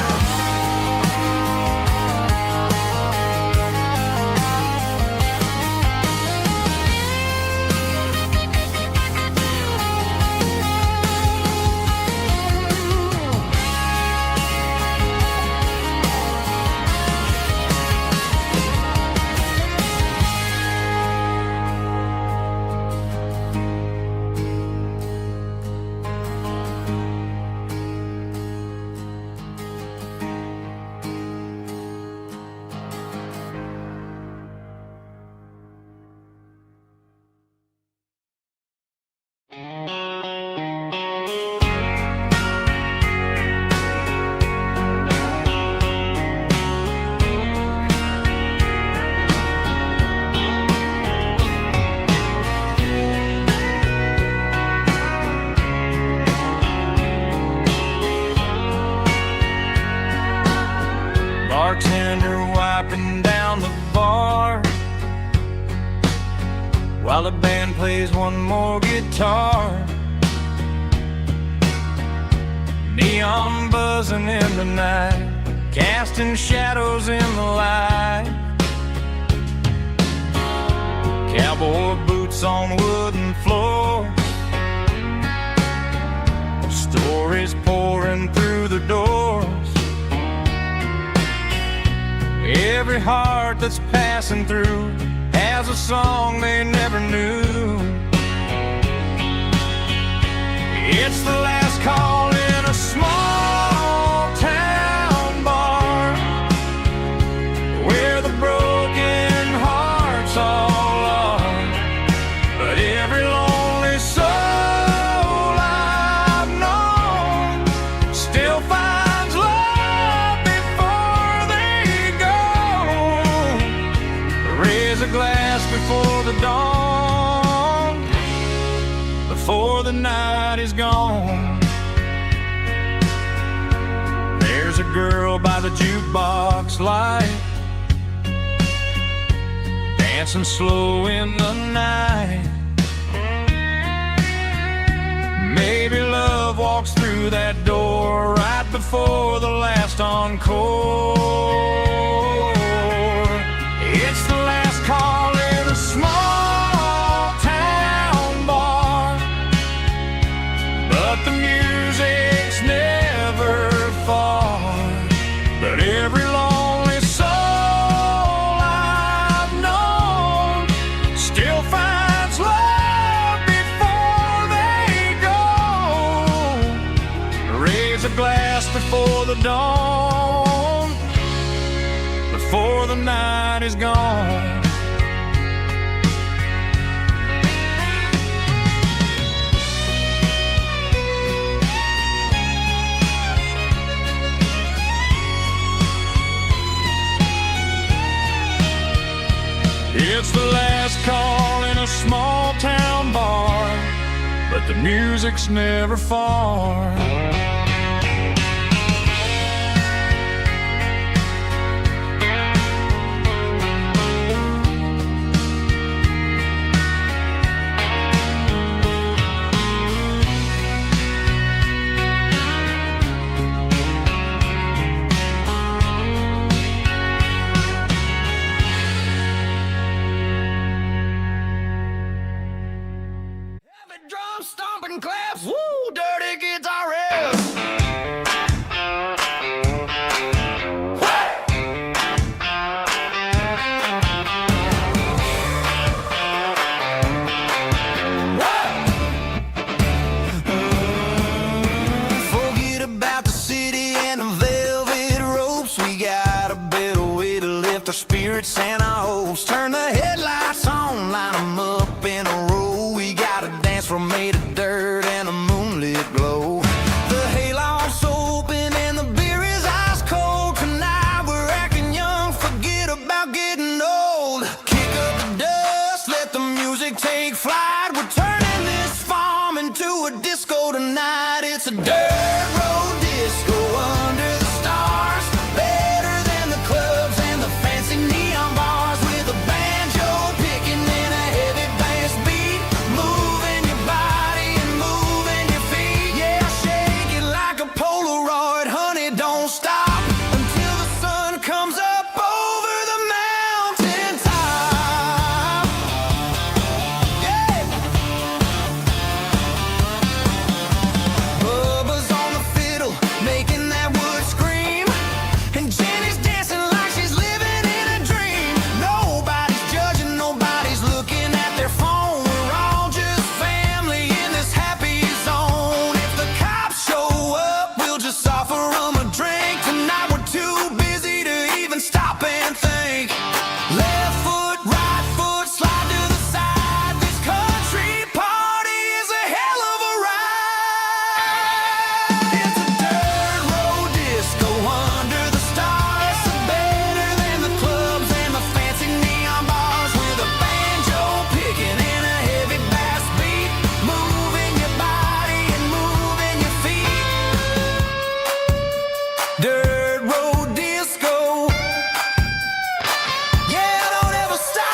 Bartender wiping down the bar while the band plays one more guitar. Neon buzzing in the night, casting shadows in the light. Cowboy boots on wooden floors, stories pouring through the doors. Every heart that's passing through has a song they never knew. It's the last call in a small town bar where the broken hearts all are. But every lonely soul I've known still finds love before they go. Raise a glass before the dawn, before the night is gone. There's a girl by the jukebox light, dancing slow in the night. Maybe love walks through that door right before the last encore. It's the last call in a small town bar, but the music's never far. But every lonely soul I've known still finds love before they go. Raise a glass before the dawn, before the night is gone. It's the last call in a small town bar, but the music's never far. Drum start. popping claps, woo, dirty guitar riffs. Forget about the city and the velvet ropes. We got a better way to lift our spirits and our hopes. Turn the headlights on, line them up in a row. We got a dance floor made of dirt and a moonlit glow. The hayloft's open and the beer is ice cold. Tonight we're acting young, forget about getting old. Kick up the dust, let the music take flight. We're turning this farm into a disco tonight. It's a dirt road disco under the stars. Better than the clubs and the fancy neon bars. With a banjo picking and a heavy bass beat. Moving your body and moving your feet. Yeah, shake it like a Polaroid, honey, don't stop until the sun comes up over the mountain top. Yeah. Bubba's on the fiddle, making that wood scream. And Jenny's dancing like she's living in a dream. Nobody's judging, nobody's looking at their phone. We're all just family in this happy zone. If the cops show up, we'll just offer them a drink. Tonight we're too busy to even stop and think. Left foot, right foot, slide to the side. This country party is a hell of a ride. It's a dirt road disco under the stars. Better than the clubs and the fancy neon bars. With a banjo picking and a heavy bass beat. Moving your body and moving your feet. Dirt road disco. Yeah, don't ever stop.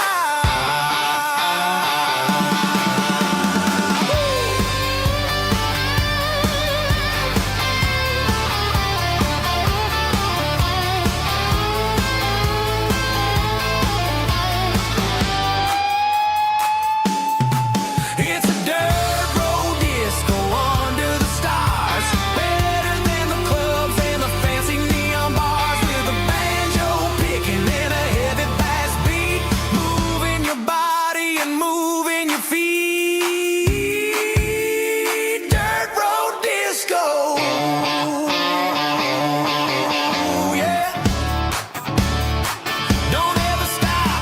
It's a dirt road disco under the stars. Better than the clubs and the fancy neon bars. With a banjo picking and a heavy bass beat. Moving your body and moving your feet. Dirt road disco. Yeah. Don't ever stop.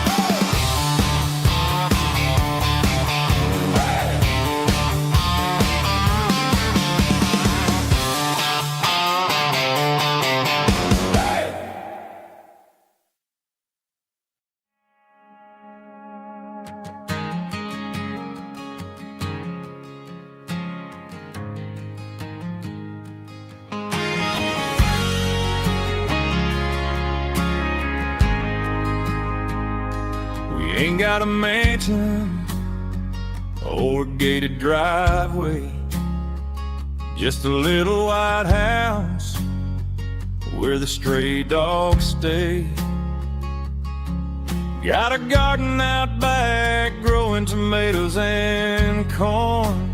We ain't got a mansion or a gated driveway, just a little white house where the stray dogs stay. Got a garden out back growing tomatoes and corn,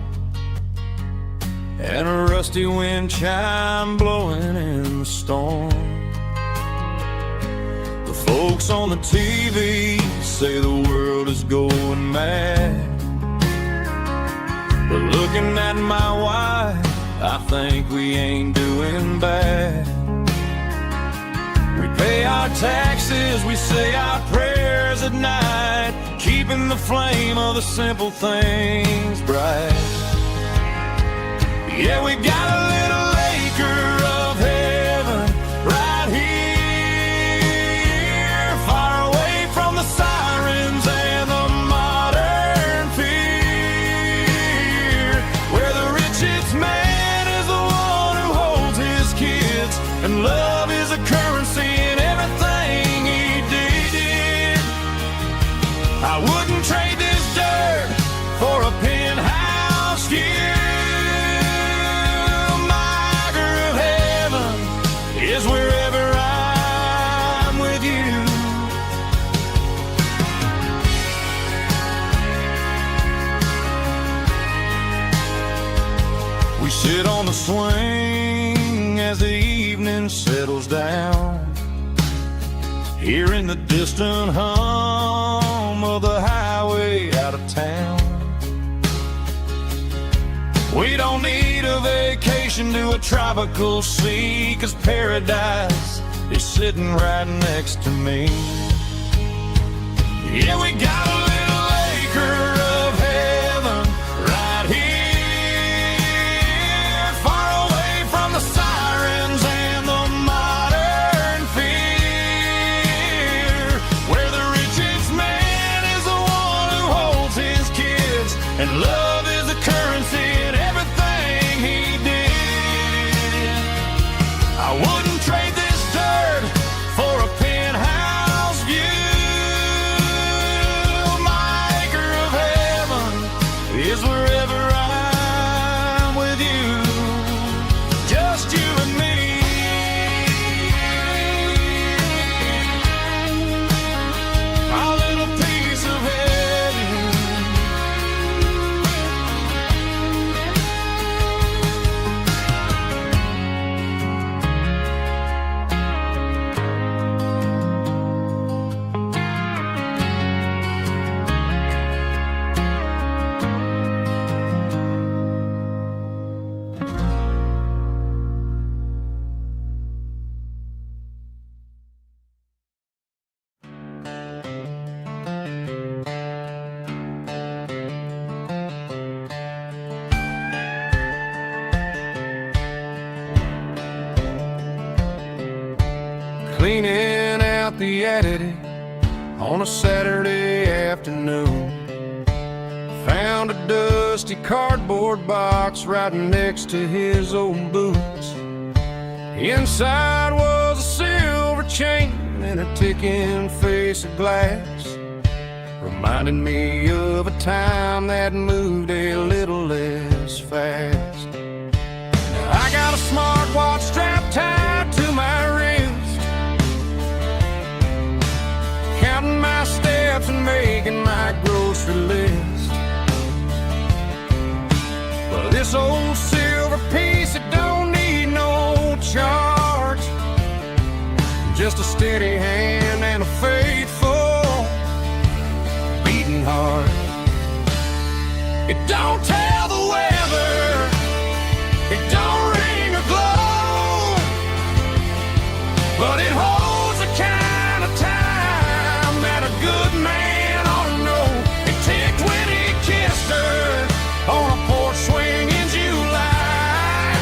and a rusty wind chime blowing in the storm. The folks on the TV say the world is going mad, but looking at my wife, I think we ain't doing bad. We pay our taxes, we say our prayers at night, keeping the flame of the simple things bright. Yeah, we got a little acre of heaven right here, far away from the sirens and the modern fear, where the richest man is the one who holds his kids, and love is a currency in everything he did. I wouldn't trade this dirt for a penthouse view. We sit on the swing as the evening settles down, hearing the distant hum of the highway out of town. We don't need a vacation to a tropical sea, 'cause paradise is sitting right next to me. Yeah, we got a little acre of heaven right here, far away from the sirens and the modern fear, where the richest man is the one who holds his kids, and love is the currency in everything he did. I wouldn't trade this dirt for a penthouse view. My acre of heaven is wherever I'm with you, just you and me. Our little piece of heaven. Cleaning out the attic on a Saturday afternoon, found a dusty cardboard box right next to his old boots. Inside was a silver chain and a ticking face of glass, reminding me of a time that moved a little less fast. Now I got a smartwatch strapped tied to my wrist, counting my steps and making my grocery list. But this old silver piece, it don't need no charge, just a steady hand and a faithful beating heart. It don't tell the weather, it don't ring or glow, but it holds the kind of time that a good man ought to know. It ticked when he kissed her on a porch swing in July.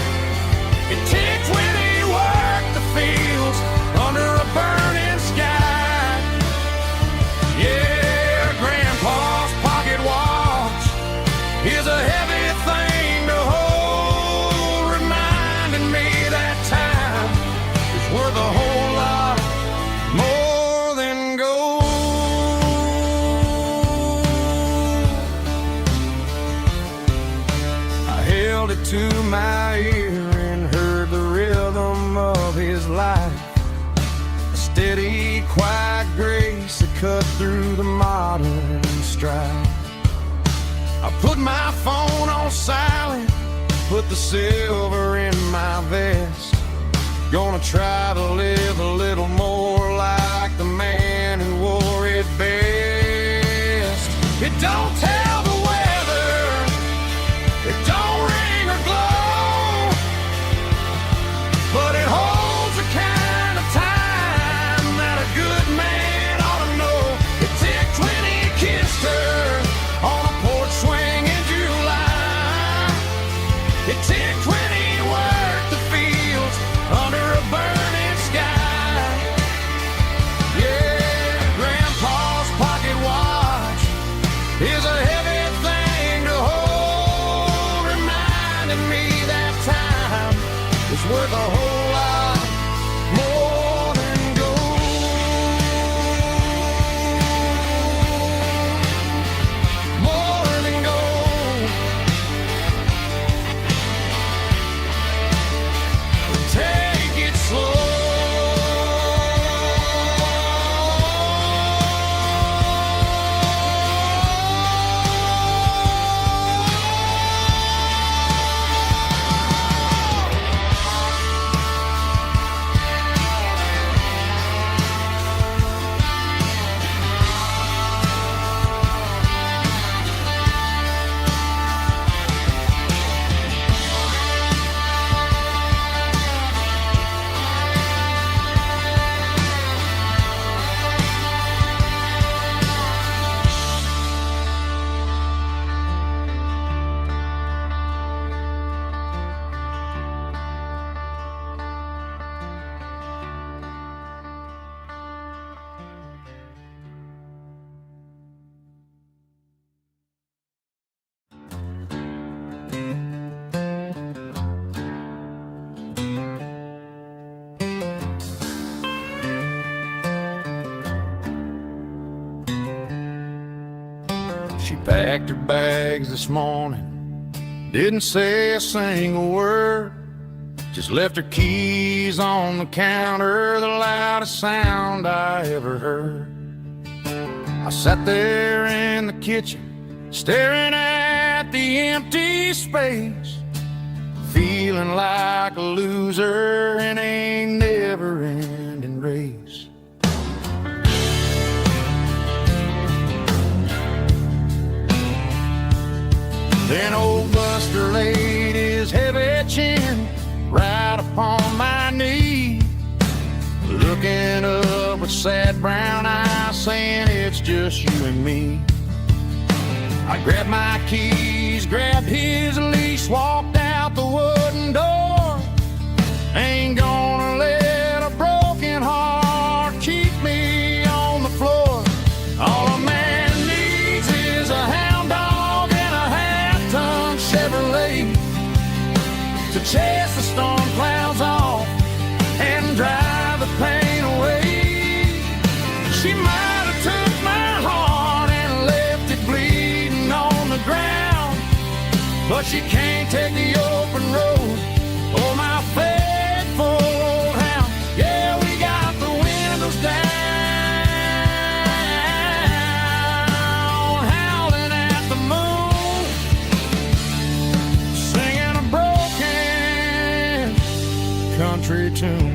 It ticked when he worked the fields under a burning sky. Yeah, Grandpa's pocket watch is a heavy thing to hold, reminding me that time is worth a whole lot more than gold. I held it to my ear and heard the rhythm of his life, a steady, quiet grace that cut through the modern strife. I put my phone on silent, put the silver in my vest, gonna try to live a little more like the man who wore it best. It don't tell the weather, it don't ring or glow, but it holds the kind of time that a good man ought to know. It ticked when he kissed her on a porch swing in July. It ticked when he worked the fields under a burning sky. Yeah, Grandpa's pocket watch is a heavy thing to hold, reminding me that time is worth a whole lot more than gold. More than gold. Take it slow. packed her bags this morning. Didn't say a single word, just left her keys on the counter, the loudest sound I ever heard. I sat there in the kitchen, staring at the empty space, feeling like a loser in a never-ending race. Then old Buster laid his heavy chin right upon my knee, looking up with sad brown eyes, saying it's just you and me. I grabbed my keys, grabbed his leash, walked out the wooden door. Ain't gonna let a broken heart keep me on the floor. All a man needs is a hound dog and a half-ton Chevrolet to chase the storm clouds off and drive the pain away. She might have took my heart and left it bleeding on the ground, but she can't take the open road or my faithful old hound. Yeah, we got the windows down, howling at the moon, singing a broken country tune.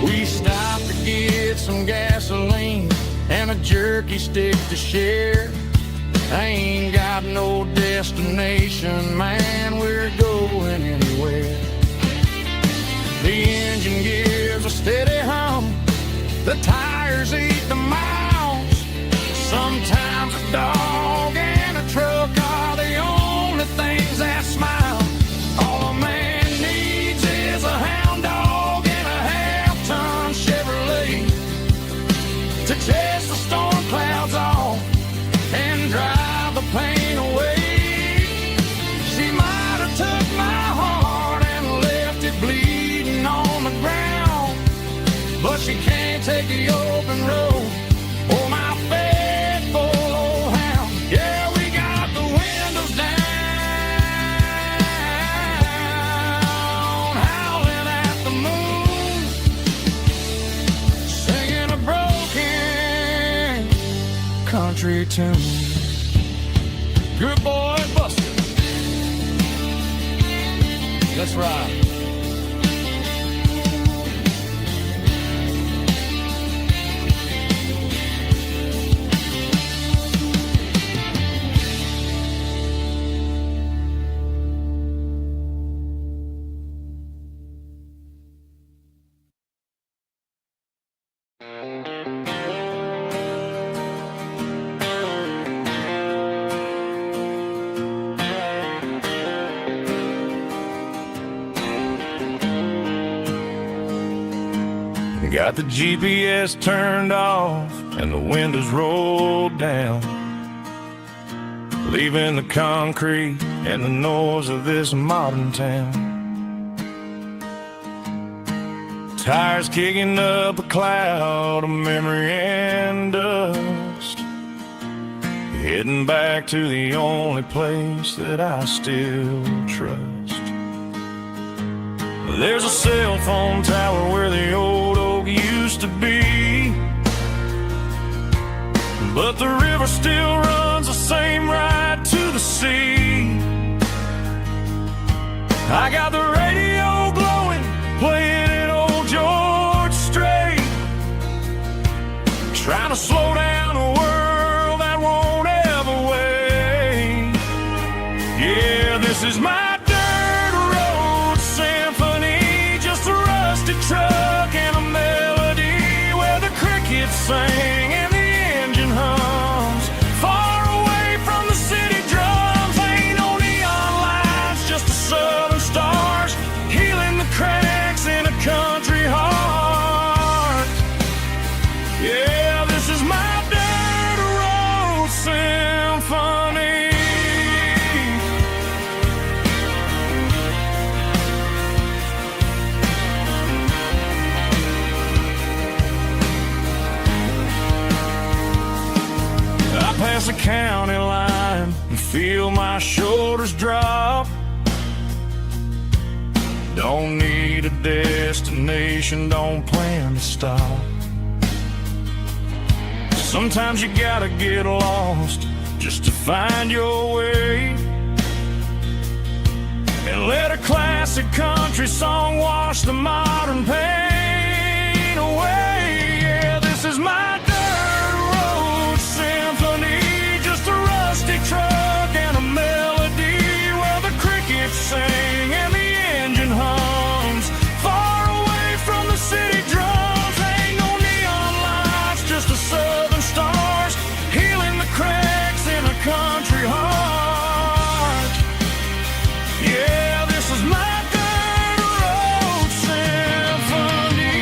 We stopped to get some gasoline and a jerky stick to share. I ain't got no destination, man, we're going anywhere. The engine gives a steady hum, the tires eat the miles. Sometimes a dog and a truck are the only things that smile. All a man needs is a hound dog and a half-ton Chevrolet to chase the storm clouds off and drive the pain away. She might have took my heart and left it bleeding on the ground, but she can't take the open road or my faithful old hound. Yeah, we got the windows down, howling at the moon, singing a broken country tune. Good boy, Buster. Let's ride. Got the GPS turned off and the windows rolled down, leaving the concrete and the noise of this modern town. Tires kicking up a cloud of memory and dust, heading back to the only place that I still trust. There's a cell phone tower where the old oak used to be, but the river still runs the same right to the sea. I got the radio glowing, playing it old George Strait, trying to slow down a world that won't ever wait. Yeah, this is my truck and a melody where the crickets sing and the engine hums, far away from the city drums. Ain't no neon lights, just the southern stars healing the cracks in a country heart. Yeah, this is my dirt road symphony. my shoulders drop. Don't need a destination, don't plan to stop. Sometimes you gotta get lost just to find your way, and let a classic country song wash the modern pain away. Yeah, this is my dirt road symphony, just a rusty truck and a melody where the crickets sing and the engine hums far away from the city drums. Ain't no neon lights, just the southern stars healing the cracks in a country heart. Yeah, this is my dirt road symphony.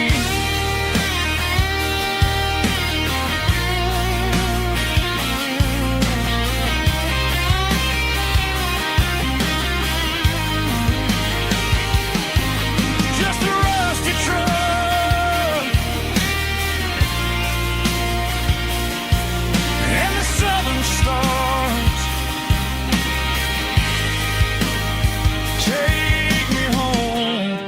Just a rusty truck and the southern stars take me home.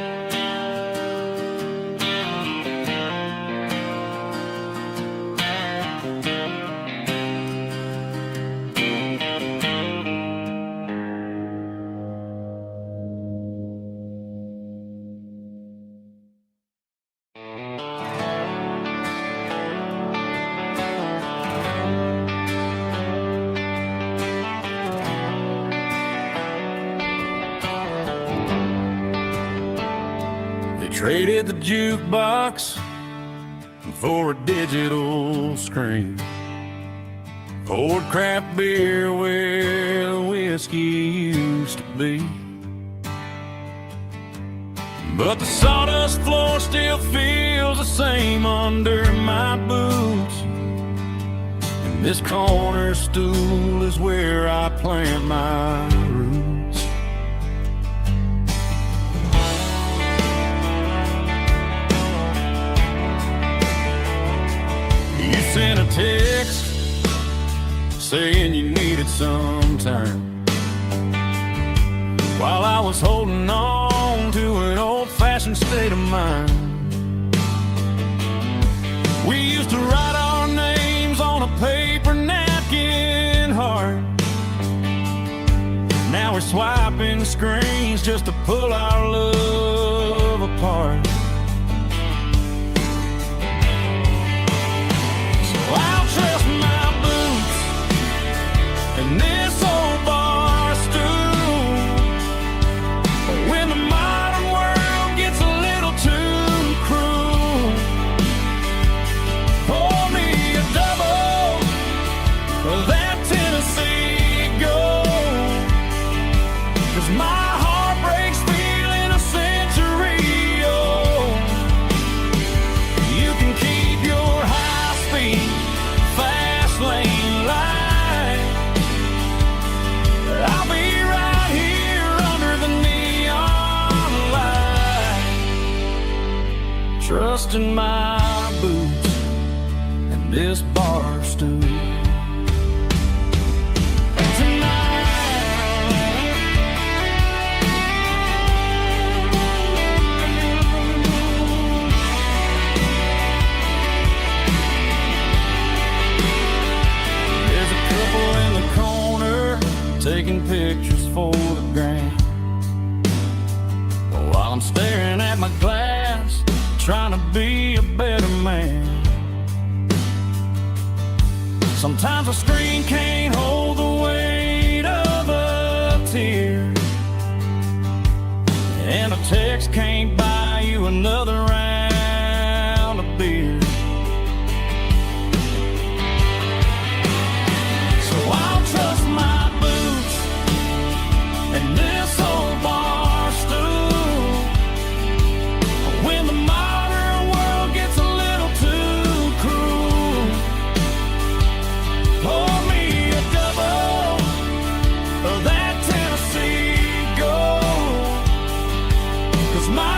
They traded the jukebox for a digital screen, poured craft beer where the whiskey used to be. But the sawdust floor still feels the same under my boots, and this corner stool is where I plant my roots. You sent a text saying you needed some time, while I was holding on to an old-fashioned state of mind. We used to write our names on a paper napkin heart. Now we're swiping screens just to pull our love apart. I'll trust my boots and this old bar stool when the modern world gets a little too cruel. Pour me a double of that Tennessee Gold, 'cause my heart breaks feeling a century old. You can keep your high-speed fast lane light. I'll be right here under the neon light, trusting my boots and this bar stool. Taking pictures for the gram, while I'm staring at my glass, trying to be a better man. Sometimes a screen can't hold the weight of a tear, and a text can't buy you another round of beer. So I'll trust my and this old bar stool when the modern world gets a little too cruel. Pour me a double of that Tennessee Gold, 'cause my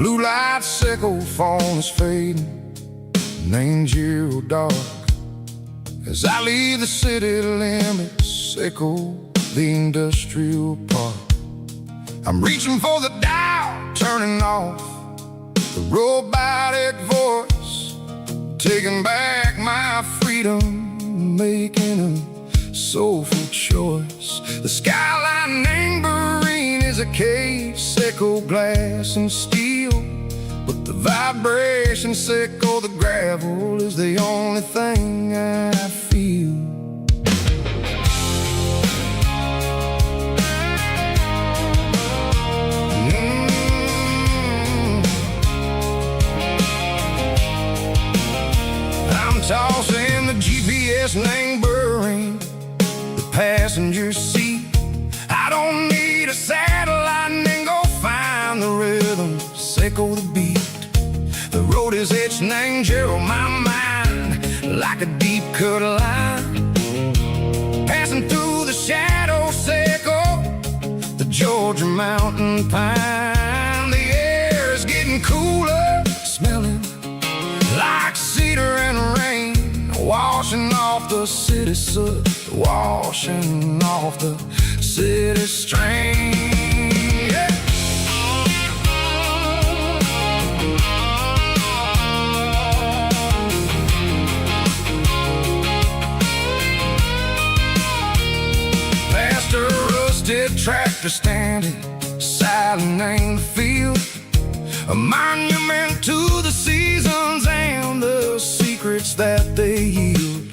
blue light sickle phone is fading, named you dark. As I leave the city limits, sickle the industrial park. I'm reaching for the dial, turning off the robotic voice, taking back my freedom, making a soulful choice. The skyline neighboring is a cave, sickle glass and steel, but the vibration sickle the gravel is the only thing I feel. I'm tossing the GPS neighboring the passenger seat. I don't need a satellite and go find the rhythm, sickle the beat. The road is etched and Gerald my mind like a deep cut line, passing through the shadow sickle, the Georgia mountain pine. The air is getting cooler, smelling like cedar and rain, washing off the city soot, washing off the city strain. Yeah. Past a rusted tractor standing silent in the field, a monument to the seasons and the secrets that they yield.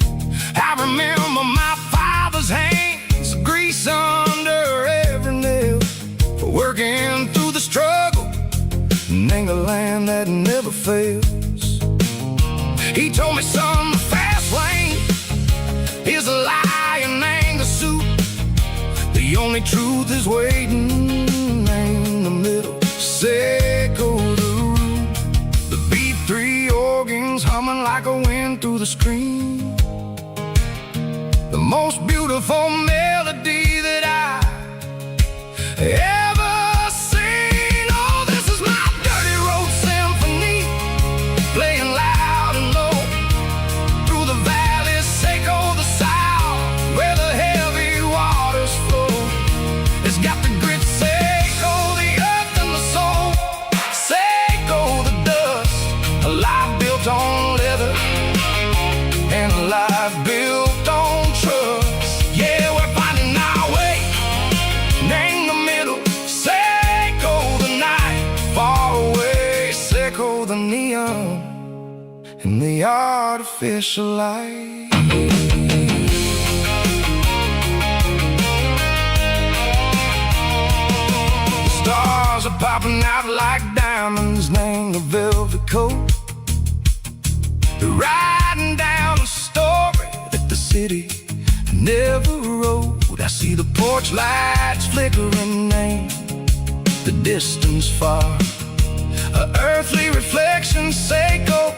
I remember my father's hands, grease under every nail, for working through the struggle and the land that never fails. He told me, son, the fast lane is a lie and ain't the suit. The only truth is waiting in the middle, sickle the root. The B3 organs humming like a wind through the screen, the most beautiful melody that I ever seen. Oh, this is my dirty road symphony, playing loud and low through the valleys, sickle the south, where the heavy waters flow. It's got the grit, sickle the earth and the soul, sickle the dust, a life built on leather and a life built on trust. Yeah, we're finding our way in the middle, sickle the night far away, sickle the neon and the artificial light. The stars are popping out like diamonds, named the velvet coat. They're riding down a story that the city never wrote. I see the porch lights flickering, name the distance far, a earthly reflection, sickle,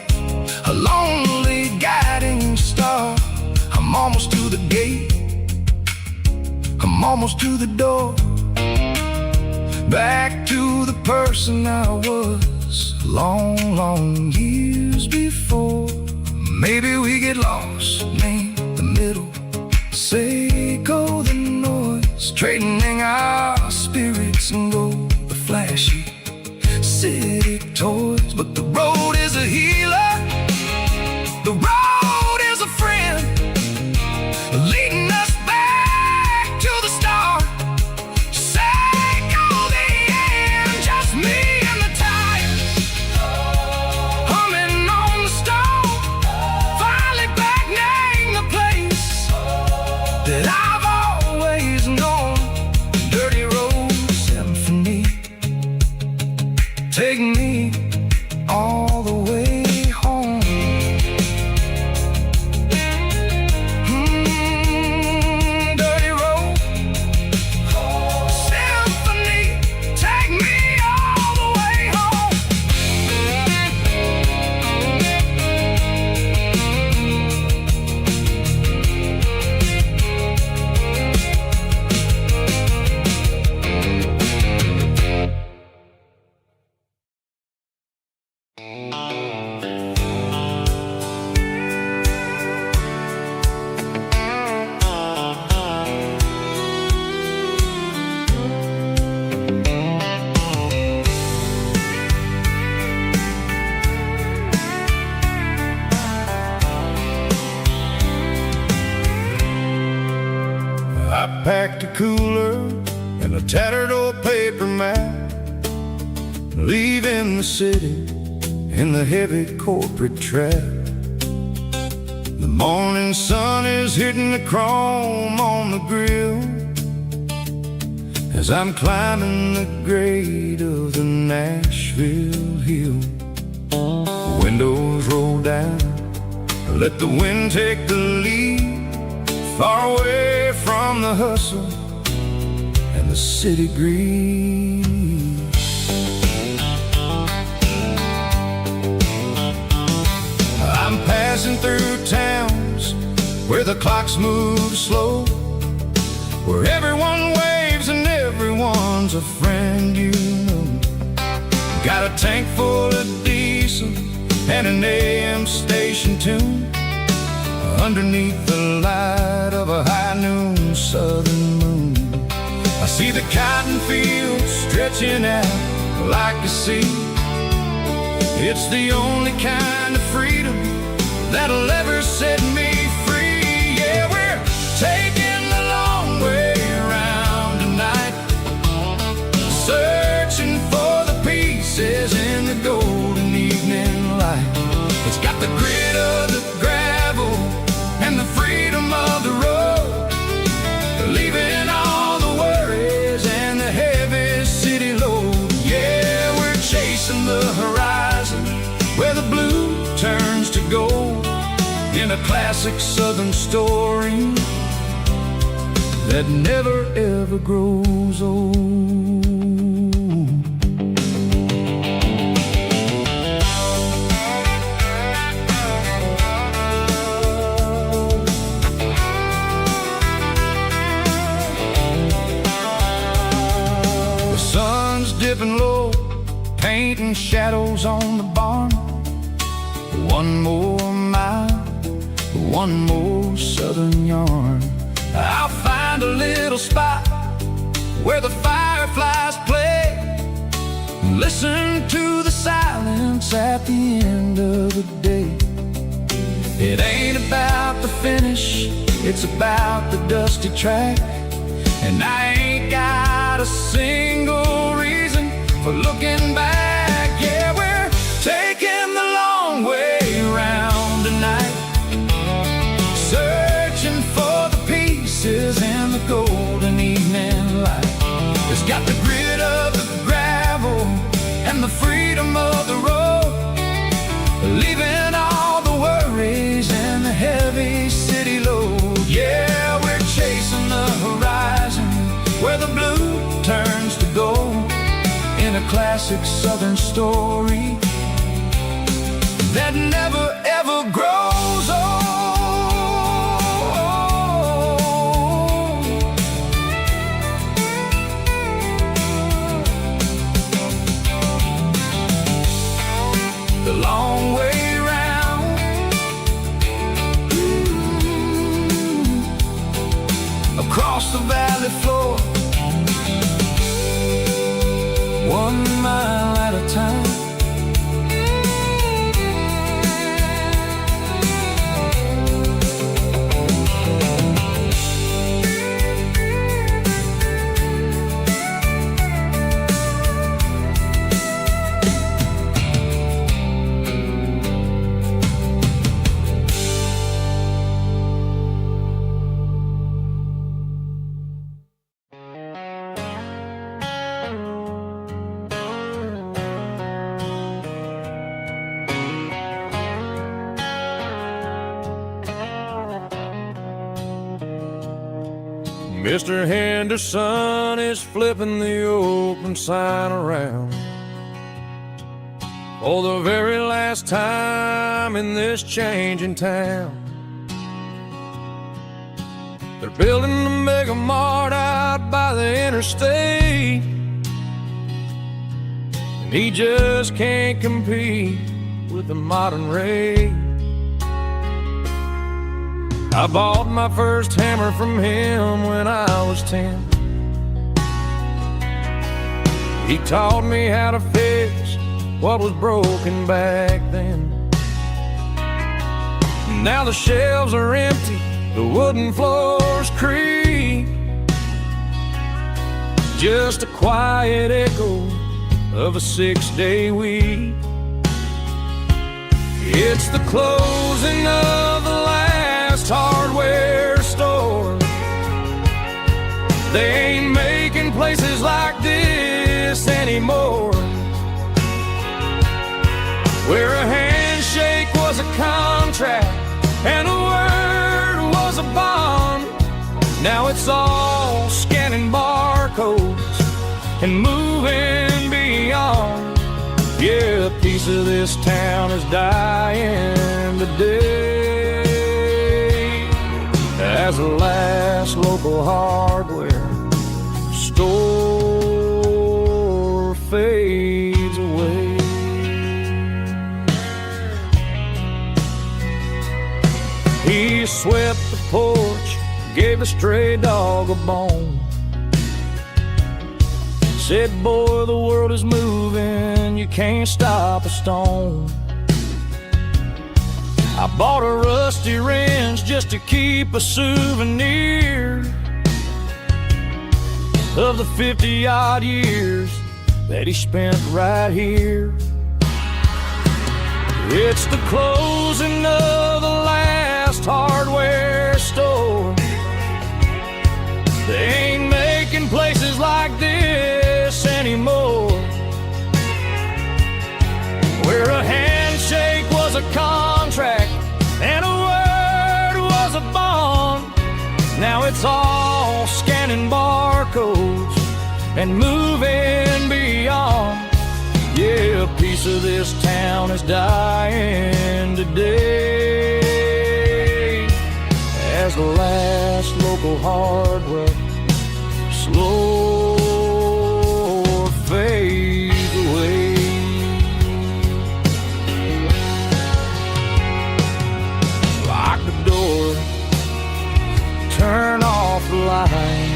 a lonely guiding star. I'm almost to the gate, I'm almost to the door, back to the person I was long, long years before. Maybe we get lost in the middle, sickle the noise, trading our spirits and go the flashy city toys. But the road is a healer, the road is a friend, leading us back to the start. Sickle the end, just me and the tires, humming on the stove, finally back name the place that I've always known. Dirty road symphony, take me all the way home. leaving the city in the heavy corporate trap. The morning sun is hitting the chrome on the grill as I'm climbing the grade of the Nashville hill. Windows roll down, let the wind take the lead, far away from the hustle and the city greed. I'm passing through towns where the clocks move slow, where everyone waves and everyone's a friend you know. Got a tank full of diesel and an AM station tune underneath the light of a high noon southern moon. I see the cotton fields stretching out like a sea. It's the only kind of freedom that'll ever set me free. Yeah, we're taking the long way around tonight, searching for the pieces in the golden evening light. It's got the grit of the gravel and the freedom of the road, leaving all the worries and the heavy city load. Yeah, we're chasing the horizon where the blue turns to gold, in a classic southern story that never ever grows old. The sun's dipping low, painting shadows on the barn. One more mile, one more southern yarn. I'll find a little spot where the fireflies play, listen to the silence at the end of the day. It ain't about the finish, it's about the dusty track. And I ain't got a single reason for looking back. Yeah, we're taking the long way around tonight, searching for the pieces in the golden evening light. It's got the grit of the gravel and the freedom of the road, leaving all the worries and the heavy city load. Yeah, we're chasing the horizon where the blue turns to gold, in a classic southern story that never ever grows old. The long way round, across the valley floor, 1 mile at a time. Mr. Henderson is flipping the open sign around for the very last time in this changing town. They're building a mega mart out by the interstate, and he just can't compete with the modern rate. I bought my first hammer from him when I was 10. He taught me how to fix what was broken back then. Now the shelves are empty, the wooden floors creak, just a quiet echo of a 6-day week. It's the closing of the last hardware store. They ain't making places like this anymore, where a handshake was a contract and a word was a bond. Now it's all scanning barcodes and moving beyond. Yeah, a piece of this town is dying today as the last local hardware store fades away. He swept the porch, gave the stray dog a bone, said, boy, the world is moving, you can't stop a stone. I bought a rusty wrench just to keep a souvenir of the 50-odd years that he spent right here. It's the closing of the last hardware store. They ain't making places like this anymore, where a handshake was a contract and a word was a bond. Now it's all scanning barcodes and moving beyond. Yeah, a piece of this town is dying today as the last local hardware slow fades away. Lock the door, turn off the light.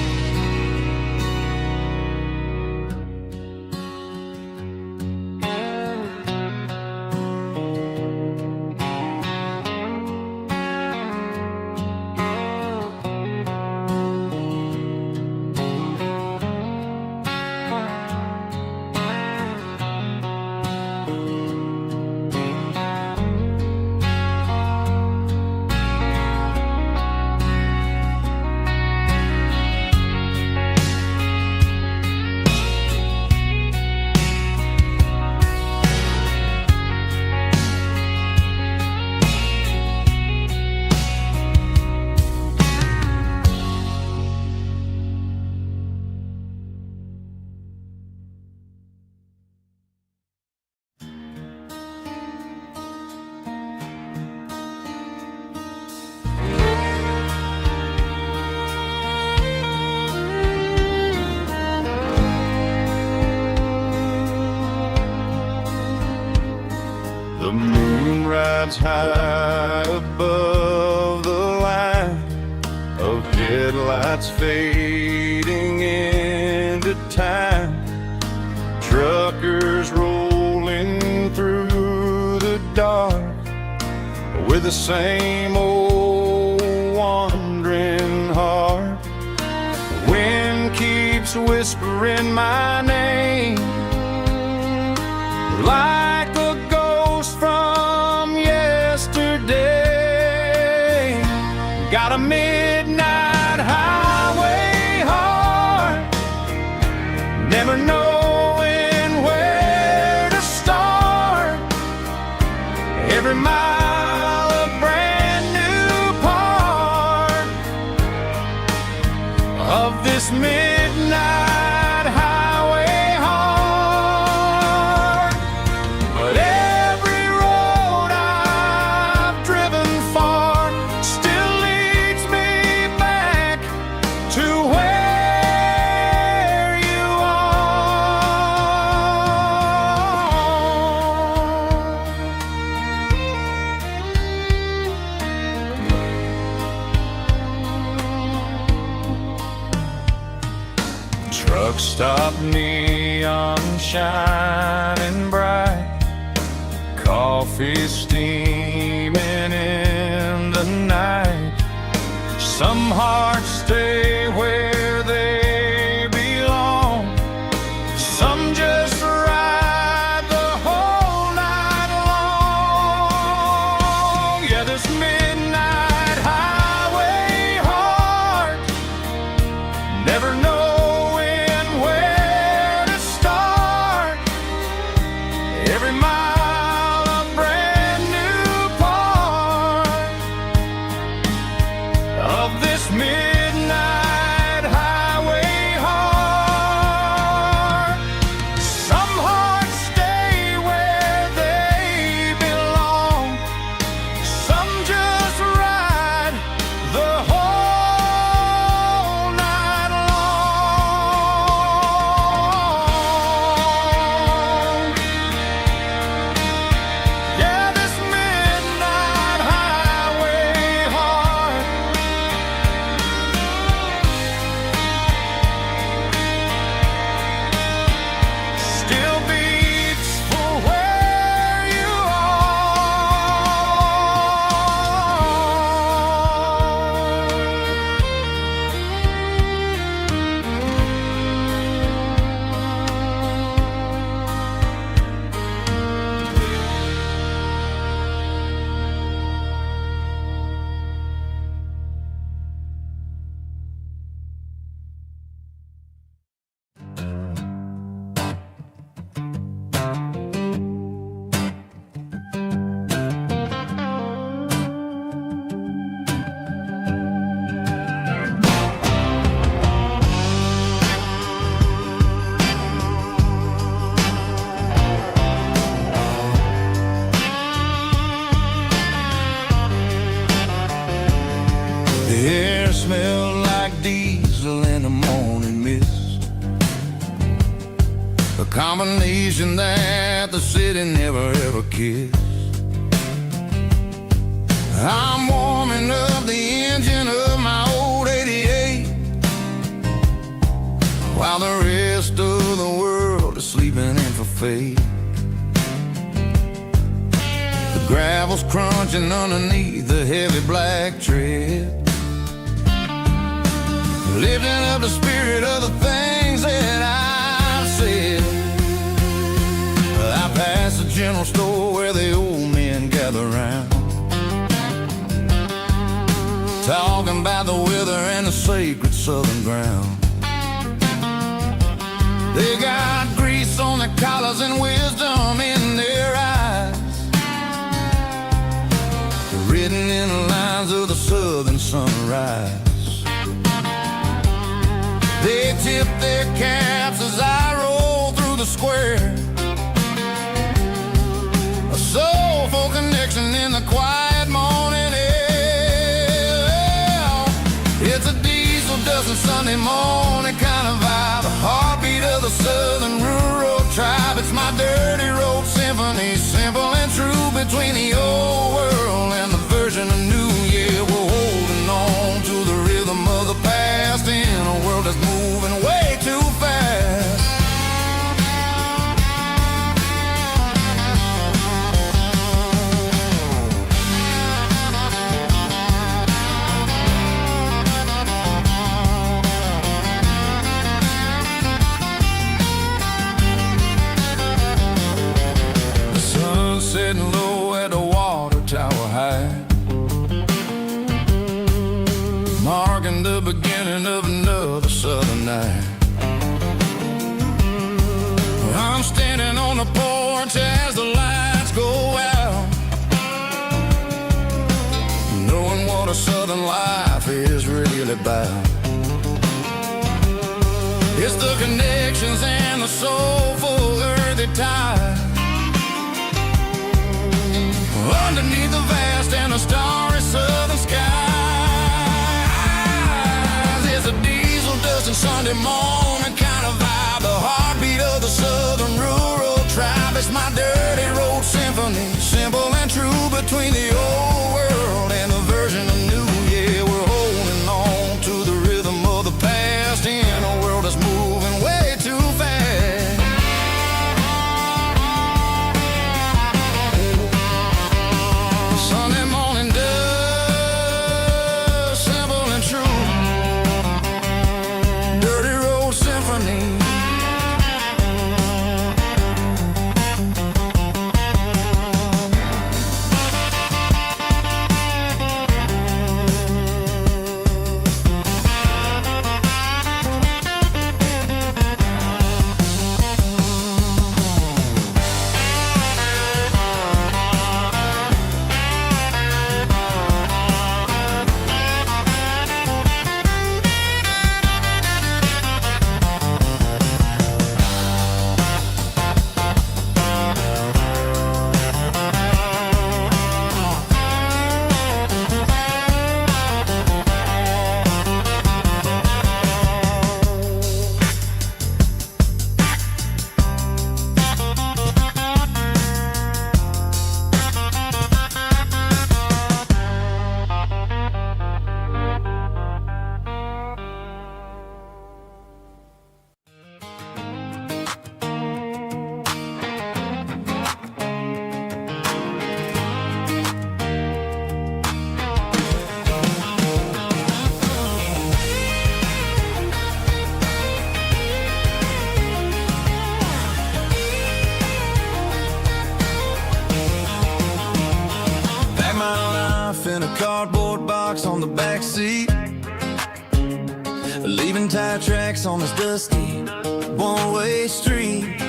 The moon rides high above the line of headlights fading into time. Truckers rolling through the dark with the same old wandering heart. The wind keeps whispering my name like a ghost from yesterday. Got a midnight highway heart, never knowing where to start. Every mile a brand new part of this midnight highway heart. But every road I've driven far still leads me back to where you are. Truck stop, neon shining bright, coffee steaming in the night. Some hearts stay where they belong, some just ride combination that the city never ever kissed. I'm warming up the engine of my old 88, while the rest of the world is sleeping in for fate. The gravel's crunching underneath the heavy black tread, lifting up the spirit of the things that I've said. I pass the general store where the old men gather round, talking about the weather and the sacred southern ground. They got grease on their collars and wisdom in their eyes, written in the lines of the southern sunrise. They tip their caps as I roll through the square, a soulful connection in the quiet morning air. It's a diesel dusting Sunday morning kind of vibe, the heartbeat of the southern rural tribe. It's my dirty road symphony, simple and true, between the old world and the version of new. Yeah, we're holding on to the rhythm of the past in a world that's moving way too fast. The sun setting low at the water tower high, marking the beginning of another southern night. I'm standing on the porch as the lights go out, knowing what a southern life is really about. It's the connections and the soulful earthy ties, underneath the vast and the starry southern skies. It's a diesel dusting Sunday morning kind of vibe, the heartbeat of the southern rural tribe. It's my dirty road symphony, simple and true, between the old world and the version of new. Yeah, we're holding on to the rhythm of the past in a world that's moving way too fast. Sunday morning dust, simple and true, dirty road symphony. In a cardboard box on the back seat, leaving tire tracks on this dusty one-way street.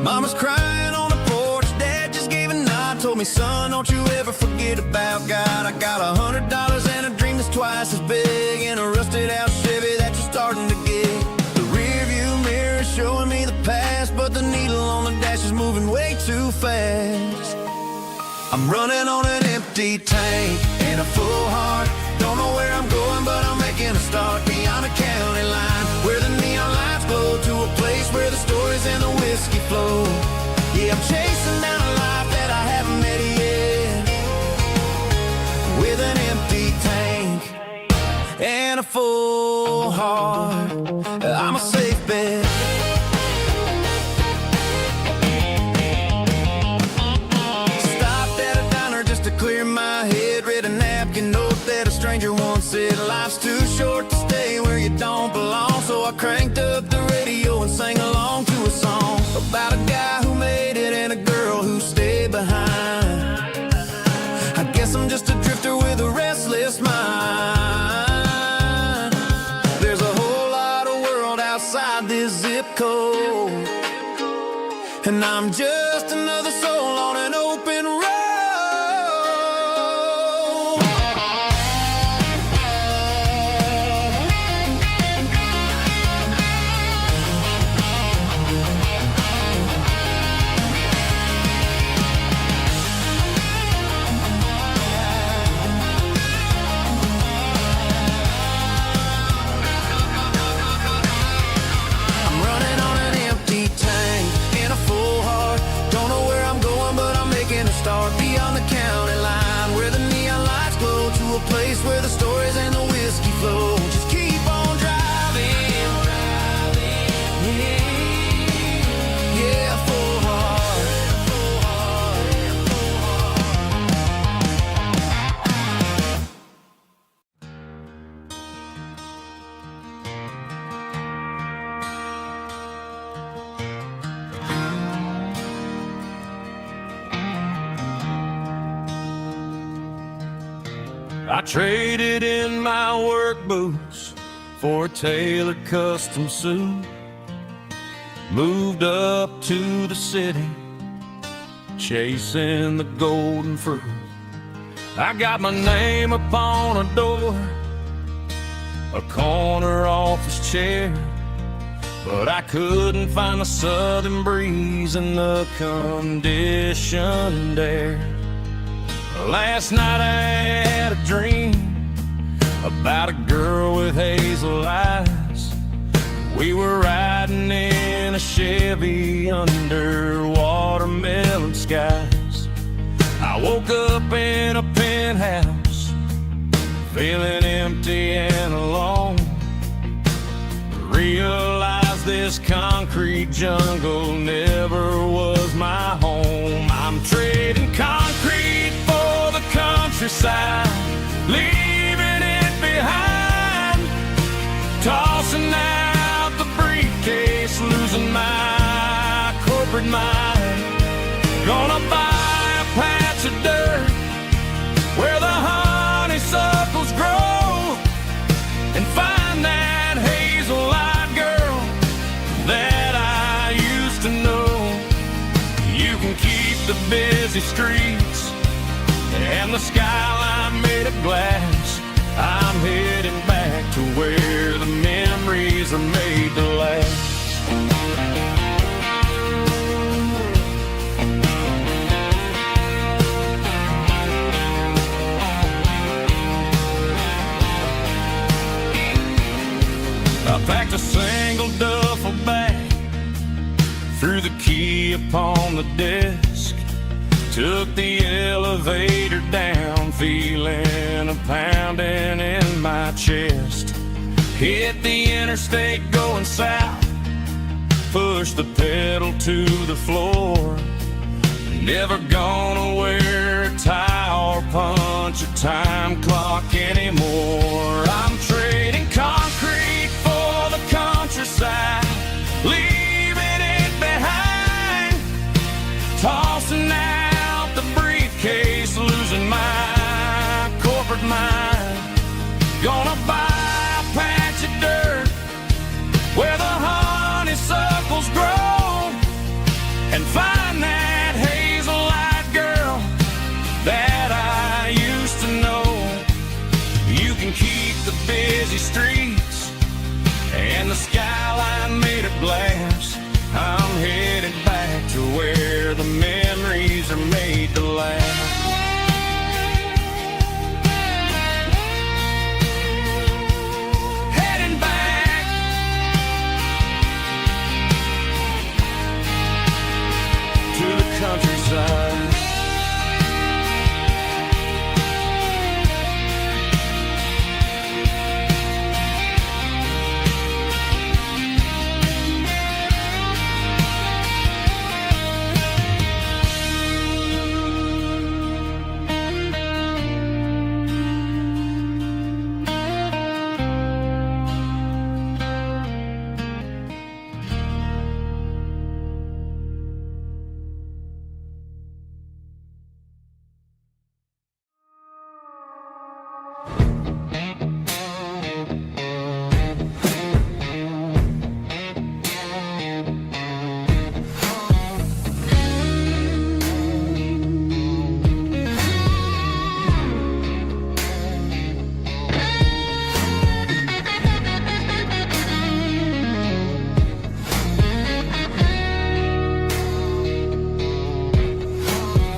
Mama's crying on the porch, Dad just gave a nod, told me, son, don't you ever forget about God. I got $100 and a dream that's twice as big, and a rusted out Chevy that you're starting to get. The rear view mirror is showing me the past, but the needle on the dash is moving way too fast. I'm running on an empty tank and a full heart. Don't know where I'm going, but I'm making a start beyond a county line, where the neon lights glow, to a place where the story whiskey flow. Yeah, I'm chasing down a life that I haven't met yet, with an empty tank and a full heart. I'm a safe bet. Stopped at a diner just to clear my head. Read a napkin note that a stranger once said, life's too short to stay where you don't belong. So I cranked up the radio and sang along to a song about a guy who made it and a girl who stayed behind. I guess I'm just a drifter with a restless mind. There's a whole lot of world outside this zip code, and I'm just another soul on an open road. Beyond the county line, where the neon lights glow, to a place where the stories and the whiskey flow. Just keep on driving, yeah, full heart. I traded in my work boots for a tailored custom suit. Moved up to the city, chasing the golden fruit. I got my name upon a door, a corner office chair, but I couldn't find the southern breeze in the conditioned air. Last night I had a dream about a girl with hazel eyes. We were riding in a Chevy under watermelon skies. I woke up in a penthouse, feeling empty and alone. Realized this concrete jungle never was my home. I'm trading concrete for the countryside, leaving it behind. Tossing out the briefcase, losing my corporate mind. Gonna buy a patch of dirt where the honeysuckles grow, and find that hazel-eyed girl that I used to know. You can keep the busy streets and the skyline made of glass. I'm heading back to where the memories are made to last. I packed a single duffel bag, threw the key upon the desk, took the elevator down, feeling a pounding in my chest. Hit the interstate going south, pushed the pedal to the floor. Never gonna wear a tie or punch a time clock anymore. I'm trading concrete for the countryside, leaving it behind. Tossing out the briefcase, losing my corporate mind. Gonna buy a patch of dirt where the honeysuckles grow, and find that hazel-eyed girl that I used to know. You can keep the busy countryside.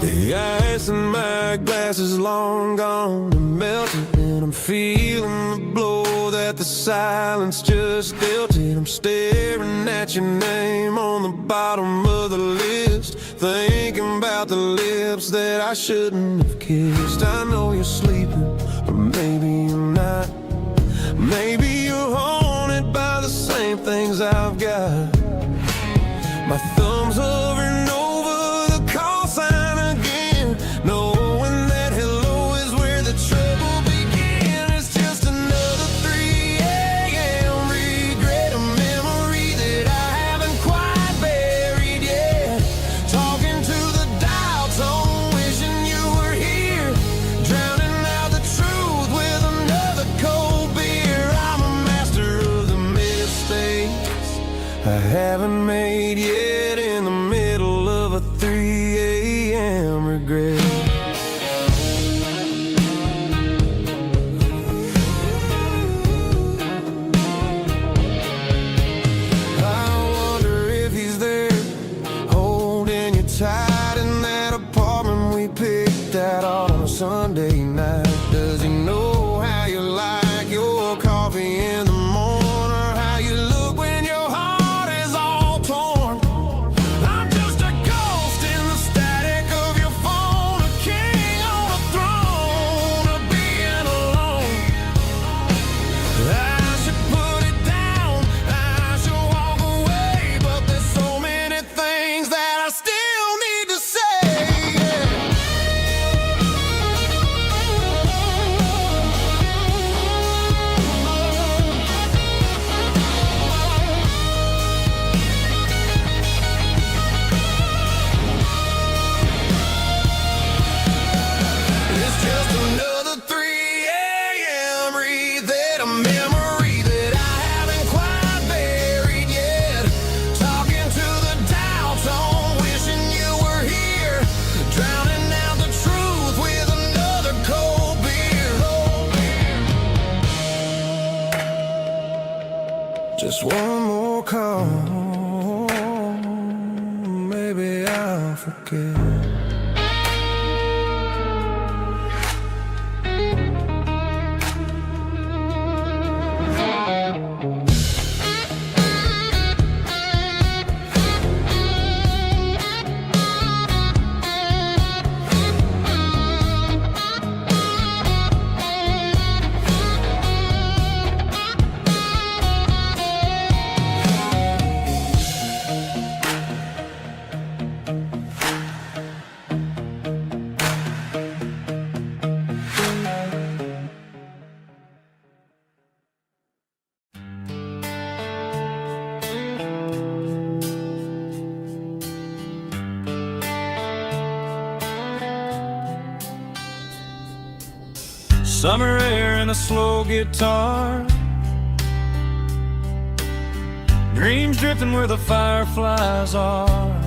The ice in my glass is long gone and melted, and I'm feeling the blow that the silence just dealt it. I'm staring at your name on the bottom of the list, thinking about the lips that I shouldn't have kissed. I know you're sleeping, or maybe you're not. Maybe you're haunted by the same things I've got. My thumb's hovering over the call sign again, knowing that hello is where the trouble began. It's just another 3 a.m. regret, a memory that I haven't quite buried yet. Talking to the dial tone, wishing you were here, drowning out the truth with another cold beer. I'm a master of the mistakes I haven't made yet, in the middle of a 3 a.m. regret. I wonder if he's there, holding you tight in that apartment we picked out on a Sunday night. Does he know how you like your coffee in the morning, or how you look when your heart is all torn? I'm just a ghost in the static of your phone, a king on a throne of being alone. I should put it down, I should walk away, but there's so many things that I still need to say. It's just another 3 a.m. read, a memory that I haven't quite buried yet. Talking to the dial tone, wishing you were here, drowning out the truth with another cold beer. Just one more call, maybe I'll forget. Summer air and a slow guitar, dreams drifting where the fireflies are.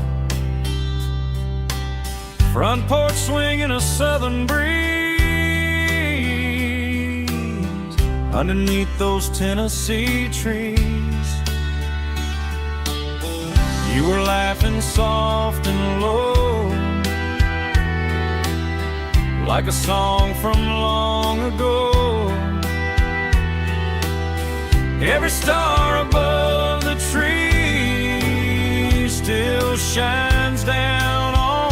Front porch swinging a southern breeze underneath those Tennessee trees. You were laughing soft and low, like a song from long ago. Every star above the tree still shines down on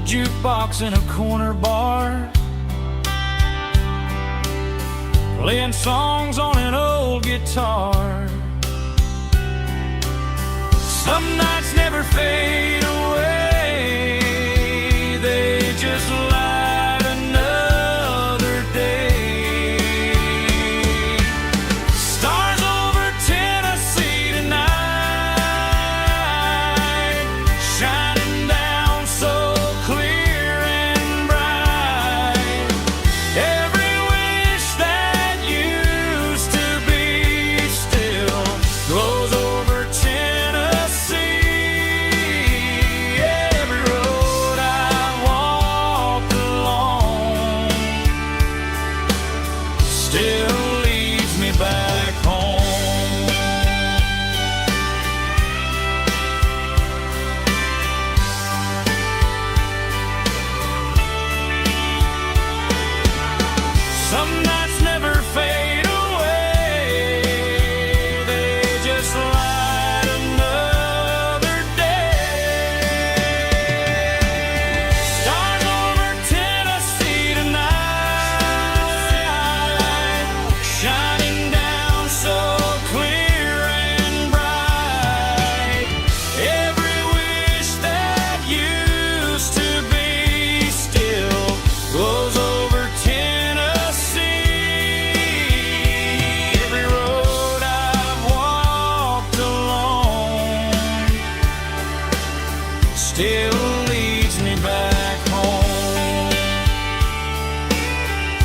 old jukebox in a corner bar, playing songs on an old guitar. Some nights never fade away, they just light another day. Stars over Tennessee tonight, shining down so clear and bright. Every wish that used to be still glows over Tennessee. Every road I walked along still leads me back home. Some nights never fade away, they just light another day. Stars over Tennessee tonight, shining down so clear and bright. Every wish that used to be still glows over Tennessee. Every road I've walked along still leads me back home.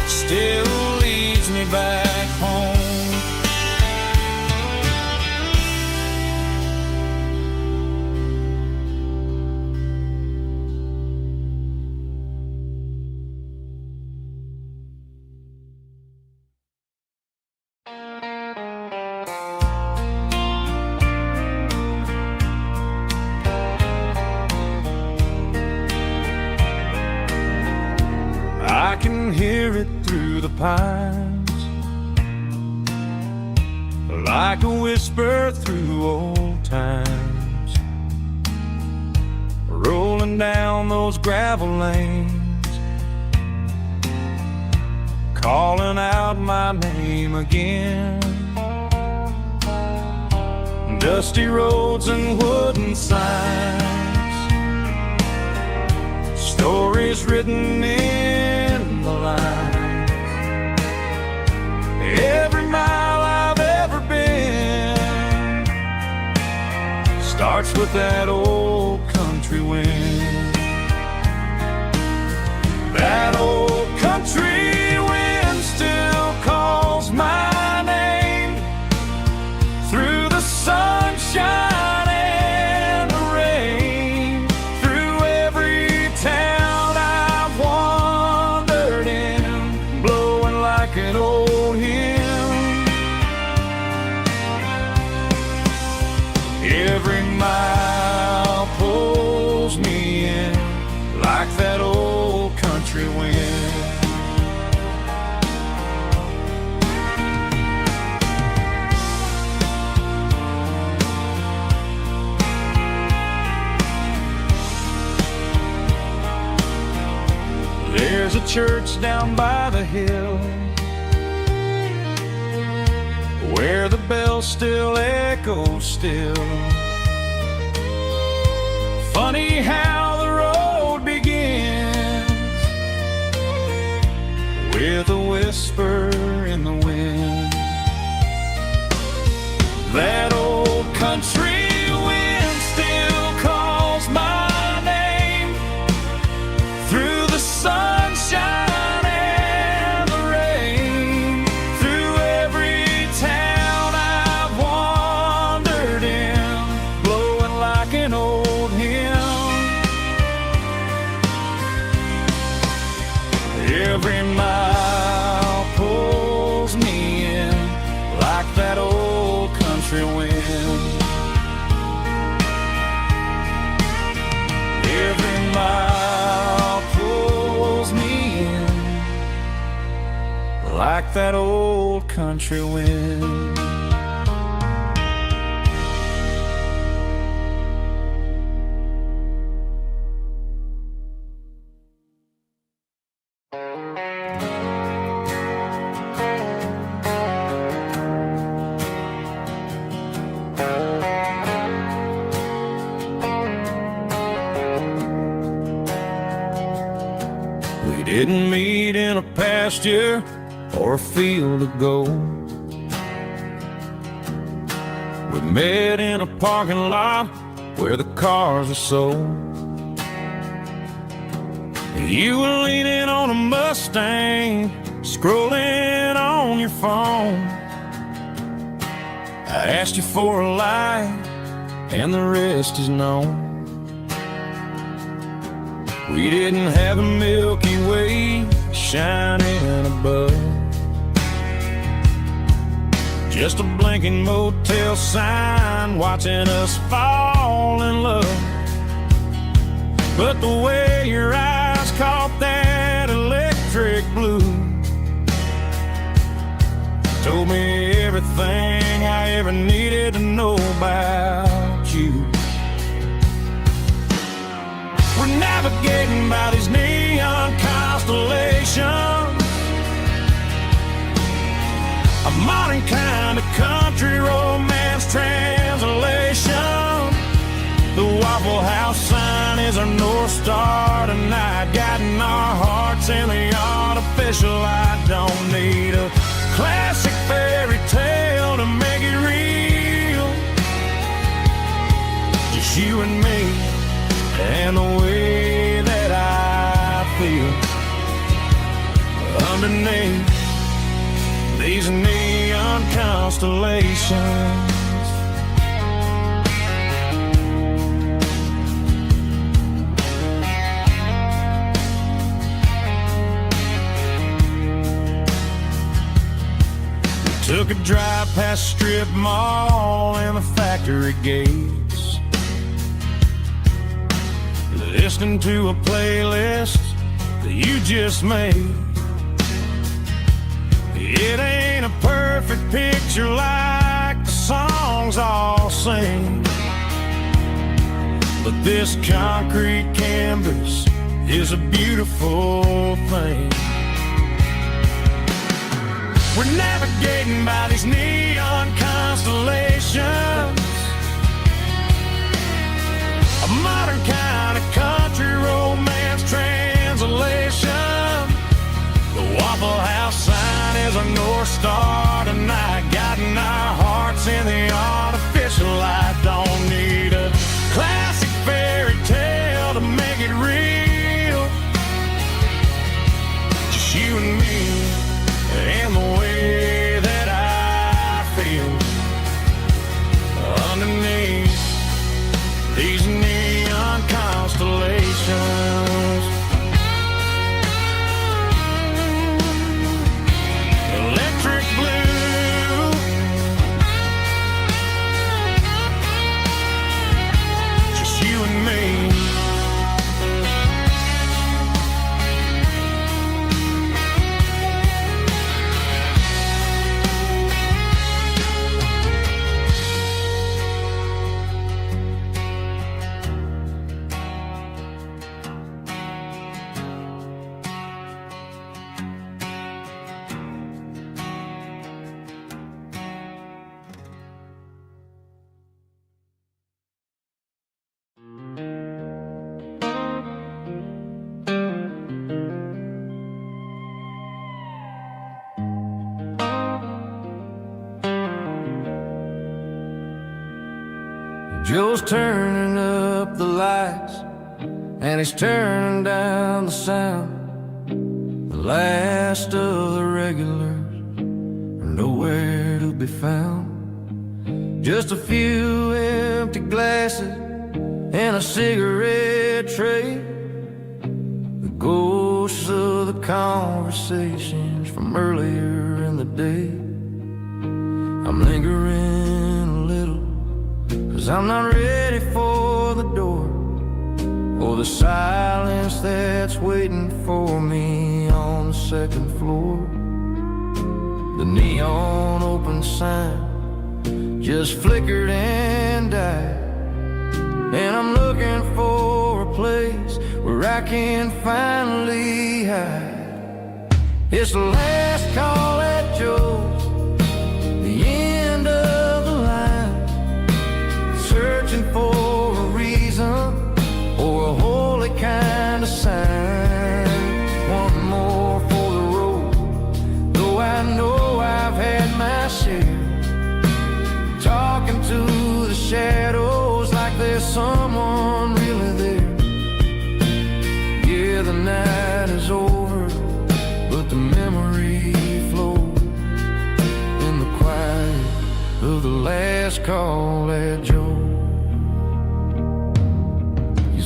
Still leads me back home. I can hear it through the pines, like a whisper through old times, rolling down those gravel lanes, calling out my name again. Dusty roads and wooden signs, stories written in the lines. Every mile I've ever been starts with that old country wind. That old country wind still calls my name through the sunshine and the rain, through every town I've wandered in, blowing like an old hymn. Every mile pulls me in like that old country wind. There's a church down by the hill where the bells still echo still. Funny how the road begins with a whisper in the wind. That old country wind still calls my name through the sunshine and the rain, through every town I've wandered in, blowing like an old hymn. Every mile pulls me in like that old country wind. Every mile pulls me in like that old country wind. didn't meet in a pasture or a field of gold. We met in a parking lot where the cars are sold. You were leaning on a Mustang, scrolling on your phone. I asked you for a light, and the rest is known. We didn't have a Milky Way shining above, just a blinking motel sign watching us fall in love. But the way your eyes caught that electric blue told me everything I ever needed to know about you. We're navigating by these neon constellations, a modern kind of country romance translation. The Waffle House sign is our North Star tonight, guiding our hearts in the artificial light. Don't need a classic fairy tale to make it real, just you and me and the way that I feel underneath these neon constellations. Took a drive past strip mall and the factory gates, listening to a playlist that you just made. It ain't a perfect picture like the songs all sing, but this concrete canvas is a beautiful thing. We're navigating by these neon constellations, a modern kind of country romance translation. The Waffle House sign is our North Star tonight, guiding our hearts in the artificial light. Don't need a classic fairy tale to make it real, just you and me and the way that I feel underneath these neon constellations. Electric blue, just you and me. Joe's turning up the lights and he's turning down the sound. The last of the regulars are nowhere to be found. Just a few empty glasses and a cigarette tray, the ghosts of the conversations from earlier in the day. I'm lingering a little, 'cause I'm not ready for the door or the silence that's waiting for me on the second floor. The neon open sign just flickered and died, and I'm looking for a place where I can finally hide. It's the last call at Joe's, the end of the line, searching for a reason or a holy kind of sign. One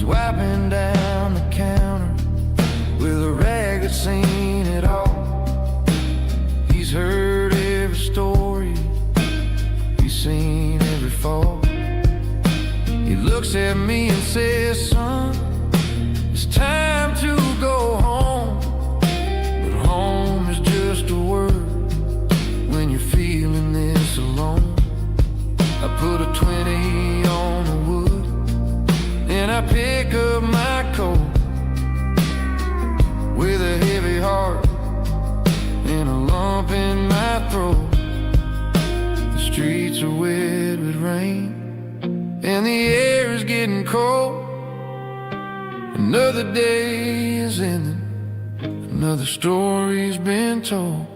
He's wiping down the counter with a rag that's seen it all. He's heard every story, he's seen every fall. He looks at me and says, son, it's time to go home. But home is just a word when you're feeling this alone. I put a 20 on the wood and I pick up my coat with a heavy heart and a lump in my throat. The streets are wet with rain and the air is getting cold. Another day is ending, another story's been told.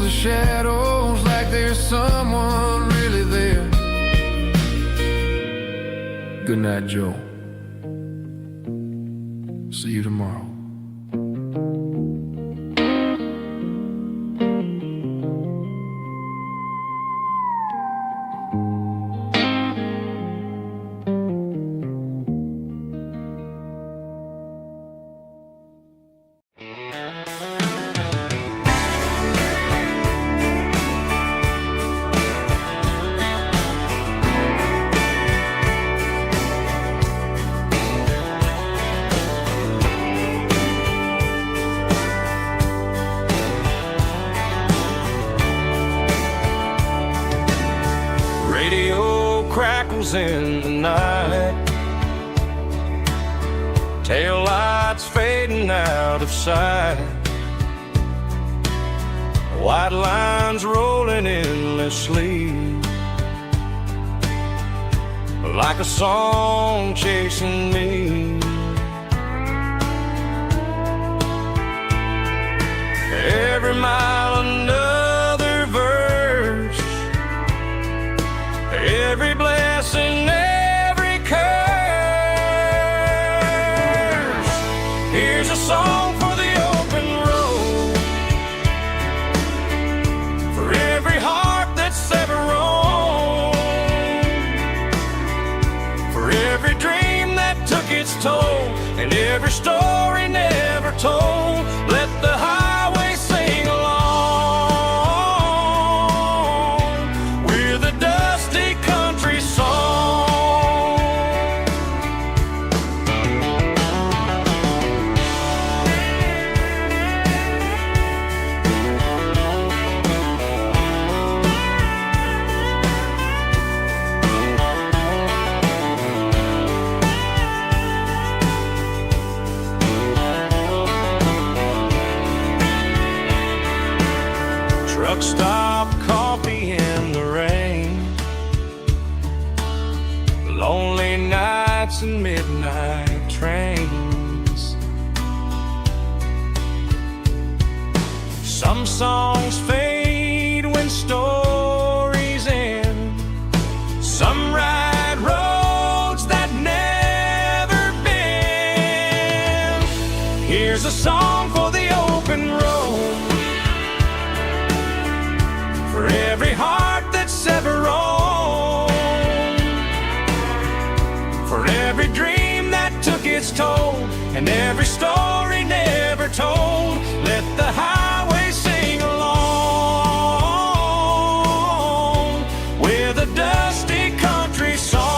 Shadows like there's someone really there. Good night, Joe. See you tomorrow. In the night, tail lights fading out of sight, white lines rolling endlessly, like a song chasing me. Every mile another verse, every blessing, every curse. Here's a song for the open road, for every heart that's ever roamed, for every dream that took its toll, and every story never told. Let the highway sing along with a dusty country song. Truck stop, coffee in the rain, lonely nights and midnight trains. Some songs fade when stories end, some ride roads that never bend. Here's a song for the open road, for every heart that's ever roamed, for every dream that took its toll, and every story never told. Let the highway sing along with a dusty country song.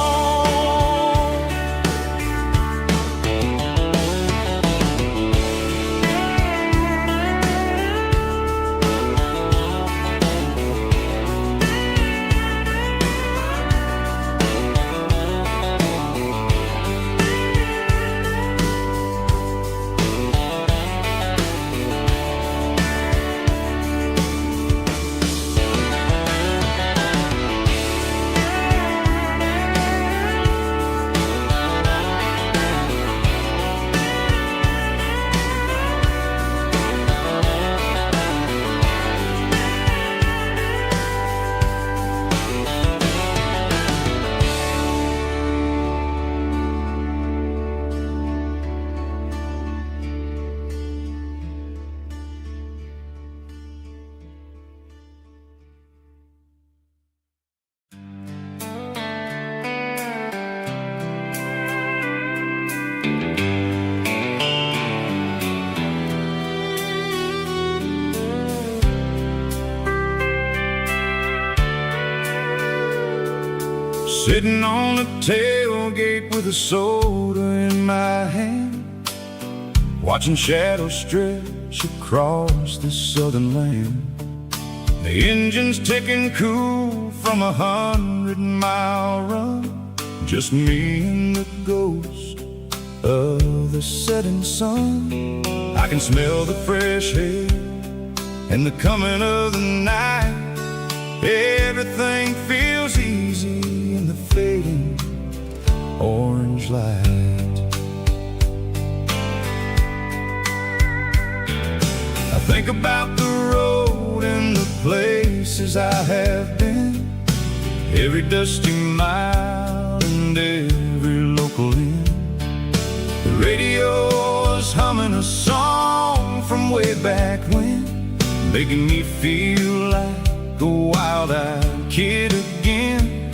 Sitting on the tailgate with a soda in my hand, watching shadows stretch across this southern land. The engine's ticking cool from 100-mile run, just me and the ghost of the setting sun. I can smell the fresh air and the coming of the night. Everything feels easy in the fading orange light. I think about the road and the places I have been, every dusty mile and every local inn. The radio is humming a song from way back when, making me feel like a wild-eyed kid again.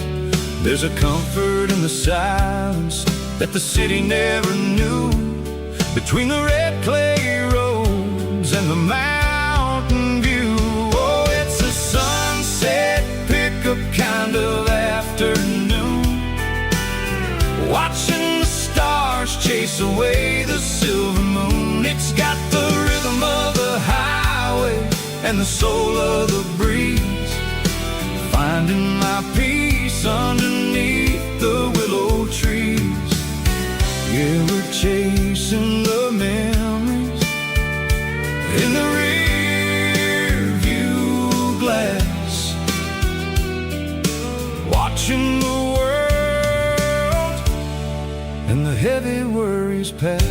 There's a comfort in the silence that the city never knew, between the red clay roads and the mountain view. Oh, it's a sunset pickup kind of afternoon, watching the stars chase away the silver moon. It's got the rhythm of the highway and the soul of the breeze, finding my peace underneath the willow trees. Yeah, we're chasing the memories in the rear view glass, watching the world and the heavy worries pass.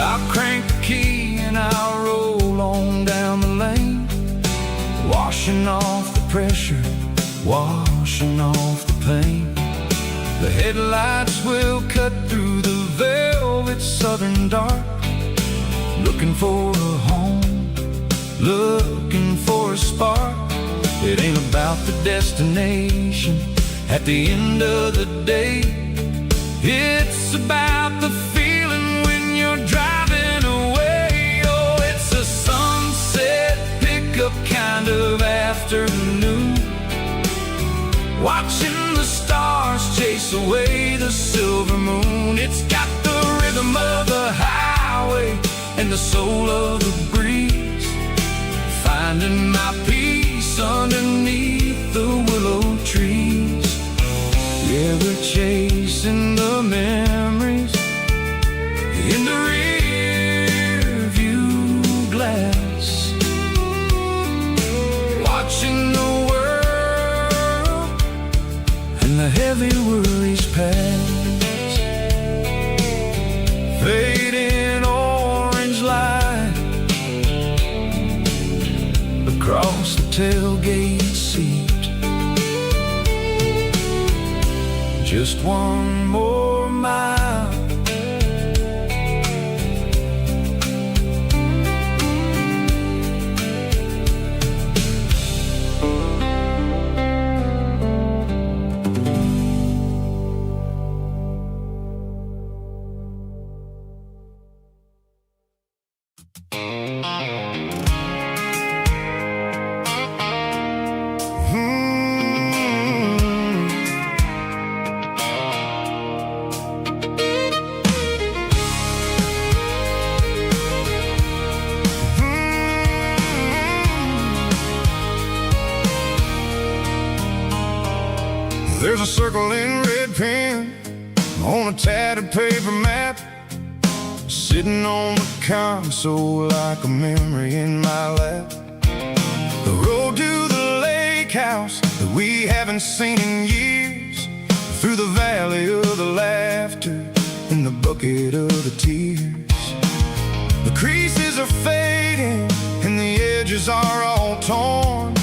I'll crank the key and I'll roll on down the lane, washing off the pressure, washing off the pain. The headlights will cut through the velvet southern dark, looking for a home, looking for a spark. It ain't about the destination at the end of the day, it's about the feeling when you're driving away. Oh, it's a sunset pickup kind of afternoon, watching the stars chase away the silver moon. It's got the rhythm of the highway and the soul of the breeze, finding my peace underneath the willow trees. Yeah, we're chasing the memories in the rear view glass, watching the world and the heavy worries pass. Fading orange light across the tailgate seat, just one more mile. There's a circle in red pen on a tattered paper map, sitting on the console like a memory in my lap. The road to the lake house that we haven't seen in years, through the valley of the laughter and the bucket of the tears. The creases are fading and the edges are all torn,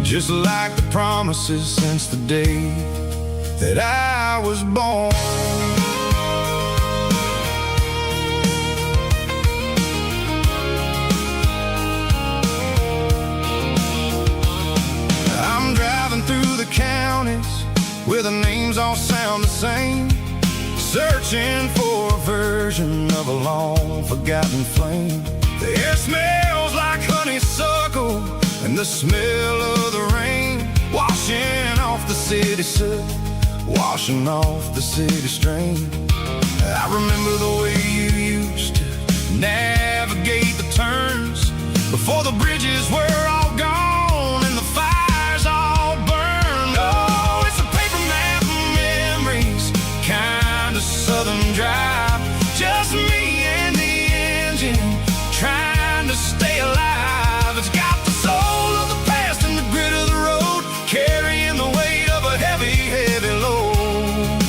just like the promises since the day that I was born. through the counties where the names all sound the same. searching for a version of a long-forgotten flame. The air smells like honeysuckle, and the smell of the rain washing off the city soot, washing off the city strain. I remember the way you used to navigate the turns before the bridges were all gone and the fires all burned. Oh, it's a paper map of memories, kind of southern drive. Just me and the engine trying to stay alive. It's got the soul of the past and the grit of the road, carrying the weight of a heavy, heavy load.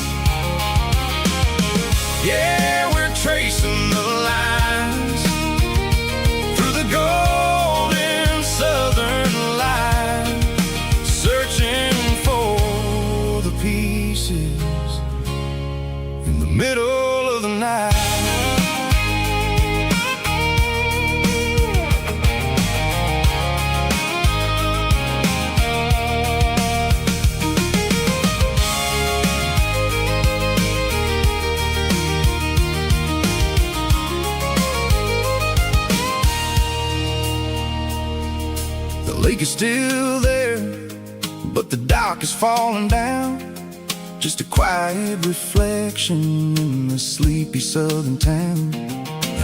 Yeah, we're tracing the lines through the golden southern light, searching for the pieces in the middle of the night. The lake is still there, but the dock is falling down. Just a quiet reflection in the sleepy southern town.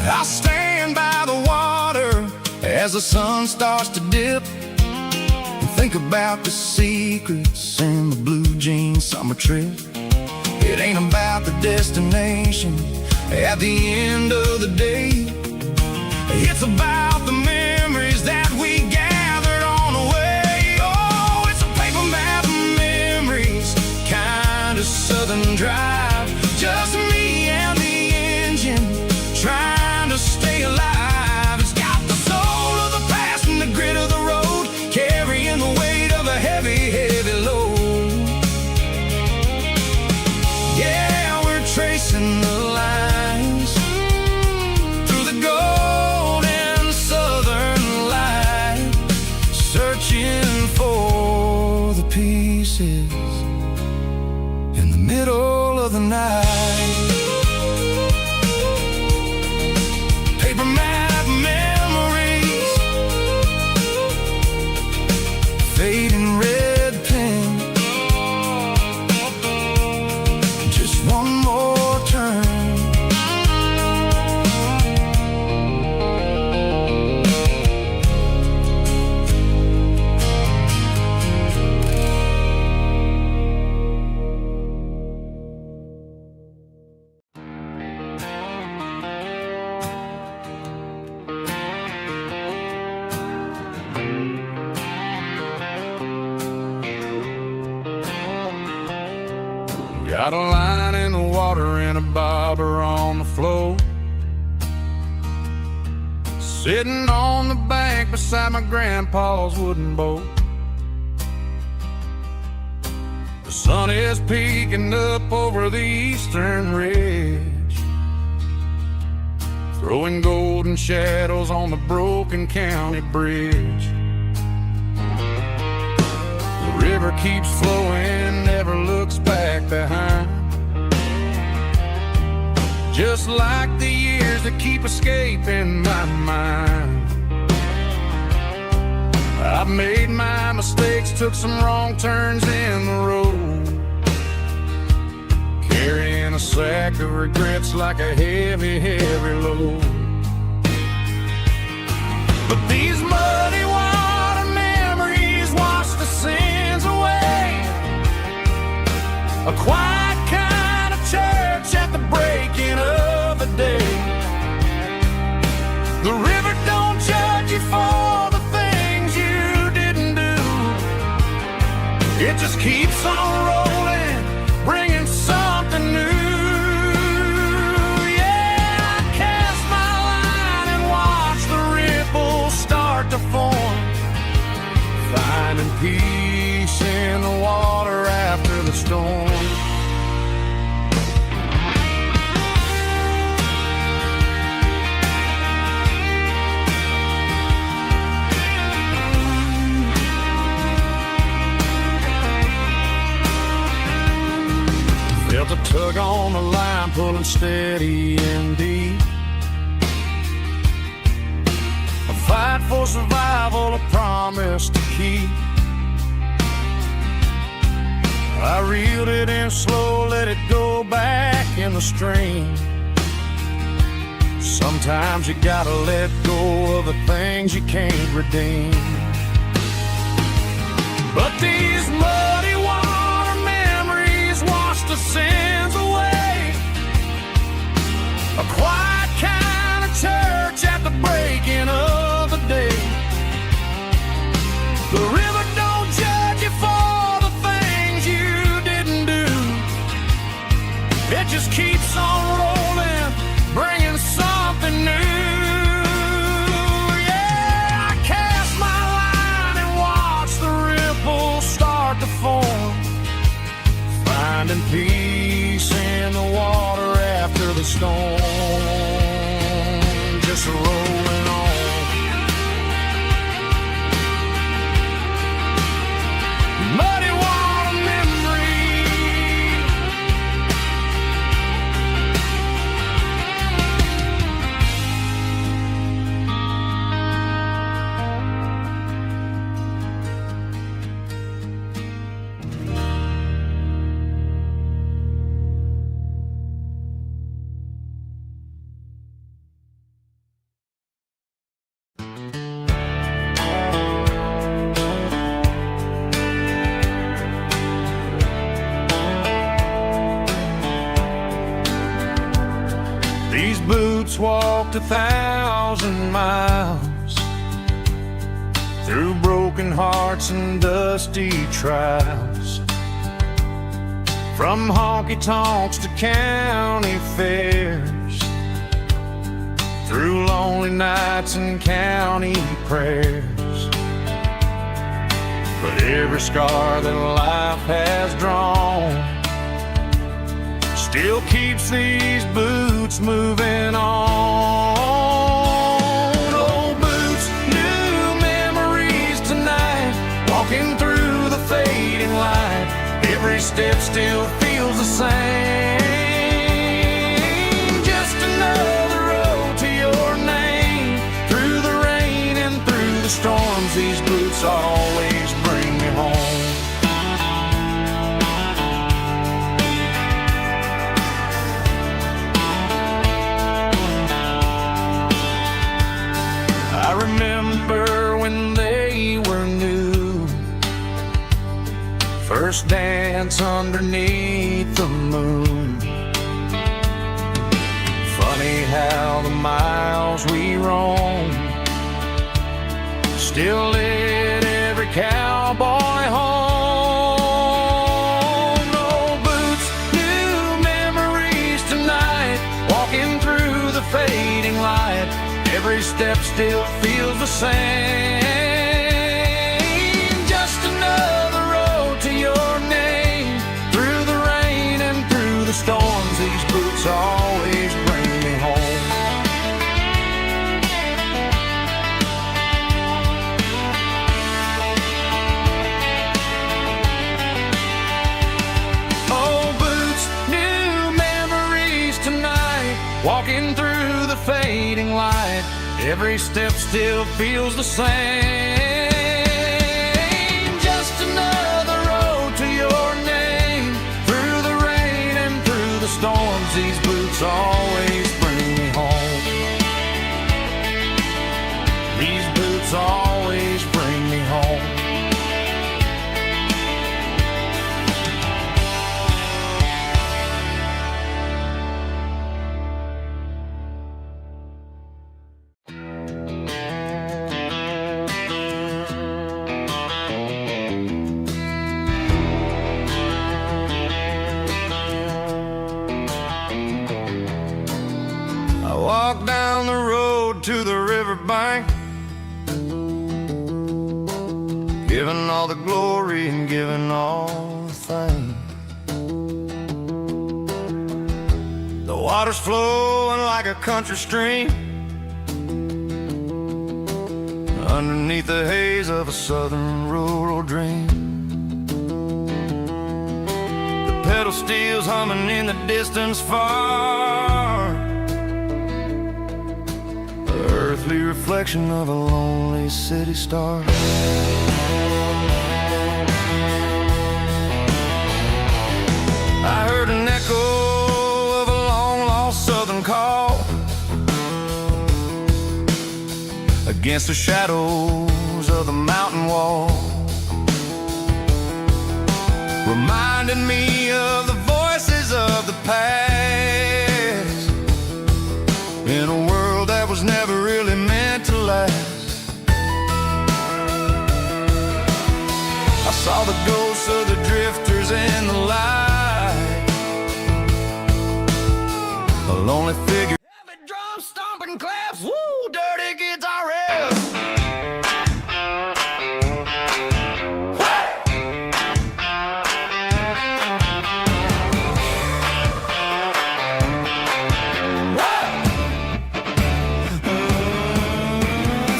I stand by the water as the sun starts to dip, and think about the secrets and the blue jean summer trip. It ain't about the destination at the end of the day. It's about the memories that we gathered on the way. Oh, it's a paper map of memories, kind of southern drive. Just me and the engine trying to stay alive. It's got the soul of the past and the grit of the road, carrying the weight of a heavy, heavy load. Yeah, we're tracing the lines through the golden southern light, searching for the pieces in the middle of the night. Paper map memories, fading red pen, just one more turn. Got a line in the water and a bobber on the floor, sitting on the bank beside my grandpa's wooden boat. The sun is peeking up over the eastern ridge, throwing golden shadows on the broken county bridge. The river keeps flowing, never looks back behind, just like the years that keep escaping my mind. I've made my mistakes, took some wrong turns in the road, carrying a sack of regrets like a heavy, heavy load. But these muddy water memories wash the sins away. A quiet kind of church at the breaking of the day. The river don't judge you for the things you didn't do. It just keeps on rolling, bringing something new. Yeah, I cast my line and watch the ripples start to form, finding peace in the water after the storm. Felt a tug on on the line, pulling steady and deep. A fight for survival, a promise to keep. I reeled it in slow, let it go back in the stream. Sometimes you gotta let go of the things you can't redeem. But these muddy water memories wash the sins away. A quiet kind of church at the breaking of the day. The river don't judge you for the things you didn't do. It just keeps on rolling, bringing something new. To form, finding peace in the water after the storm, just rolling on. Muddy water memory. These boots walked 1,000 miles through broken hearts and dusty trials, from honky-tonks to county fairs, through lonely nights and county prayers. But every scar that life has drawn still keeps these boots moving on. Old boots, new memories tonight, walking through the fading light. Every step still feels the same. Just another road to your name. Through the rain and through the storms, these boots always bring me home. I remember when they were new, first dance underneath the moon. Funny how the miles we roam still lit every cowboy home. Old boots, new memories tonight, walking through the fading light. Every step still feels the same. Just another road to your name. Through the rain and through the storms, these boots always bring me home. Old boots, new memories tonight, walking through the fading light. Every step still feels the same. Just another road to your name. Through the rain and through the storms, these boots always bring me home. These boots always bring me home. Walk down the road to the riverbank, giving all the glory and giving all the thanks. The water's flowing like a country stream underneath the haze of a southern rural dream. The pedal steel's humming in the distance far. The earthly reflection of a lonely city star. I heard an echo of a long-lost southern call against the shadows of the mountain wall, reminding me of the voices of the past, in a world that was never really meant to last. I saw the ghosts of the drifters in the light, a lonely figure, heavy drum stomping claps, woo, dirty guitar riffs.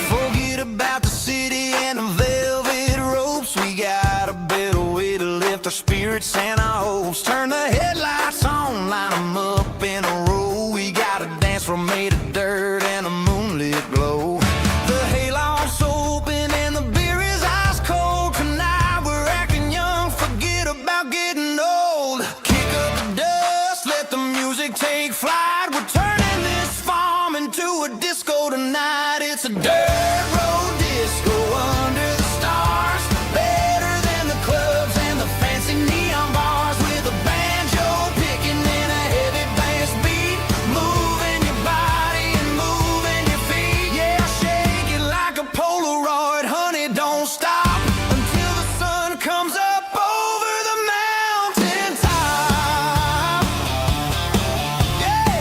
Forget about the city and the velvet ropes. We got a better way to lift our spirits and our hopes. Turn the headlights on, line them up in a row. We got a dance floor made of dirt and a moonlit glow. The hayloft's open and the beer is ice cold. Tonight we're acting young, forget about getting old. Kick up the dust, let the music take flight. We're turning this farm into a disco tonight. It's a dirt road disco under the stars, better than the clubs and the fancy neon bars, with a banjo picking in a heavy bass beat, moving your body and moving your feet. Yeah, shake it like a Polaroid, honey, don't stop until the sun comes up over the mountain top. Yeah.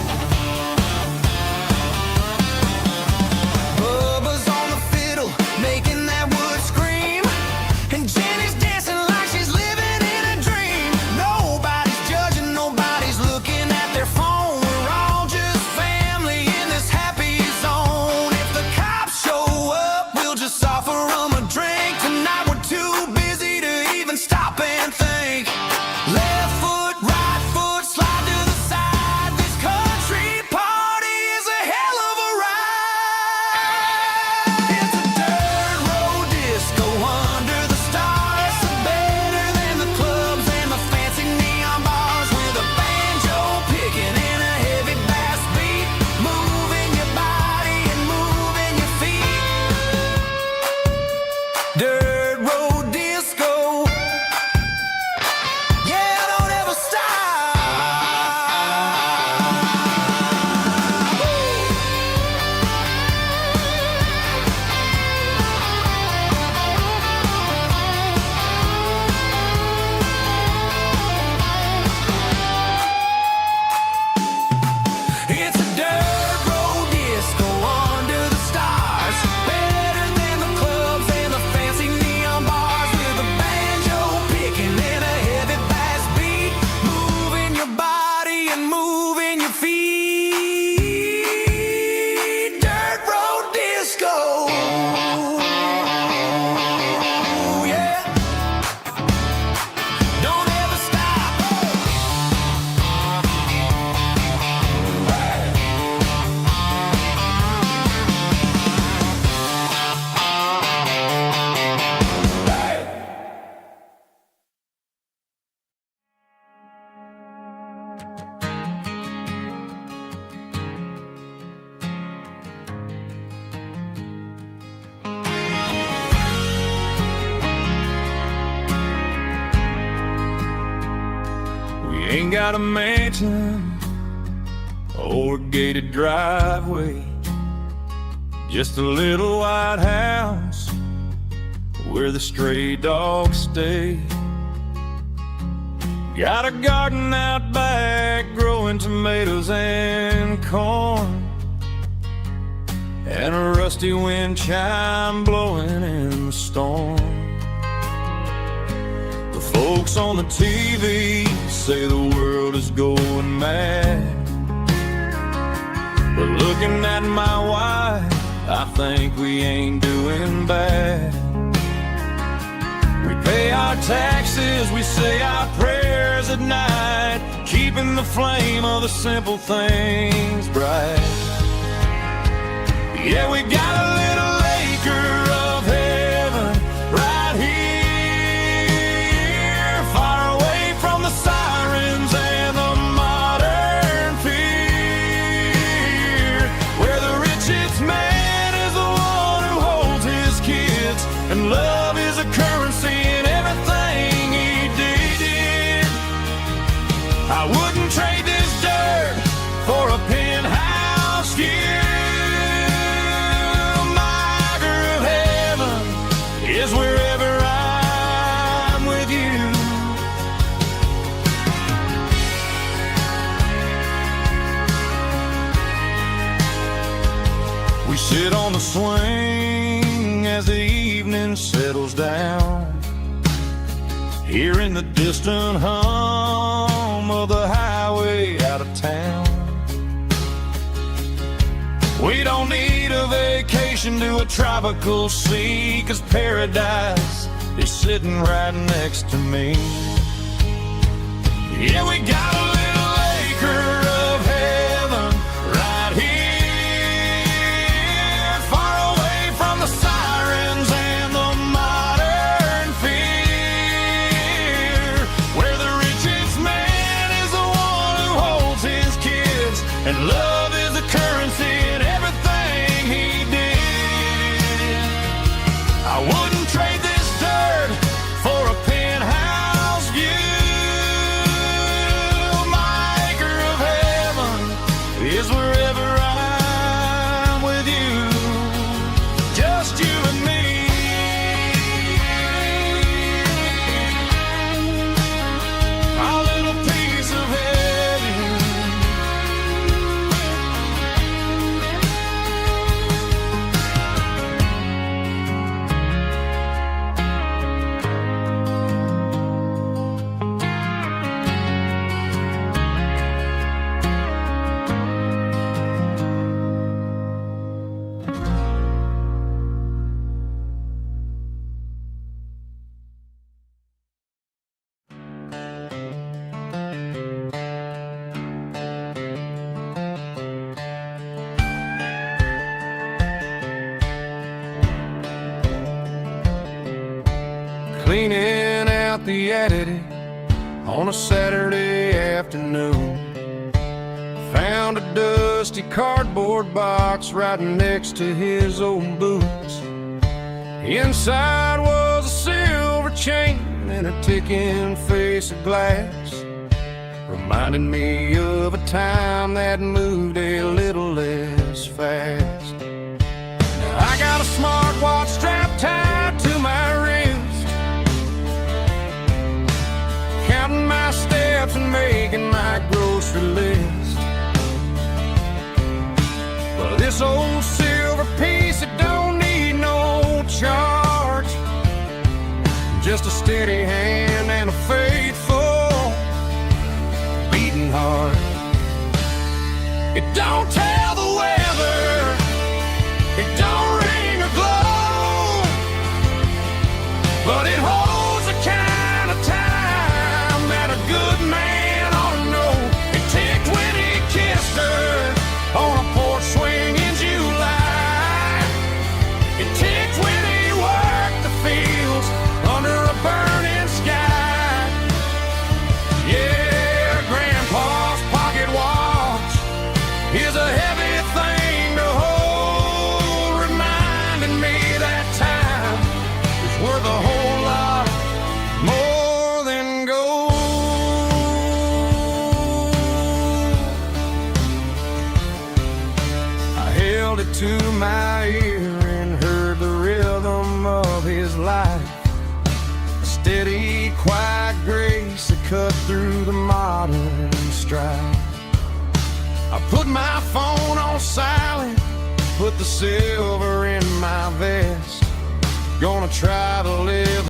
Bubba's on the fiddle, making that wood scream, and Jenny's dancing like she's living in a dream. Nobody's judging, nobody's looking at their phone. We're all just family in this happy zone. If the cops show up, we'll just offer them a drink. Tonight we're too busy to even stop and think. Left foot, right foot, slide to the side. This country party is a hell of a ride. It's a dirt road disco under the stars, better than the clubs and the fancy neon bars, with a banjo picking in a heavy bass beat, moving your body and moving your feet. Dirt road disco, yeah, don't ever stop. It's a dirt road disco under the stars, better than the clubs and the fancy neon bars, with a banjo picking in a heavy bass beat, moving your body and moving your feet. Dirt road disco, yeah, don't ever stop. We ain't got a mansion or a gated driveway, just a little white house where the stray dogs stay. Got a garden out back growing tomatoes and corn, and a rusty wind chime blowing in the storm. The folks on the TV say the world is going mad, but looking at my wife, I think we ain't doing bad. We pay our taxes, we say our prayers, at night, keeping the flame of the simple things bright. Yeah, we got a little acre of heaven right here, far away from the sirens and the modern fear, where the richest man is the one who holds his kids, and love is a currency in everything he did. I wouldn't trade this dirt for a penthouse view. Is wherever I'm with you. We sit on the swing as the evening settles down, hearing the distant hum of the highway out of town. We don't need a vacation to a tropical sea, 'cause paradise is sitting right next to me. Yeah, we got a little acre of heaven right here, far away from the sirens and the modern fear, where the richest man is the one who holds his kids, and love is a currency in everything he did. I wouldn't trade this dirt for a penthouse view. My acre of heaven is wherever I'm with you, just you and me. A little piece of heaven. Cleaning out the attic on a Saturday afternoon, found a dusty cardboard box right next to his old boots. Inside was a silver chain and a ticking face of glass, reminding me of a time that moved a little less fast. Now I got a smartwatch strapped tied to my wrist, counting my steps and making my grocery list. But this old silver piece, it don't need no charge, just a steady hand and a faithful beating heart. It don't tell the weather, it don't ring or glow, but it holds the kind of time that a good man ought to know. It ticked when he kissed her on a porch swing in July. It ticked when he worked the fields under a burning sky. Yeah, Grandpa's pocket watch is a heavy thing to hold, reminding me that time is worth a whole lot more than gold. I held it to my ear and heard the rhythm of his life, a steady, quiet grace that cut through the modern strife. I put my phone on silent, put the silver in my vest, gonna try to live